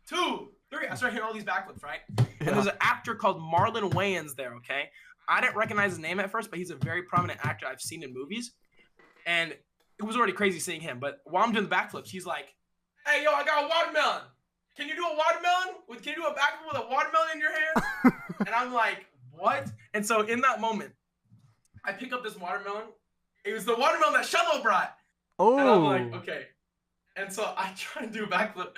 2, 3. I start hitting all these backflips, right? Yeah. And there's an actor called Marlon Wayans there, okay? I didn't recognize his name at first, but he's a very prominent actor I've seen in movies. And it was already crazy seeing him. But while I'm doing the backflips, he's like, hey, yo, I got a watermelon. Can you do a watermelon? Can you do a backflip with a watermelon in your hand? And I'm like, what? And so in that moment, I pick up this watermelon. It was the watermelon that Shello brought. Oh. And I'm like, okay. And so I try to do a backflip.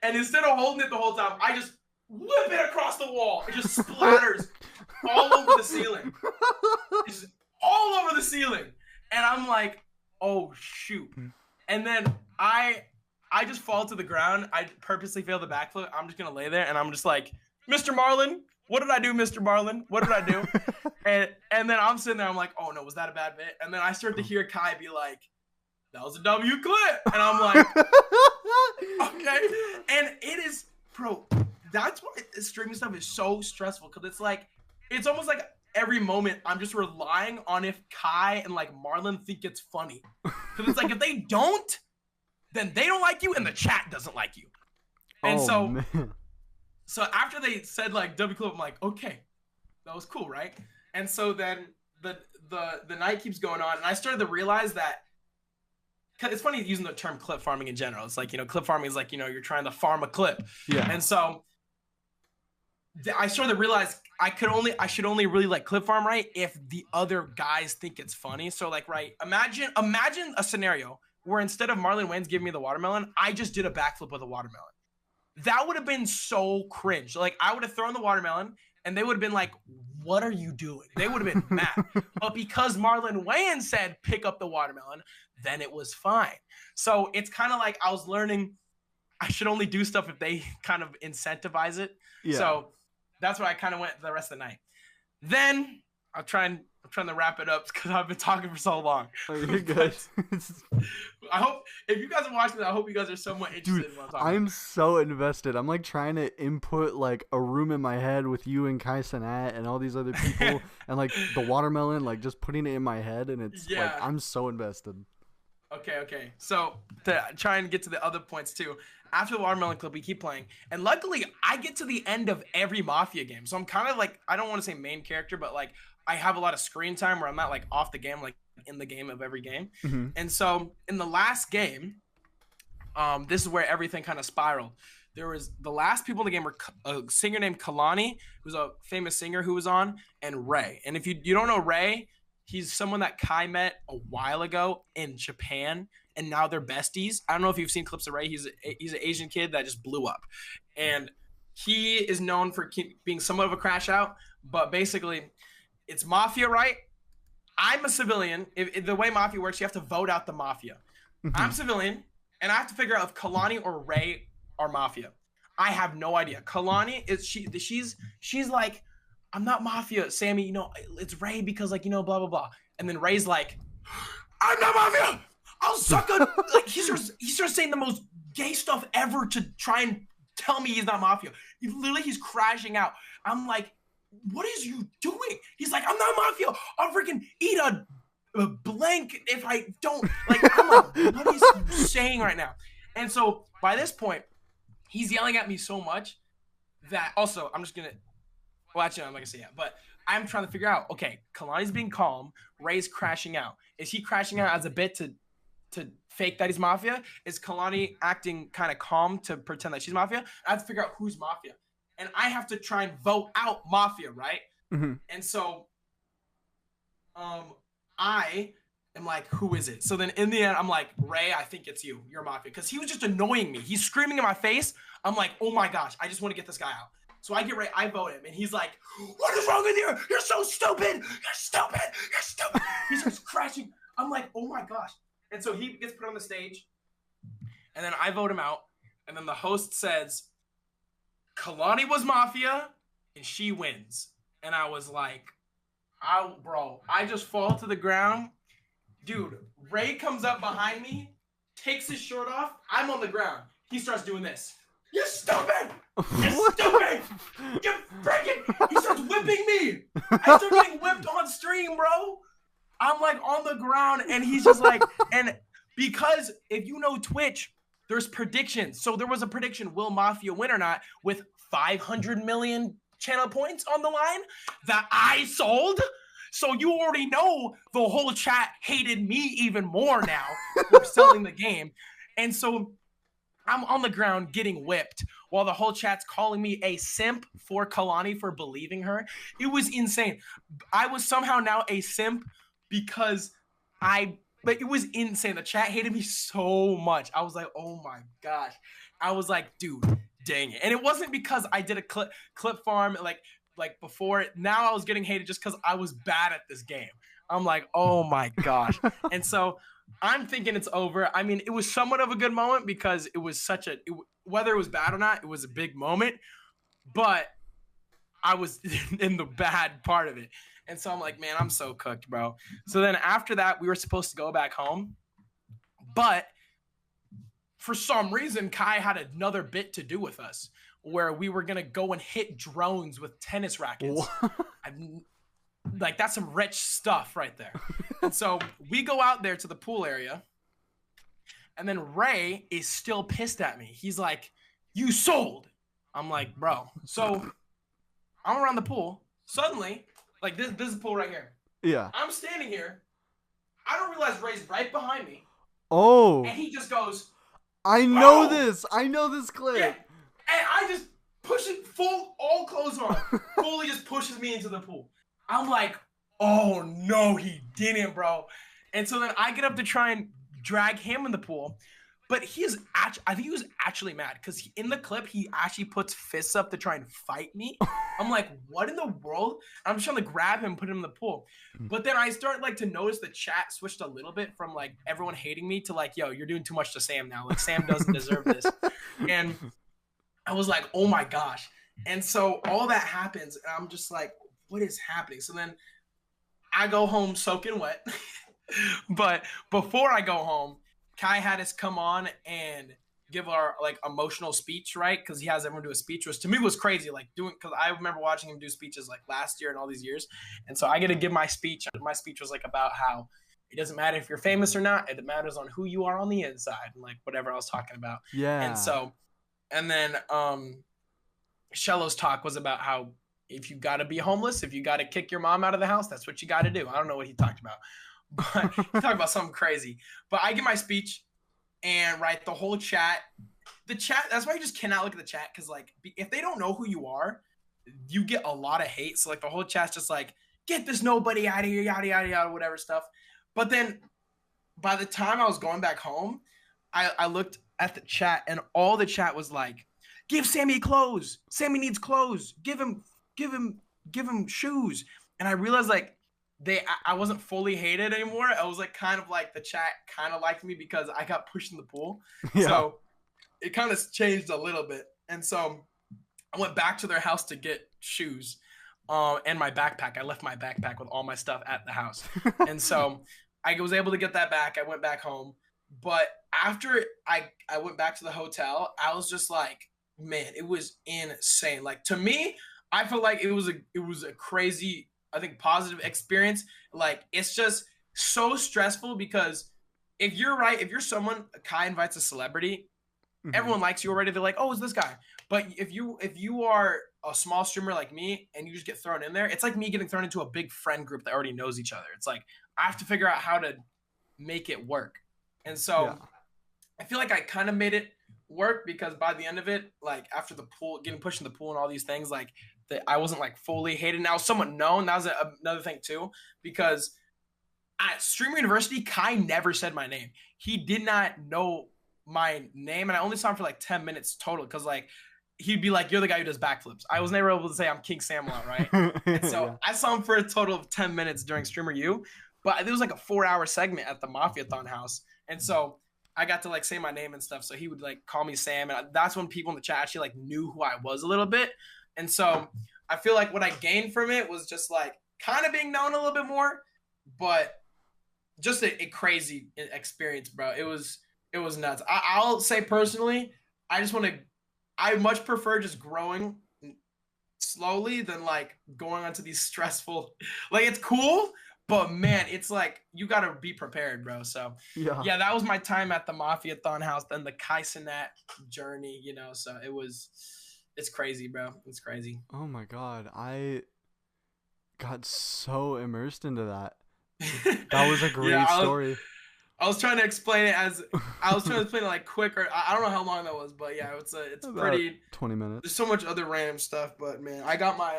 And instead of holding it the whole time, I just whip it across the wall. It just splatters all over the ceiling. It's just all over the ceiling. And I'm like, oh, shoot. And then I just fall to the ground. I purposely fail the backflip. I'm just going to lay there. And I'm just like, Mr. Marlin, what did I do, Mr. Marlin? What did I do? and then I'm sitting there. I'm like, oh, no, was that a bad bit? And then I start to hear Kai be like, that was a W clip. And I'm like, okay. And bro, that's why streaming stuff is so stressful, because it's like, it's almost like every moment I'm just relying on if Kai and like Marlon think it's funny. Because it's like, if they don't, then they don't like you and the chat doesn't like you. And man. so after they said like W clip, I'm like, okay, that was cool, right? And so then the night keeps going on, and I started to realize that, cause it's funny using the term clip farming in general. It's like, clip farming is like, you're trying to farm a clip. Yeah. And so I started to realize I should only really like clip farm right if the other guys think it's funny. So like, right, imagine a scenario where instead of Marlon Wayans giving me the watermelon, I just did a backflip with a watermelon. That would have been so cringe. Like, I would have thrown the watermelon and they would have been like, what are you doing? They would have been mad. But because Marlon Wayans said pick up the watermelon, then it was fine. So it's kind of like I was learning I should only do stuff if they kind of incentivize it. Yeah. So that's where I kind of went the rest of the night. Then I'm trying to wrap it up because I've been talking for so long. Oh, you're good. I hope if you guys are watching this, I hope you guys are somewhat interested in what I'm talking about. I'm so invested. I'm like trying to input like a room in my head with you and KingSammelot and all these other people and like the watermelon, like just putting it in my head, and it's like I'm so invested. Okay. So to try and get to the other points too. After the watermelon clip, we keep playing, and luckily I get to the end of every Mafia game. So I'm kind of like, I don't want to say main character, but like I have a lot of screen time where I'm not like off the game, like in the game of every game. Mm-hmm. And so in the last game, this is where everything kind of spiraled. There was the last people in the game were a singer named Kalani, who's a famous singer who was on, and Ray. And if you don't know Ray, he's someone that Kai met a while ago in Japan, and now they're besties. I don't know if you've seen clips of Ray. He's an Asian kid that just blew up. And he is known for being somewhat of a crash out, but basically it's Mafia, right? I'm a civilian. If the way Mafia works, you have to vote out the Mafia. Mm-hmm. I'm civilian, and I have to figure out if Kalani or Ray are Mafia. I have no idea. Kalani is she's like, I'm not Mafia, Sammy. It's Ray because like blah blah blah. And then Ray's like, I'm not Mafia. I'll suck a like. He starts saying the most gay stuff ever to try and tell me he's not Mafia. He's crashing out. I'm like, what is you doing? He's like, I'm not Mafia. I'll freaking eat a blank if I don't. Like, I'm like, what is you saying right now? And so by this point, he's yelling at me so much that also I'm just gonna. Well, actually, I'm not gonna say that, but I'm trying to figure out. Okay, Kalani's being calm. Ray's crashing out. Is he crashing out as a bit to fake that he's Mafia? Is Kalani acting kind of calm to pretend that she's Mafia? I have to figure out who's Mafia. And I have to try and vote out Mafia, right? Mm-hmm. And so I am like, who is it? So then in the end, I'm like, Ray, I think it's you. You're Mafia. Because he was just annoying me. He's screaming in my face. I'm like, oh my gosh, I just want to get this guy out. So I get Ray, I vote him. And he's like, what is wrong with you? You're so stupid. You're stupid. You're stupid. He starts crashing. I'm like, oh my gosh. And so he gets put on the stage. And then I vote him out. And then the host says, Kalani was Mafia, and she wins. And I was like, I just fall to the ground. Dude, Ray comes up behind me, takes his shirt off. I'm on the ground. He starts doing this. You're stupid! You're stupid! You're freaking... He starts whipping me. I start getting whipped on stream, bro. I'm like on the ground, and he's just like... And because if you know Twitch... There's predictions. So there was a prediction, will Mafia win or not, with 500 million channel points on the line that I sold. So you already know the whole chat hated me even more now for selling the game. And so I'm on the ground getting whipped while the whole chat's calling me a simp for Kalani for believing her. It was insane. I was somehow now a simp because But it was insane. The chat hated me so much. I was like, oh my gosh. I was like, dude, dang it. And it wasn't because I did a clip farm like before. Now I was getting hated just because I was bad at this game. I'm like, oh my gosh. And so I'm thinking it's over. I mean, it was somewhat of a good moment because it was whether it was bad or not, it was a big moment. But I was in the bad part of it. And so I'm like, man, I'm so cooked, bro. So then after that, we were supposed to go back home. But for some reason, Kai had another bit to do with us. where we were gonna go and hit drones with tennis rackets. I'm like, that's some rich stuff right there. And so we go out there to the pool area, and then Ray is still pissed at me. He's like, "You sold." I'm like, "Bro." So I'm around the pool. Suddenly, like this is the pool right here. Yeah. I'm standing here. I don't realize Ray's right behind me, Oh. and he just goes, I know "Oh!" this. I know this clip. Yeah. And I just push it full, all clothes on, fully just pushes me into the pool. I'm like, "Oh no, he didn't, bro." And so then I get up to try and drag him in the pool, but I think he was actually mad because in the clip he actually puts fists up to try and fight me. I'm like, what in the world? I'm just trying to grab him, put him in the pool. But then I start like to notice the chat switched a little bit from like everyone hating me to like, "Yo, you're doing too much to Sam now. Like Sam doesn't deserve this." And I was like, "Oh my gosh." And so all that happens, and I'm just like, what is happening? So then I go home soaking wet. But before I go home, Kai had us come on and give our like emotional speech, right? Because he has everyone do a speech, which to me was crazy. Like doing, because I remember watching him do speeches like last year and all these years. And so I get to give my speech. My speech was like about how it doesn't matter if you're famous or not. It matters on who you are on the inside, and like whatever I was talking about. Yeah. And so, and then Shello's talk was about how if you got to be homeless, if you got to kick your mom out of the house, that's what you got to do. I don't know what he talked about, but he talked about something crazy. But I give my speech, and right, the whole chat, that's why you just cannot look at the chat, because like if they don't know who you are, you get a lot of hate. So like the whole chat's just like, "Get this nobody out of here," yada yada yada, whatever stuff. But then by the time I was going back home, I looked at the chat, and all the chat was like, "Give Sammy clothes. Sammy needs clothes. Give him shoes." And I realized like I wasn't fully hated anymore. I was like kind of like the chat kind of liked me because I got pushed in the pool. Yeah. So it kind of changed a little bit. And so I went back to their house to get shoes and my backpack. I left my backpack with all my stuff at the house. And so I was able to get that back. I went back home. But after I went back to the hotel, I was just like, man, it was insane. Like to me, I feel like it was a crazy, I think, positive experience. Like it's just so stressful because if you're someone, Kai invites a celebrity, everyone likes you already. They're like, "Oh, it's this guy." But if you are a small streamer like me and you just get thrown in there, it's like me getting thrown into a big friend group that already knows each other. It's like I have to figure out how to make it work. And so I feel like I kind of made it work because by the end of it, like after the pool, getting pushed in the pool and all these things, like that I wasn't like fully hated. Now somewhat known. That was another thing too, because at Streamer University, Kai never said my name. He did not know my name, and I only saw him for like 10 minutes total because like he'd be like, "You're the guy who does backflips." I was never able to say I'm KingSammelot, right? And so I saw him for a total of 10 minutes during Streamer U, but it was like a 4-hour segment at the Mafiathon house, and so I got to like say my name and stuff. So he would like call me Sam, and that's when people in the chat actually like knew who I was a little bit. And so I feel like what I gained from it was just like kind of being known a little bit more, but just a crazy experience, bro. It was nuts. I'll say personally, I much prefer just growing slowly than like going onto these stressful, like it's cool, but man, it's like you got to be prepared, bro. So yeah, that was my time at the Mafiathon house, then the KaiSammelot journey, so it's crazy, bro. It's crazy. Oh my God. I got so immersed into that. That was a great story. I was trying to explain it like quick, or I don't know how long that was, but yeah, it's about pretty 20 minutes. There's so much other random stuff, but man, I got my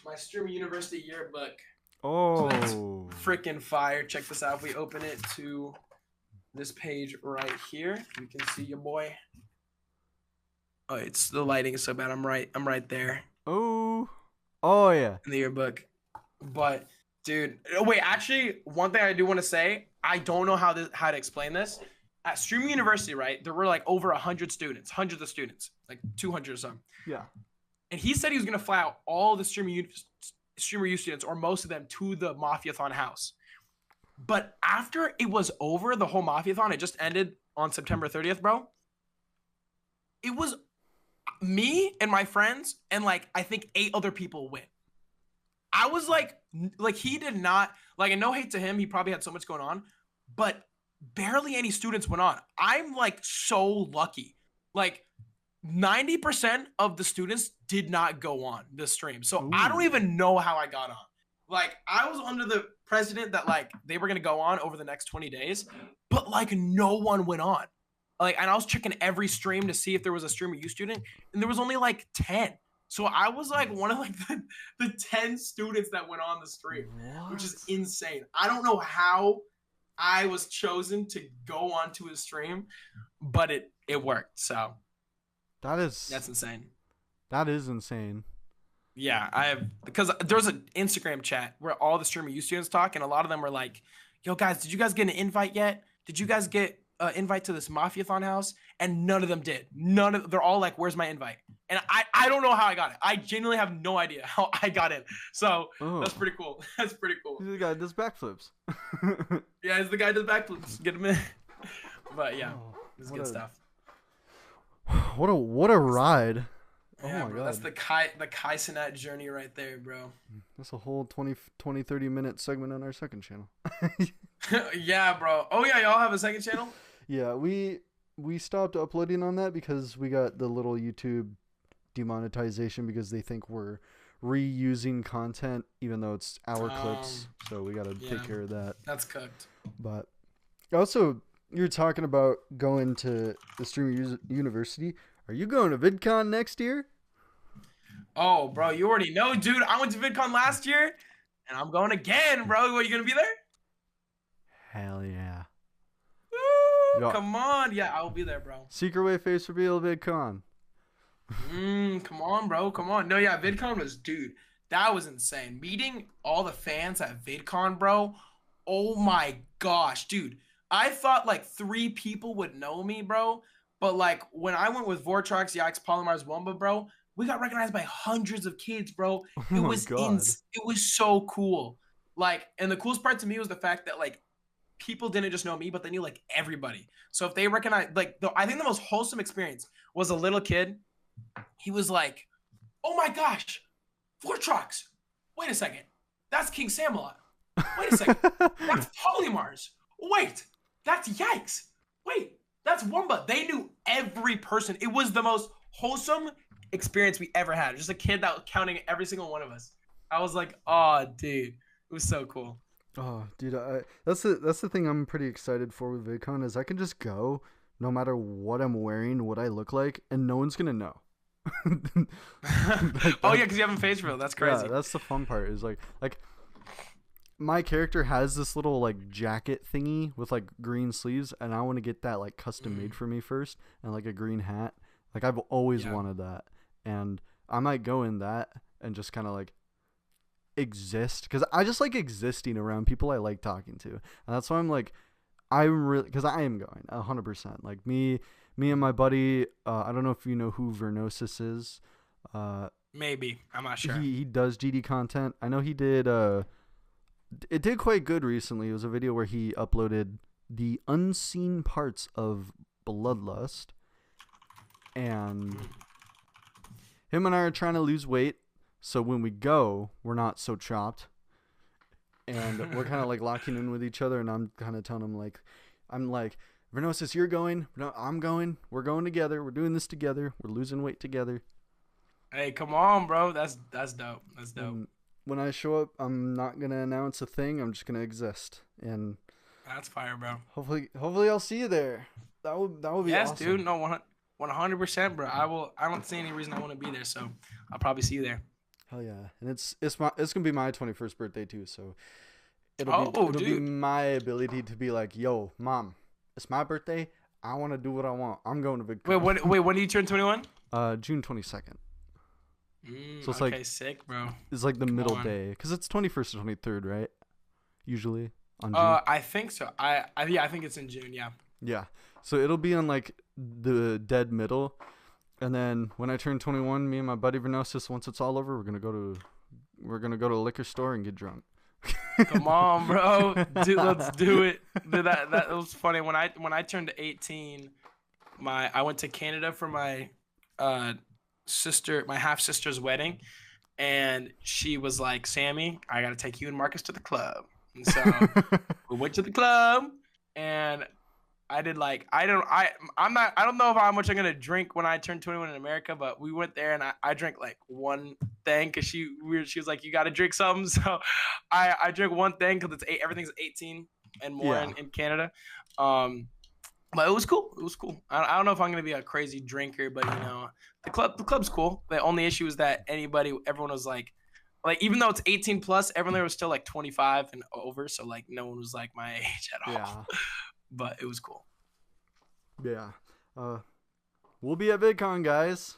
my Streamer University yearbook. Oh, so that's freaking fire. Check this out. If we open it to this page right here, you can see your boy. Oh, it's the lighting is so bad. I'm right there. Oh yeah. In the yearbook, but. Dude, wait, actually, one thing I do want to say, I don't know how to explain this. At Streamer University, right, there were like over 100 students, hundreds of students, like 200 or something. Yeah. And he said he was going to fly out all the Streamer U students, or most of them, to the Mafiathon house. But after it was over, the whole Mafiathon, it just ended on September 30th, bro. It was Me and my friends and like I think 8 other people went. I was like he did not like, and no hate to him, he probably had so much going on, but barely any students went on. I'm like so lucky. Like 90% of the students did not go on the stream. So I don't Ooh. even know how I got on. Like I was under the precedent that like they were gonna go on over the next 20 days, but like no one went on. Like, and I was checking every stream to see if there was a streamer U student, and there was only like 10. So I was like one of like the 10 students that went on the stream, which is What? insane. I don't know how I was chosen to go onto his stream, but it worked. So That is that's insane. that is insane. Yeah, I have because there's an Instagram chat where all the streamer U students talk, and a lot of them are like, "Yo, guys, did you guys get an invite yet? Did you guys get an invite to this Mafiathon house?" And none of them did. They're all like, "Where's my invite?" And I don't know how I got it. I genuinely have no idea how I got it. So Oh, that's pretty cool. That's pretty cool. he's the guy that does backflips. Yeah, it's the guy that does backflips. Get him in. But yeah, Oh, it's what good a- stuff. what a ride. Yeah, Oh my bro, god. that's the Kai Cenat journey right there, bro. That's a whole 20 30 minute segment on our second channel. Yeah, bro. Oh yeah, y'all have a second channel? Yeah, we stopped uploading on that because we got the little YouTube demonetization because they think we're reusing content even though it's our clips. So we got to Yeah. take care of that. That's cooked. But also, you're talking about going to the Streamer University. Are you going to VidCon next year? Oh, bro, you already know, dude. I went to VidCon last year, and I'm going again, bro. What, you gonna be there? Hell yeah. Woo, Yeah. come on. Yeah, I will be there, bro. Secret Way face reveal VidCon. Come on, bro. Come on. No, yeah, VidCon was, dude, that was insane. Meeting all the fans at VidCon, bro. Oh my gosh, dude. I thought like 3 people would know me, bro. But like when I went with Vortrox, Yikes, Polymers, Wumba, bro, we got recognized by hundreds of kids, bro. Oh It my was god. it was so cool. Like, and the coolest part to me was the fact that like people didn't just know me, but they knew like everybody. So if they recognize, like, I think the most wholesome experience was a little kid. He was like, "Oh my gosh, Vortrox! Wait a second, that's KingSammelot. Wait a second, that's Polymars. Wait, that's Yikes. Wait, that's Wumba." They knew every person. It was the most wholesome experience we ever had. Just a kid that was counting every single one of us. I was like, "Oh, dude, it was so cool." Oh, dude, that's the thing I'm pretty excited for with VidCon is I can just go no matter what I'm wearing, what I look like, and no one's gonna know. Like Oh that- yeah, because you haven't face reveal. That's crazy. Yeah, that's the fun part. Is like my character has this little like jacket thingy with like green sleeves, and I want to get that like custom made for me first, and like a green hat. Like I've always Yeah. wanted that, and I might go in that and just kind of like exist because I just like existing around people I like talking to, and that's why I'm like I'm really because I am going 100%. Like me and my buddy. I don't know if you know who Vernosis is. Maybe, I'm not sure. He does GD content. I know he did. It did quite good recently. It was a video where he uploaded the unseen parts of Bloodlust, and him and I are trying to lose weight. So when we go, we're not so chopped, and we're kind of like locking in with each other. And I'm kind of telling him like, I'm like, Vernosis, you're going. No, I'm going. We're going together. We're doing this together. We're losing weight together. Hey, come on, bro. That's dope. That's dope. And when I show up, I'm not gonna announce a thing. I'm just gonna exist, and That's fire, bro. hopefully I'll see you there. That would be Yes, awesome. dude. No, 100%, bro. I don't see any reason I want to be there, so I'll probably see you there. Hell yeah! And it's gonna be my 21st birthday too, so Oh, it'll be dude. my ability to be like, yo, mom, it's my birthday. I want to do what I want. I'm going to big. Wait, when do you turn 21? June 22nd. So it's okay, like sick, bro. it's like the middle on. day because it's 21st or 23rd, right? Usually on June. I think so. I think it's in June. Yeah. Yeah. So it'll be on like the dead middle. And then when I turn 21, me and my buddy Vernosis, once it's all over, we're gonna go to a liquor store and get drunk. Come on, bro. Dude, let's do it. Dude, that was funny. When I turned 18, I went to Canada for my my half sister's wedding, and she was like, "Sammy, I gotta take you and Marcus to the club." And so we went to the club, and I did like I don't know how much I'm gonna drink when I turn 21 in America, but we went there and I drank like one thing because she was like, you gotta drink something. So I drank one thing because everything's 18 and more Yeah. in Canada. But it was cool. It was cool. I don't know if I'm gonna be a crazy drinker, but the club's cool. The only issue is that everyone was like even though it's 18 plus, everyone there was still like 25 and over, so like no one was like my age at all. Yeah. But it was cool. Yeah. We'll be at VidCon, guys.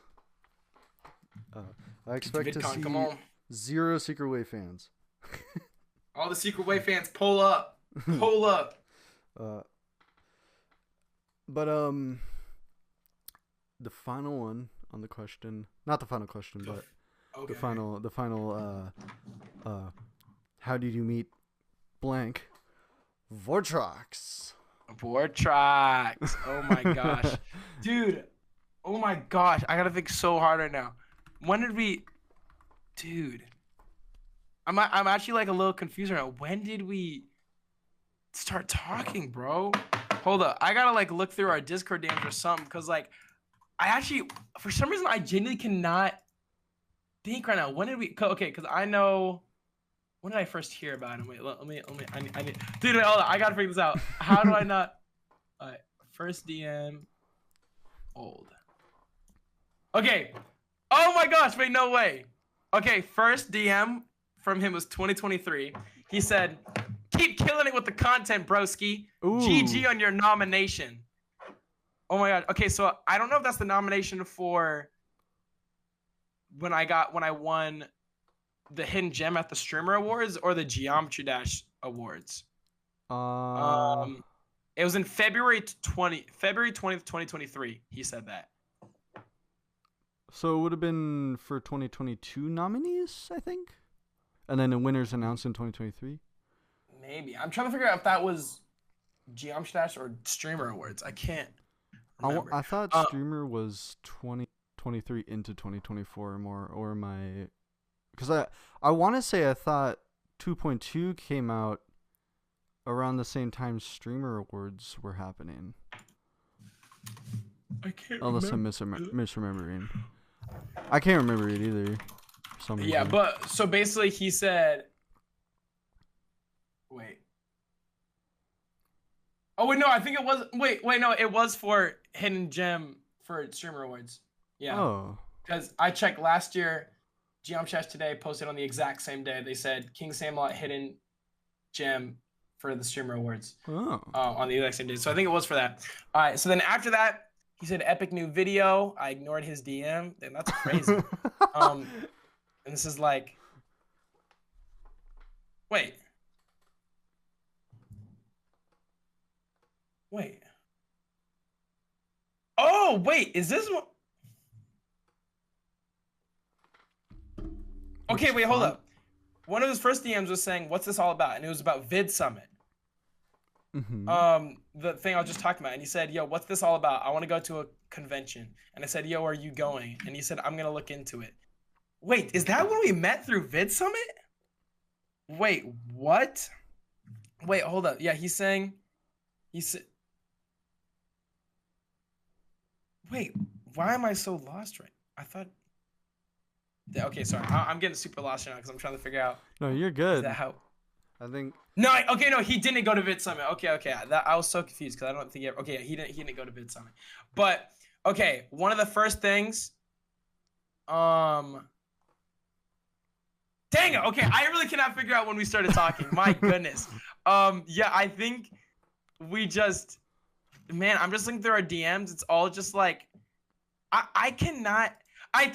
I expect to VidCon, see come on. 0 Secret Way fans. All the Secret Way fans, pull up. Pull up. But the final one on the question, not the final question, but Okay. the final how did you meet blank Vortrox? Vortrox. Oh my gosh. Dude. Oh my gosh. I gotta think so hard right now. When did we Dude. I'm actually like a little confused right now. When did we start talking, bro? Hold up. I gotta like look through our Discord DMs or something, because like I actually for some reason I genuinely cannot think right now. When did we okay, because I know when did I first hear about him? Wait, let me I need dude, hold on, I gotta figure this out. How do I not first DM old. Okay. Oh my gosh, wait, no way. Okay, first DM from him was 2023. He said, "Keep killing it with the content, broski. Ooh. GG on your nomination." Oh my god. Okay, so I don't know if that's the nomination for when I won the Hidden Gem at the Streamer Awards or the Geometry Dash Awards. It was in February 20th, 2023. He said that. So it would have been for 2022 nominees, I think, and then the winners announced in 2023. Maybe. I'm trying to figure out if that was Geometry Dash or Streamer Awards. I can't remember. I thought Streamer was 2023 into 2024 more, or my, because I want to say I thought 2.2 came out around the same time Streamer Awards were happening. I can't Unless remember. I'm misremembering. I can't remember it either. For some reason. Yeah, but so basically he said, wait. Oh wait, no, I think it was. Wait, no, it was for Hidden Gem for Streamer Awards. Yeah. Oh. Because I checked last year, Geometry Dash Today posted on the exact same day. They said KingSammelot Hidden Gem for the Streamer Awards. Oh. On the exact same day. So I think it was for that. All right. So then after that, he said epic new video. I ignored his DM. Damn, that's crazy. And this is like, wait. Oh, wait. Is this one? Okay, wait, hold up. One of his first DMs was saying, "What's this all about?" And it was about Vid Summit. Mm-hmm. The thing I was just talking about. And he said, "Yo, what's this all about? I want to go to a convention." And I said, "Yo, are you going?" And he said, "I'm gonna look into it." Wait, is that when we met through Vid Summit? Wait, what? Wait, hold up. Yeah, he's saying, he said, wait, why am I so lost right? I thought. Okay, sorry. I'm getting super lost right now because I'm trying to figure out. No, you're good. Is that how? I think. No, okay, no, he didn't go to Vid Summit. Okay. I was so confused because I don't think he didn't go to Vid Summit. But okay, one of the first things. Dang it. Okay, I really cannot figure out when we started talking. My goodness. Yeah, I think we just. Man, I'm just looking through our DMs. It's all just like, I cannot. I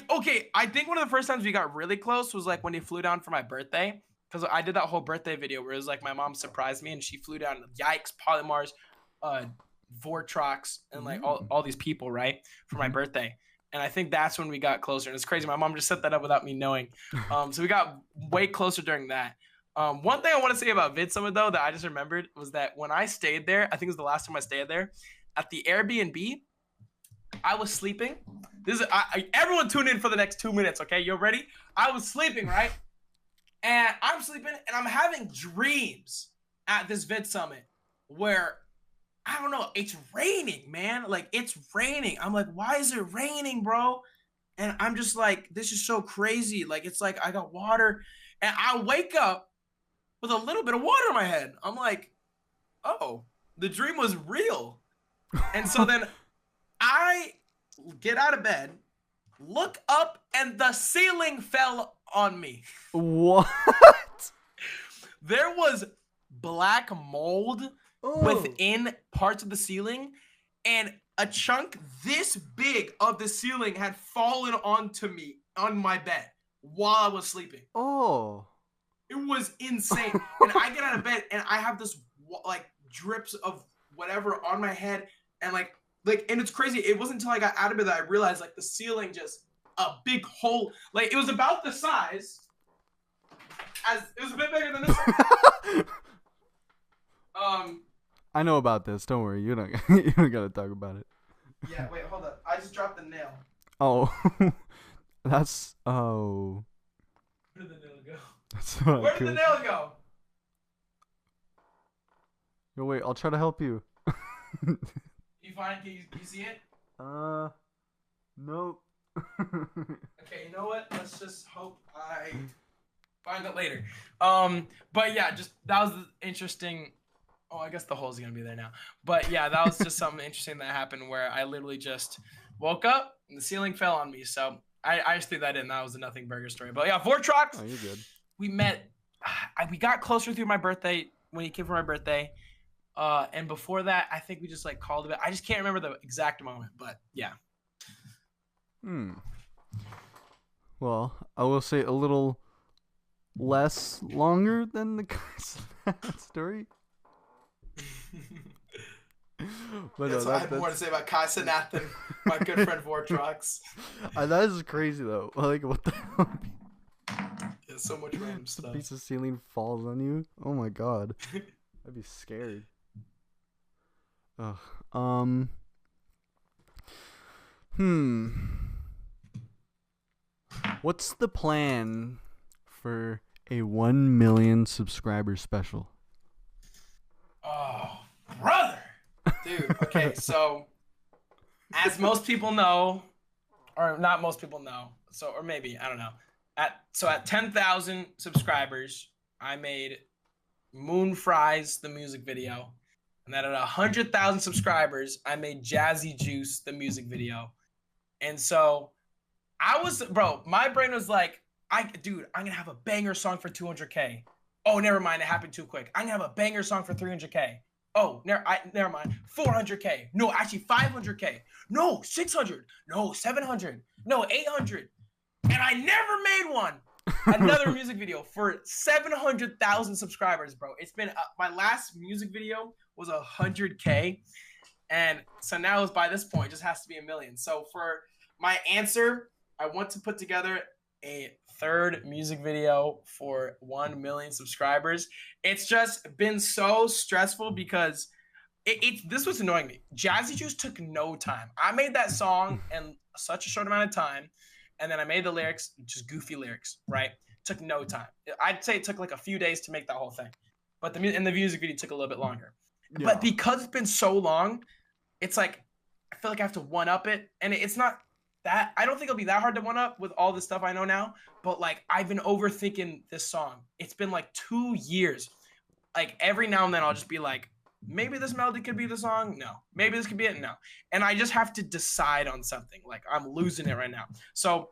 think one of the first times we got really close was like when he flew down for my birthday, because I did that whole birthday video where it was like my mom surprised me and she flew down. Yikes, Polymars, Vortrox, and like all these people, right, for my birthday. And I think that's when we got closer. And it's crazy. My mom just set that up without me knowing. So we got way closer during that. One thing I want to say about Vid Summit though that I just remembered was that when I stayed there, I think it was the last time I stayed there, at the Airbnb, I was sleeping. This is everyone tune in for the next 2 minutes, okay? You ready? I was sleeping, right? And I'm sleeping and I'm having dreams at this vid summit where I don't know, it's raining, man. Like it's raining. I'm like, why is it raining, bro? And I'm just like, this is so crazy. Like it's like I got water and I wake up with a little bit of water in my head. I'm like, oh, the dream was real. And so then I get out of bed, look up, and the ceiling fell on me. What? There was black mold within parts of the ceiling, and a chunk this big of the ceiling had fallen onto me on my bed while I was sleeping. Oh. It was insane. And I get out of bed, and I have this like drips of whatever on my head, and and it's crazy. It wasn't until I got out of bed that I realized like the ceiling just a big hole. Like it was about the size as it was a bit bigger than this. I know about this. Don't worry. You don't gotta talk about it. Yeah. Wait. Hold up. I just dropped the nail. Oh. That's. Oh. Where did the nail go? That's not Where did good. the nail go? Yo, wait. I'll try to help you. You find? Can you see it? Nope. Okay. You know what? Let's just hope I find it later. But yeah, just that was interesting. Oh, I guess the hole's gonna be there now. But yeah, that was just something interesting that happened where I literally just woke up and the ceiling fell on me. So I just threw that in. That was a nothing burger story. But yeah, Vortrox. Oh, you're good. We met. We got closer through my birthday when he came for my birthday. And before that, I think we just like called it. I just can't remember the exact moment. But yeah. Well, I will say a little less longer than the story. But That's what I have more to say about KingSammelot than my good friend Vortrox. That is crazy though. Like, what the hell? There's so much random A stuff. piece of ceiling falls on you. Oh my god, I'd be scared. Ugh. What's the plan for a 1 million subscriber special? Oh, brother. Dude, okay, so as most people know, or not most people know, so or maybe, I don't know. At 10,000 subscribers, I made Moon Fries the music video. And then at 100,000 subscribers, I made Jazzy Juice the music video. And so my brain was like, I'm gonna have a banger song for 200K. Oh, never mind, it happened too quick. I'm gonna have a banger song for 300K. Oh, never mind. 400K. No, actually 500K. No, 600. No, 700. No, 800. And I never made one. Another music video for 700,000 subscribers, bro. It's been my last music video was 100K, and so now it's by this point it just has to be 1 million. So for my answer, I want to put together a third music video for 1 million subscribers. It's just been so stressful because this was annoying me. Jazzy Juice took no time. I made that song in such a short amount of time, and then I made the lyrics, just goofy lyrics, right? Took no time. I'd say it took like a few days to make that whole thing, but the music video took a little bit longer. Yeah. But because it's been so long, it's like I feel like I have to one up it, and it's not that I don't think it'll be that hard to one up with all the stuff I know now. But like I've been overthinking this song. It's been like 2 years. Like every now and then I'll just be like, maybe this melody could be the song. No, maybe this could be it. No, and I just have to decide on something. Like I'm losing it right now. So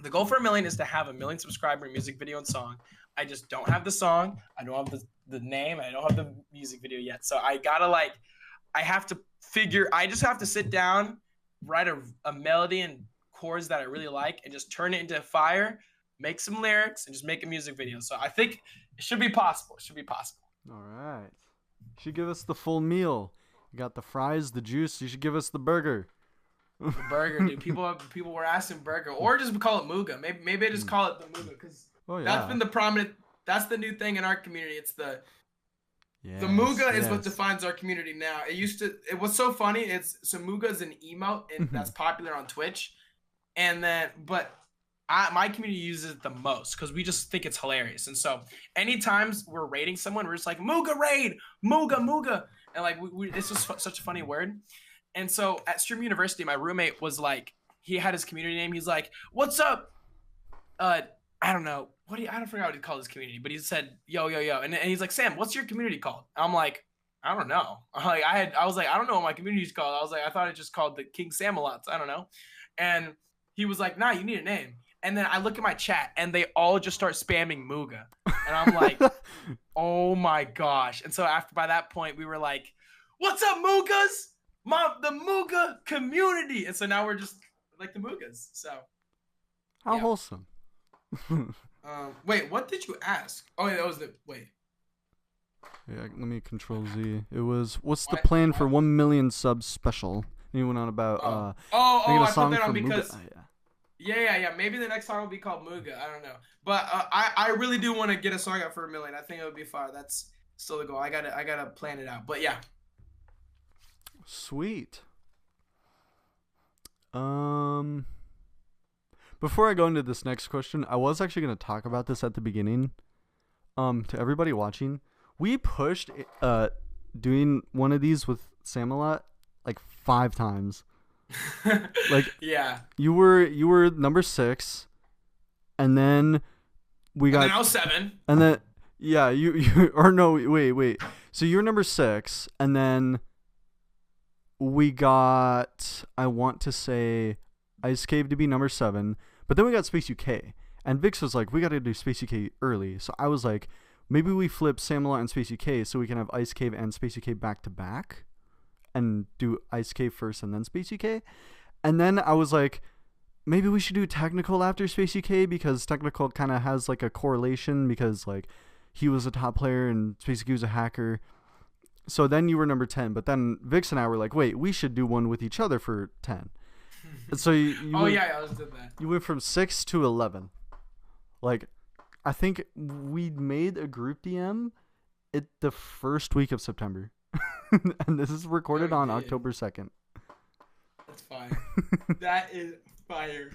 the goal for 1 million is to have 1 million subscriber music video and song. I just don't have the song. I don't have the name. I don't have the music video yet. So I just have to sit down, write a melody and chords that I really like, and just turn it into fire, make some lyrics, and just make a music video. So I think it should be possible. All right. You should give us the full meal. You got the fries, the juice. You should give us the burger. The burger, dude. People were asking burger, or just call it Muga. Maybe I just call it the Muga because that's been the prominent. That's the new thing in our community. It's the The Yes, Muga is what yes. defines our community now. What's so funny is so Muga is an emote and that's popular on Twitch, and then but my community uses it the most because we just think it's hilarious. And so anytime we're raiding someone, we're just like Muga raid, Muga, and like it's just such a funny word. And so at Stream University, my roommate was like, he had his community name. He's like, "What's up?" Uh, I don't know I don't forget what he called his community, but he said, "Yo, yo, yo," and he's like, "Sam, what's your community called?" I'm like, "I don't know." Like I was like, "I don't know what my community's called." I was like, "I thought it just called the KingSammelots." I don't know, and he was like, "Nah, you need a name." And then I look at my chat, and they all just start spamming Muga, and I'm like, "Oh my gosh!" And so by that point, we were like, "What's up, Mugas? The Muga community." And so now we're just like the Mugas. So How yeah. wholesome. Wait, what did you ask? Oh, yeah, that was the wait. Yeah, let me control Z. It was, what's the plan for 1 million subs special? And you went on about making a I put song that for on because Muga. yeah. Maybe the next song will be called Muga. I don't know, but I really do want to get a song out for 1 million. I think it would be fire. That's still the goal. I gotta plan it out. But yeah. Sweet. Before I go into this next question, I was actually going to talk about this at the beginning. To everybody watching, we pushed doing one of these with Sammelot like 5 times. Like yeah. You were number 6, and then we got. And then I was 7. And then yeah, you or no, wait. So you're number 6, and then we got, I want to say, Ice Cave to be number 7, but then we got Space UK, and Vix was like, we got to do Space UK early. So I was like, maybe we flip Sammelot and Space UK so we can have Ice Cave and Space UK back to back, and do Ice Cave first and then Space UK. And then I was like, maybe we should do Technical after Space UK, because Technical kind of has like a correlation, because like he was a top player and Space UK was a hacker. So then you were number 10, but then Vix and I were like, wait, we should do one with each other for 10. And so you I just did that. You went from 6 to 11. Like, I think we made a group DM the first week of September. And this is recorded on October 2nd. That's fire. That is fire.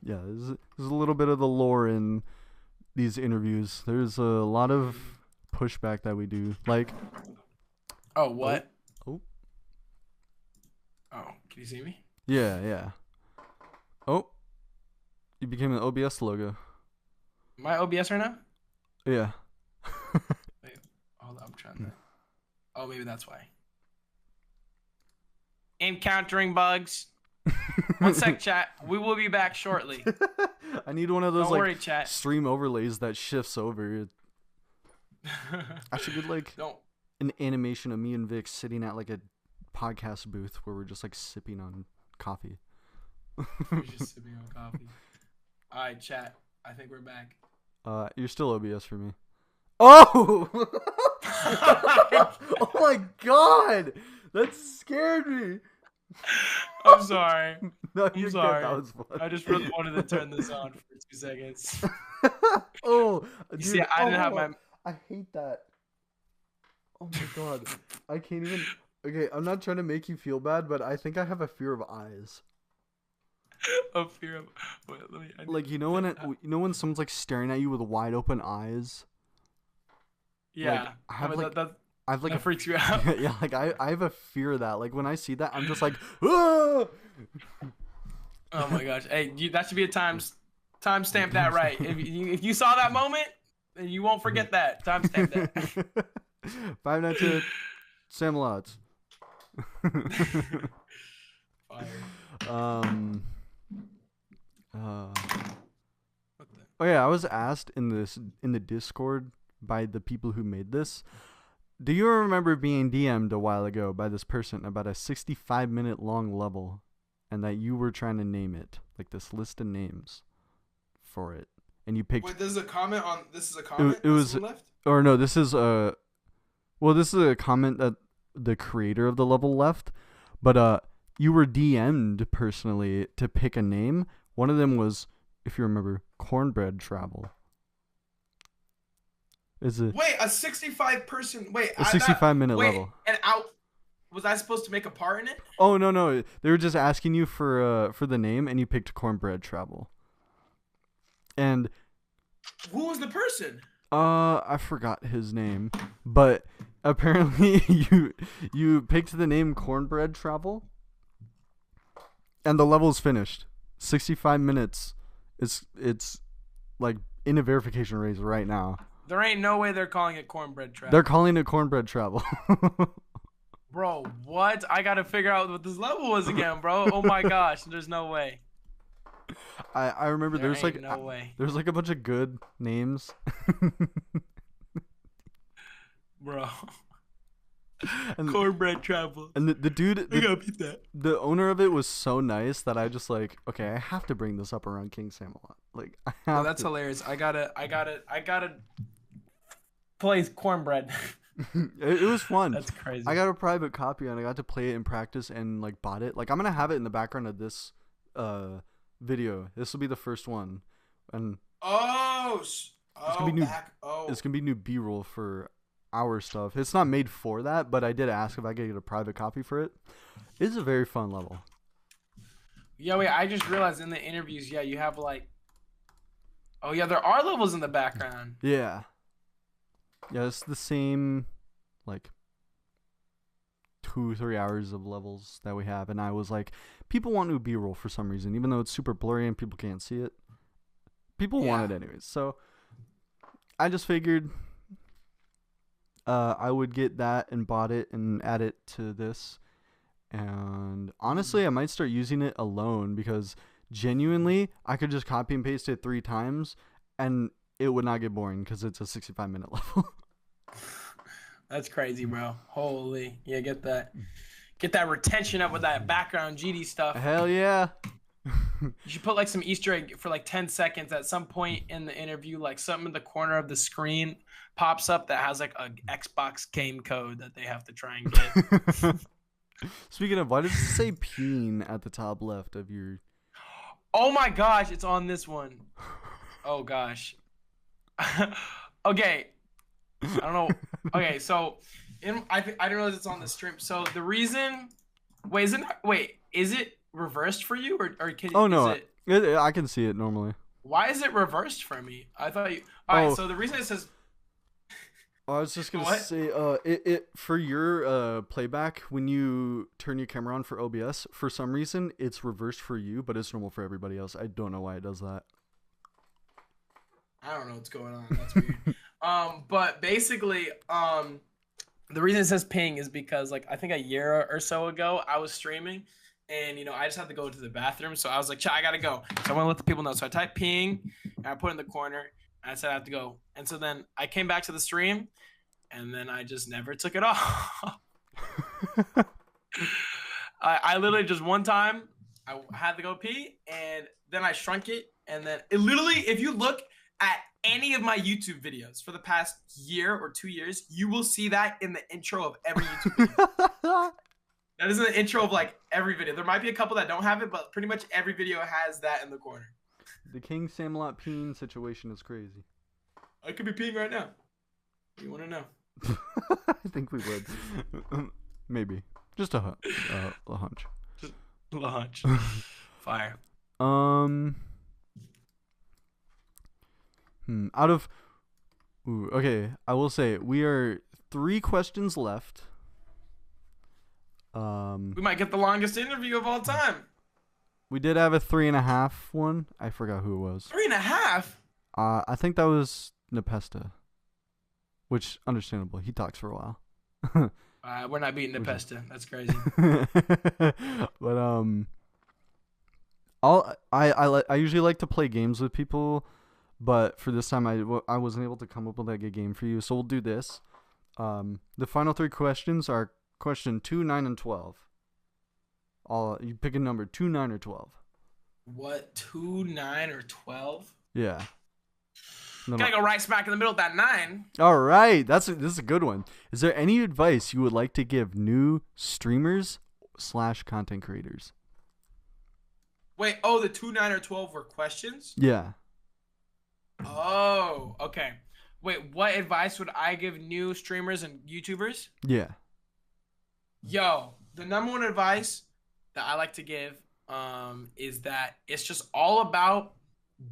Yeah, there's a little bit of the lore in these interviews. There's a lot of pushback that we do. Like, oh, what? Oh, can you see me? Yeah. Oh, you became an OBS logo. Am I OBS right now? Yeah. Wait, hold on, I'm trying to. Oh, maybe that's why. Encountering bugs. 1 sec, chat. We will be back shortly. I need one of those Don't worry, chat. stream overlays that shifts over. I should get like an animation of me and Vic sitting at like a podcast booth where we're just like sipping on coffee. We're just sipping on coffee. All right, chat. I think we're back. You're still OBS for me. Oh! Oh my god! That scared me. I'm sorry. No, I'm sorry. That was fun. I just really wanted to turn this on for 2 seconds. Oh, dude, see, I didn't have my. I hate that. Oh my god, I can't even. Okay, I'm not trying to make you feel bad, but I think I have a fear of eyes. A fear of. Wait, let me. Like when someone's like staring at you with wide open eyes. Yeah, like, I have like that freaks you out. Yeah, like I have a fear of that. Like when I see that, I'm just like, ah! Oh my gosh! Hey, that should be a timestamp that right. If you saw that moment, then you won't forget that. Timestamp that. 592 Sammelots. Fire. Oh yeah, I was asked in the Discord by the people who made this. Do you remember being DM'd a while ago by this person about a 65-minute long level, and that you were trying to name it, like this list of names for it, and you picked? Wait, this is a comment on. This is a comment. It was, left? or no, this is a. Well, this is a comment that the creator of the level left, but you were DM'd personally to pick a name. One of them was, if you remember, Cornbread Travel. It's Wait, a 65 person. Wait, a I thought. 65-minute Wait, level. and out. Was I supposed to make a part in it? Oh no no, they were just asking you for the name, and you picked Cornbread Travel. And Who was the person? I forgot his name, but apparently you picked the name Cornbread Travel, and the level's finished. 65 minutes. It's like in a verification race right now. There ain't no way they're calling it cornbread trap. They're calling it Cornbread Travel. Bro, what? I gotta figure out what this level was again, bro. Oh my gosh, there's no way. I remember There there's like ain't no way. there's like a bunch of good names. Bro. and Cornbread travel. and the dude I gotta beat that. the owner of it was so nice that I just like, okay, I have to bring this up around KingSammelot. Like I No, have that's to. hilarious. I gotta play cornbread. It was fun. That's crazy. I got a private copy and I got to play it in practice and like bought it. Like I'm gonna have it in the background of this video. This will be the first one, and Oh, it's gonna be new. back. Oh, It's gonna be new B-roll for our stuff. It's not made for that, but I did ask if I could get a private copy for it. It's a very fun level. yeah. Wait, I just realized in the interviews, yeah, you have like, oh yeah, there are levels in the background. Yeah. Yeah, it's the same, like 2-3 hours of levels that we have, and I was like, people want new B-roll for some reason, even though it's super blurry and people can't see it. People want it anyways, so I just figured I would get that and bought it and add it to this. And honestly, I might start using it alone because genuinely, I could just copy and paste it 3 times and it would not get boring because it's a 65-minute level. That's crazy, bro. Holy, yeah, get that retention up with that background GD stuff. Hell yeah. You should put like some Easter egg for like 10 seconds at some point in the interview, like something in the corner of the screen pops up that has like a Xbox game code that they have to try and get. Speaking of, why does it say peen at the top left of your... Oh my gosh, it's on this one. Oh gosh. Okay. I don't know. Okay, so I didn't realize it's on the stream. So the reason, is it reversed for you or can Oh no, is it, I can see it normally. why is it reversed for me? I thought you. All right, so the reason it says I was just gonna what? say, it for your playback when you turn your camera on for OBS, for some reason it's reversed for you, but it's normal for everybody else. I don't know why it does that. I don't know what's going on. That's weird. But basically, the reason it says ping is because like I think a year or so ago I was streaming, and I just had to go to the bathroom, so I was like, I gotta go. So I want to let the people know. So I typed ping, and I put it in the corner, and I said I have to go. And so then I came back to the stream, and then I just never took it off. I literally just one time I had to go pee, and then I shrunk it, and then it literally, if you look at any of my YouTube videos for the past year or 2 years, you will see that in the intro of every YouTube video. That is in the intro of like every video. There might be a couple that don't have it, but pretty much every video has that in the corner. The KingSammelot peen situation is crazy. I could be peeing right now. You want to know? I think we would. Maybe. Just a hunch. Just launch. Fire. Out of... Ooh, okay, I will say, we are 3 questions left. We might get the longest interview of all time. We did have a 3.5 one. I forgot who it was. 3.5? I think that was Nepesta. Which, understandable. He talks for a while. We're not beating Nepesta. That's crazy. But I usually like to play games with people, but for this time I wasn't able to come up with like a game for you, so we'll do this. The final 3 questions are question 2, 9, and 12. You pick a number, 2, 9, or 12. What? 2, 9, or 12? Yeah. No, Gotta go right smack in the middle of that 9. All right, this is a good one. Is there any advice you would like to give new streamers / content creators? Wait, oh, the 2, 9, or 12 were questions? Yeah. Oh, okay. Wait, what advice would I give new streamers and YouTubers? Yeah. Yo, the number one advice that I like to give is that it's just all about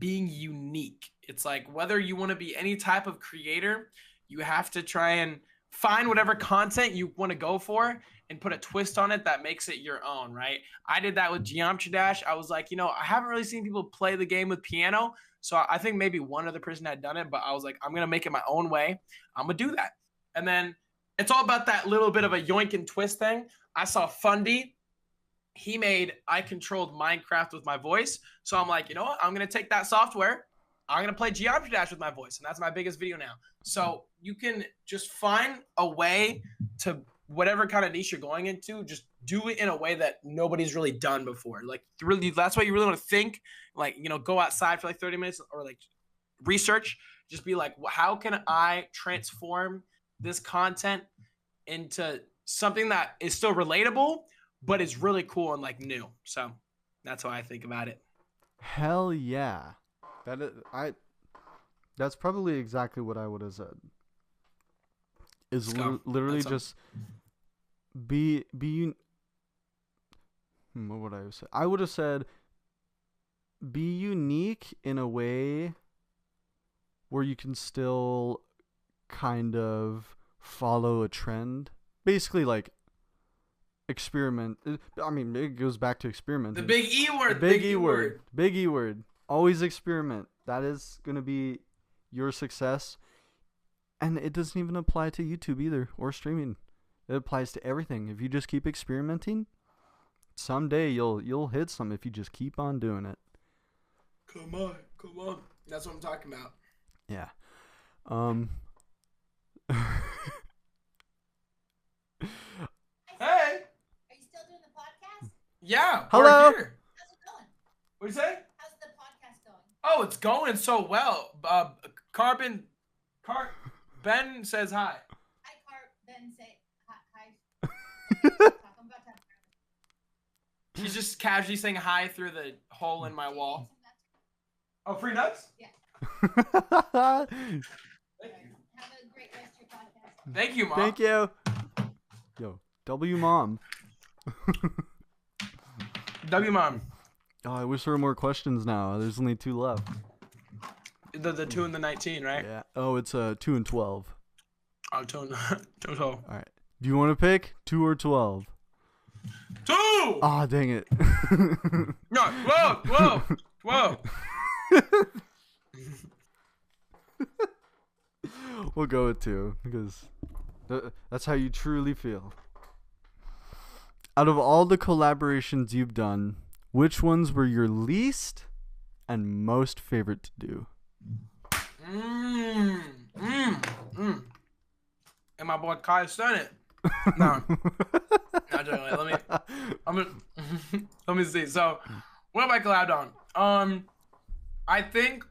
being unique. It's like whether you want to be any type of creator, you have to try and find whatever content you want to go for and put a twist on it that makes it your own, right? I did that with Geometry Dash. I was like, I haven't really seen people play the game with piano. So I think maybe one other person had done it, but I was like, I'm going to make it my own way. I'm going to do that. And then it's all about that little bit of a yoink and twist thing. I saw Fundy. He made I controlled Minecraft with my voice. So I'm like, you know what? I'm going to take that software. I'm going to play Geometry Dash with my voice. And that's my biggest video now. So you can just find a way to whatever kind of niche you're going into, just do it in a way that nobody's really done before. Like really, that's why you really want to think, like, go outside for like 30 minutes or like research. Just be like, well, how can I transform this content into something that is still relatable, but is really cool and like new. So that's how I think about it. Hell yeah. That's probably exactly what I would have said. Is literally just be what would I have said? I would have said be unique in a way where you can still kind of follow a trend. Basically, like, experiment. I mean, it goes back to experiment. The big E word. Big E word. Big E word. Always experiment. That is going to be your success. And it doesn't even apply to YouTube either or streaming. It applies to everything. If you just keep experimenting, someday you'll hit some if you just keep on doing it. Come on. That's what I'm talking about. Yeah. Hey. Are you still doing the podcast? Yeah. Hello. We're here. How's it going? What'd you say? How's the podcast going? Oh, it's going so well. Ben says hi. Hi, Ben, say hi. I'm about to have He's just casually saying hi through the hole in my wall. Oh, free nuts? Yeah. Thank you. Have a great rest of your podcast. Thank you, Mom. Thank you. Yo, W Mom. W Mom. Oh, I wish there were more questions now. There's only 2 left. The 2 and the 19, right? Yeah. Oh, it's 2 and 12. Oh, 2 and 12. All right. Do you want to pick 2 or 12? 2! Ah, dang it. No, whoa. We'll go with 2 because that's how you truly feel. Out of all the collaborations you've done, which ones were your least and most favorite to do? And my boy Kai done it. No. Not joking. Let me see. So, what have I collabed on? I think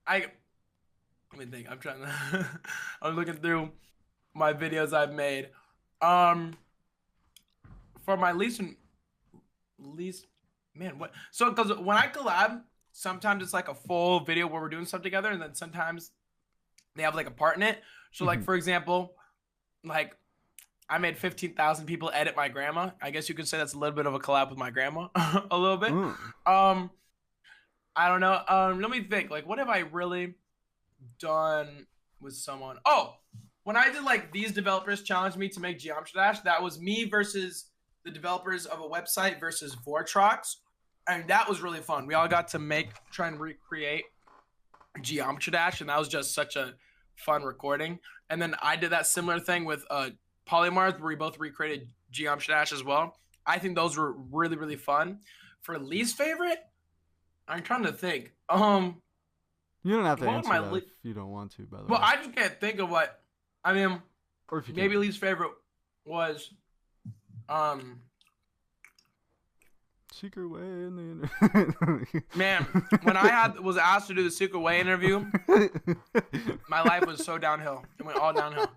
let me think. I'm trying to I'm looking through my videos I've made. For my least man, what? So, because when I collab, sometimes it's like a full video where we're doing stuff together, and then sometimes they have like a part in it. So, like, for example, like, I made 15,000 people edit my grandma. I guess you could say that's a little bit of a collab with my grandma, a little bit. I don't know. Let me think. Like, what have I really done with someone? Oh, when I did like these developers challenged me to make Geometry Dash, that was me versus the developers of a website versus Vortrox, and that was really fun. We all got to try and recreate Geometry Dash, and that was just such a fun recording. And then I did that similar thing with Polymars, where we both recreated Geometry Dash as well. I think those were really, really fun. For least favorite, I'm trying to think. You don't have to answer that if you don't want to, by the way. Well, I just can't think of what. I mean, or if you maybe can. least favorite was Secret Way in the interview. Man, when I was asked to do the Secret Way interview, my life was so downhill. It went all downhill.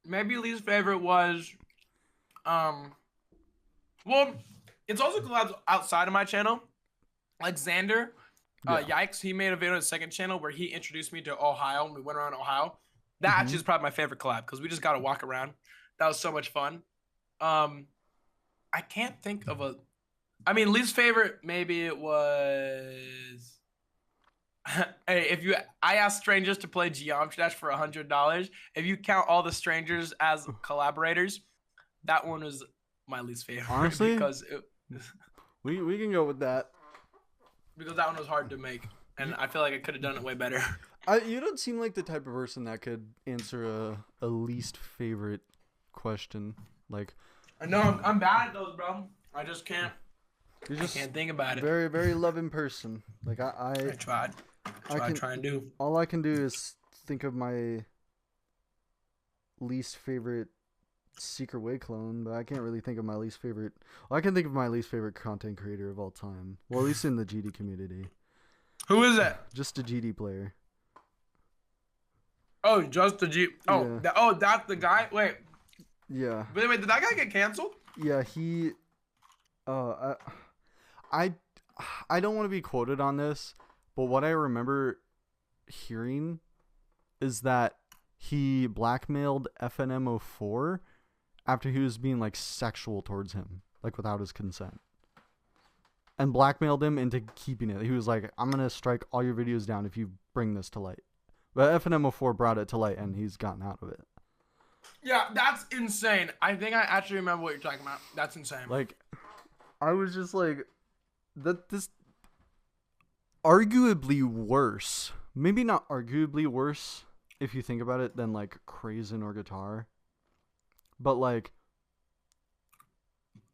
Maybe least favorite was well, it's also collabs outside of my channel. Like Xander, Yeah. Yikes, he made a video on his second channel where he introduced me to Ohio and we went around Ohio. That Mhm. actually is probably my favorite collab because we just got to walk around. That was so much fun. I can't think of a. I mean, least favorite, maybe it was. Hey, I asked strangers to play Geometry Dash for $100. If you count all the strangers as collaborators, that one was my least favorite. Honestly? because We can go with that. that one was hard to make, and I feel like I could have done it way better. You don't seem like the type of person that could answer a least favorite question. Like, I know I'm bad at those, bro. I just can't. you're just Can't think about it. very, very loving person. Like I tried. Try and do. all I can do is think of my least favorite Secret Way clone, but I can't really think of my least favorite. Well, I can think of my least favorite content creator of all time. Well, at least in the GD community. Who is it? Just a GD player. Oh, just the G. Oh, Yeah. That's the guy. Wait, Yeah. wait, did that guy get canceled? Yeah, he. I don't want to be quoted on this, but what I remember hearing is that he blackmailed FNM04 after he was being like sexual towards him, like without his consent, and blackmailed him into keeping it. He was like, "I'm gonna strike all your videos down if you bring this to light." But FNM04 brought it to light, and he's gotten out of it. Yeah, that's insane. I think I actually remember what you're talking about. That's insane. Like, I was just like, this arguably worse. Maybe not arguably worse if you think about it than like Krazen or Guitar. But like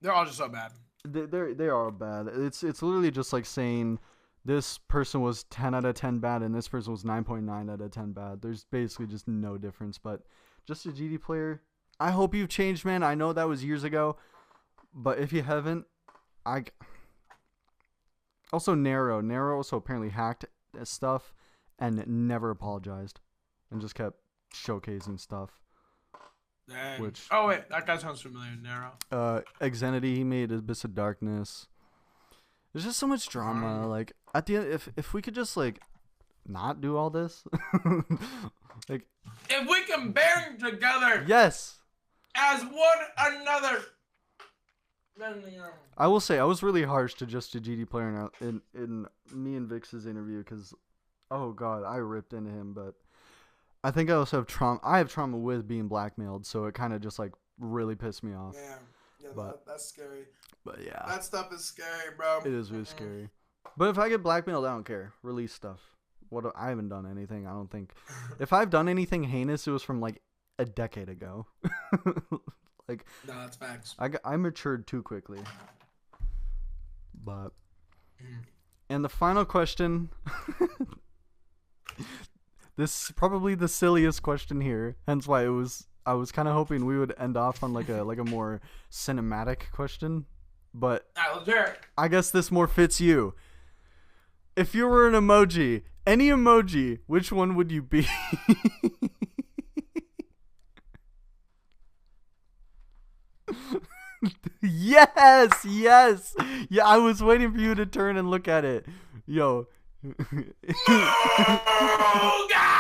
They're all just so bad. they are bad. It's literally just like saying this person was 10 out of 10 bad and this person was 9.9 out of 10 bad. There's basically just no difference. But just a GD player, I hope you've changed, man. I know that was years ago, but if you haven't, also Nero also apparently hacked stuff and never apologized and just kept showcasing stuff. Dang. Which Oh wait, that guy sounds familiar. Nero. Exenity, he made Abyss of Darkness. There's just so much drama. Like at the end, if we could just like not do all this, like If we can band together yes, as one another, then I will say I was really harsh to just a GD player in me and Vix's interview because, oh god, I ripped into him. But I think I also have trauma. I have trauma with being blackmailed, so it kind of just like really pissed me off. Yeah, But- that's scary. But yeah, That stuff is scary, bro. it is really scary. But if I get blackmailed, I don't care. Release stuff. I haven't done anything. I don't think. If I've done anything heinous, it was from like a decade ago. Like No, that's facts. I matured too quickly. But and the final question. This is probably the silliest question here. Hence why I was kind of hoping we would end off on like a more cinematic question. But Alright, let's hear it. I guess this more fits you. If you were an emoji, any emoji, which one would you be? Yes. Yeah, I was waiting for you to turn and look at it. Yo. Oh God!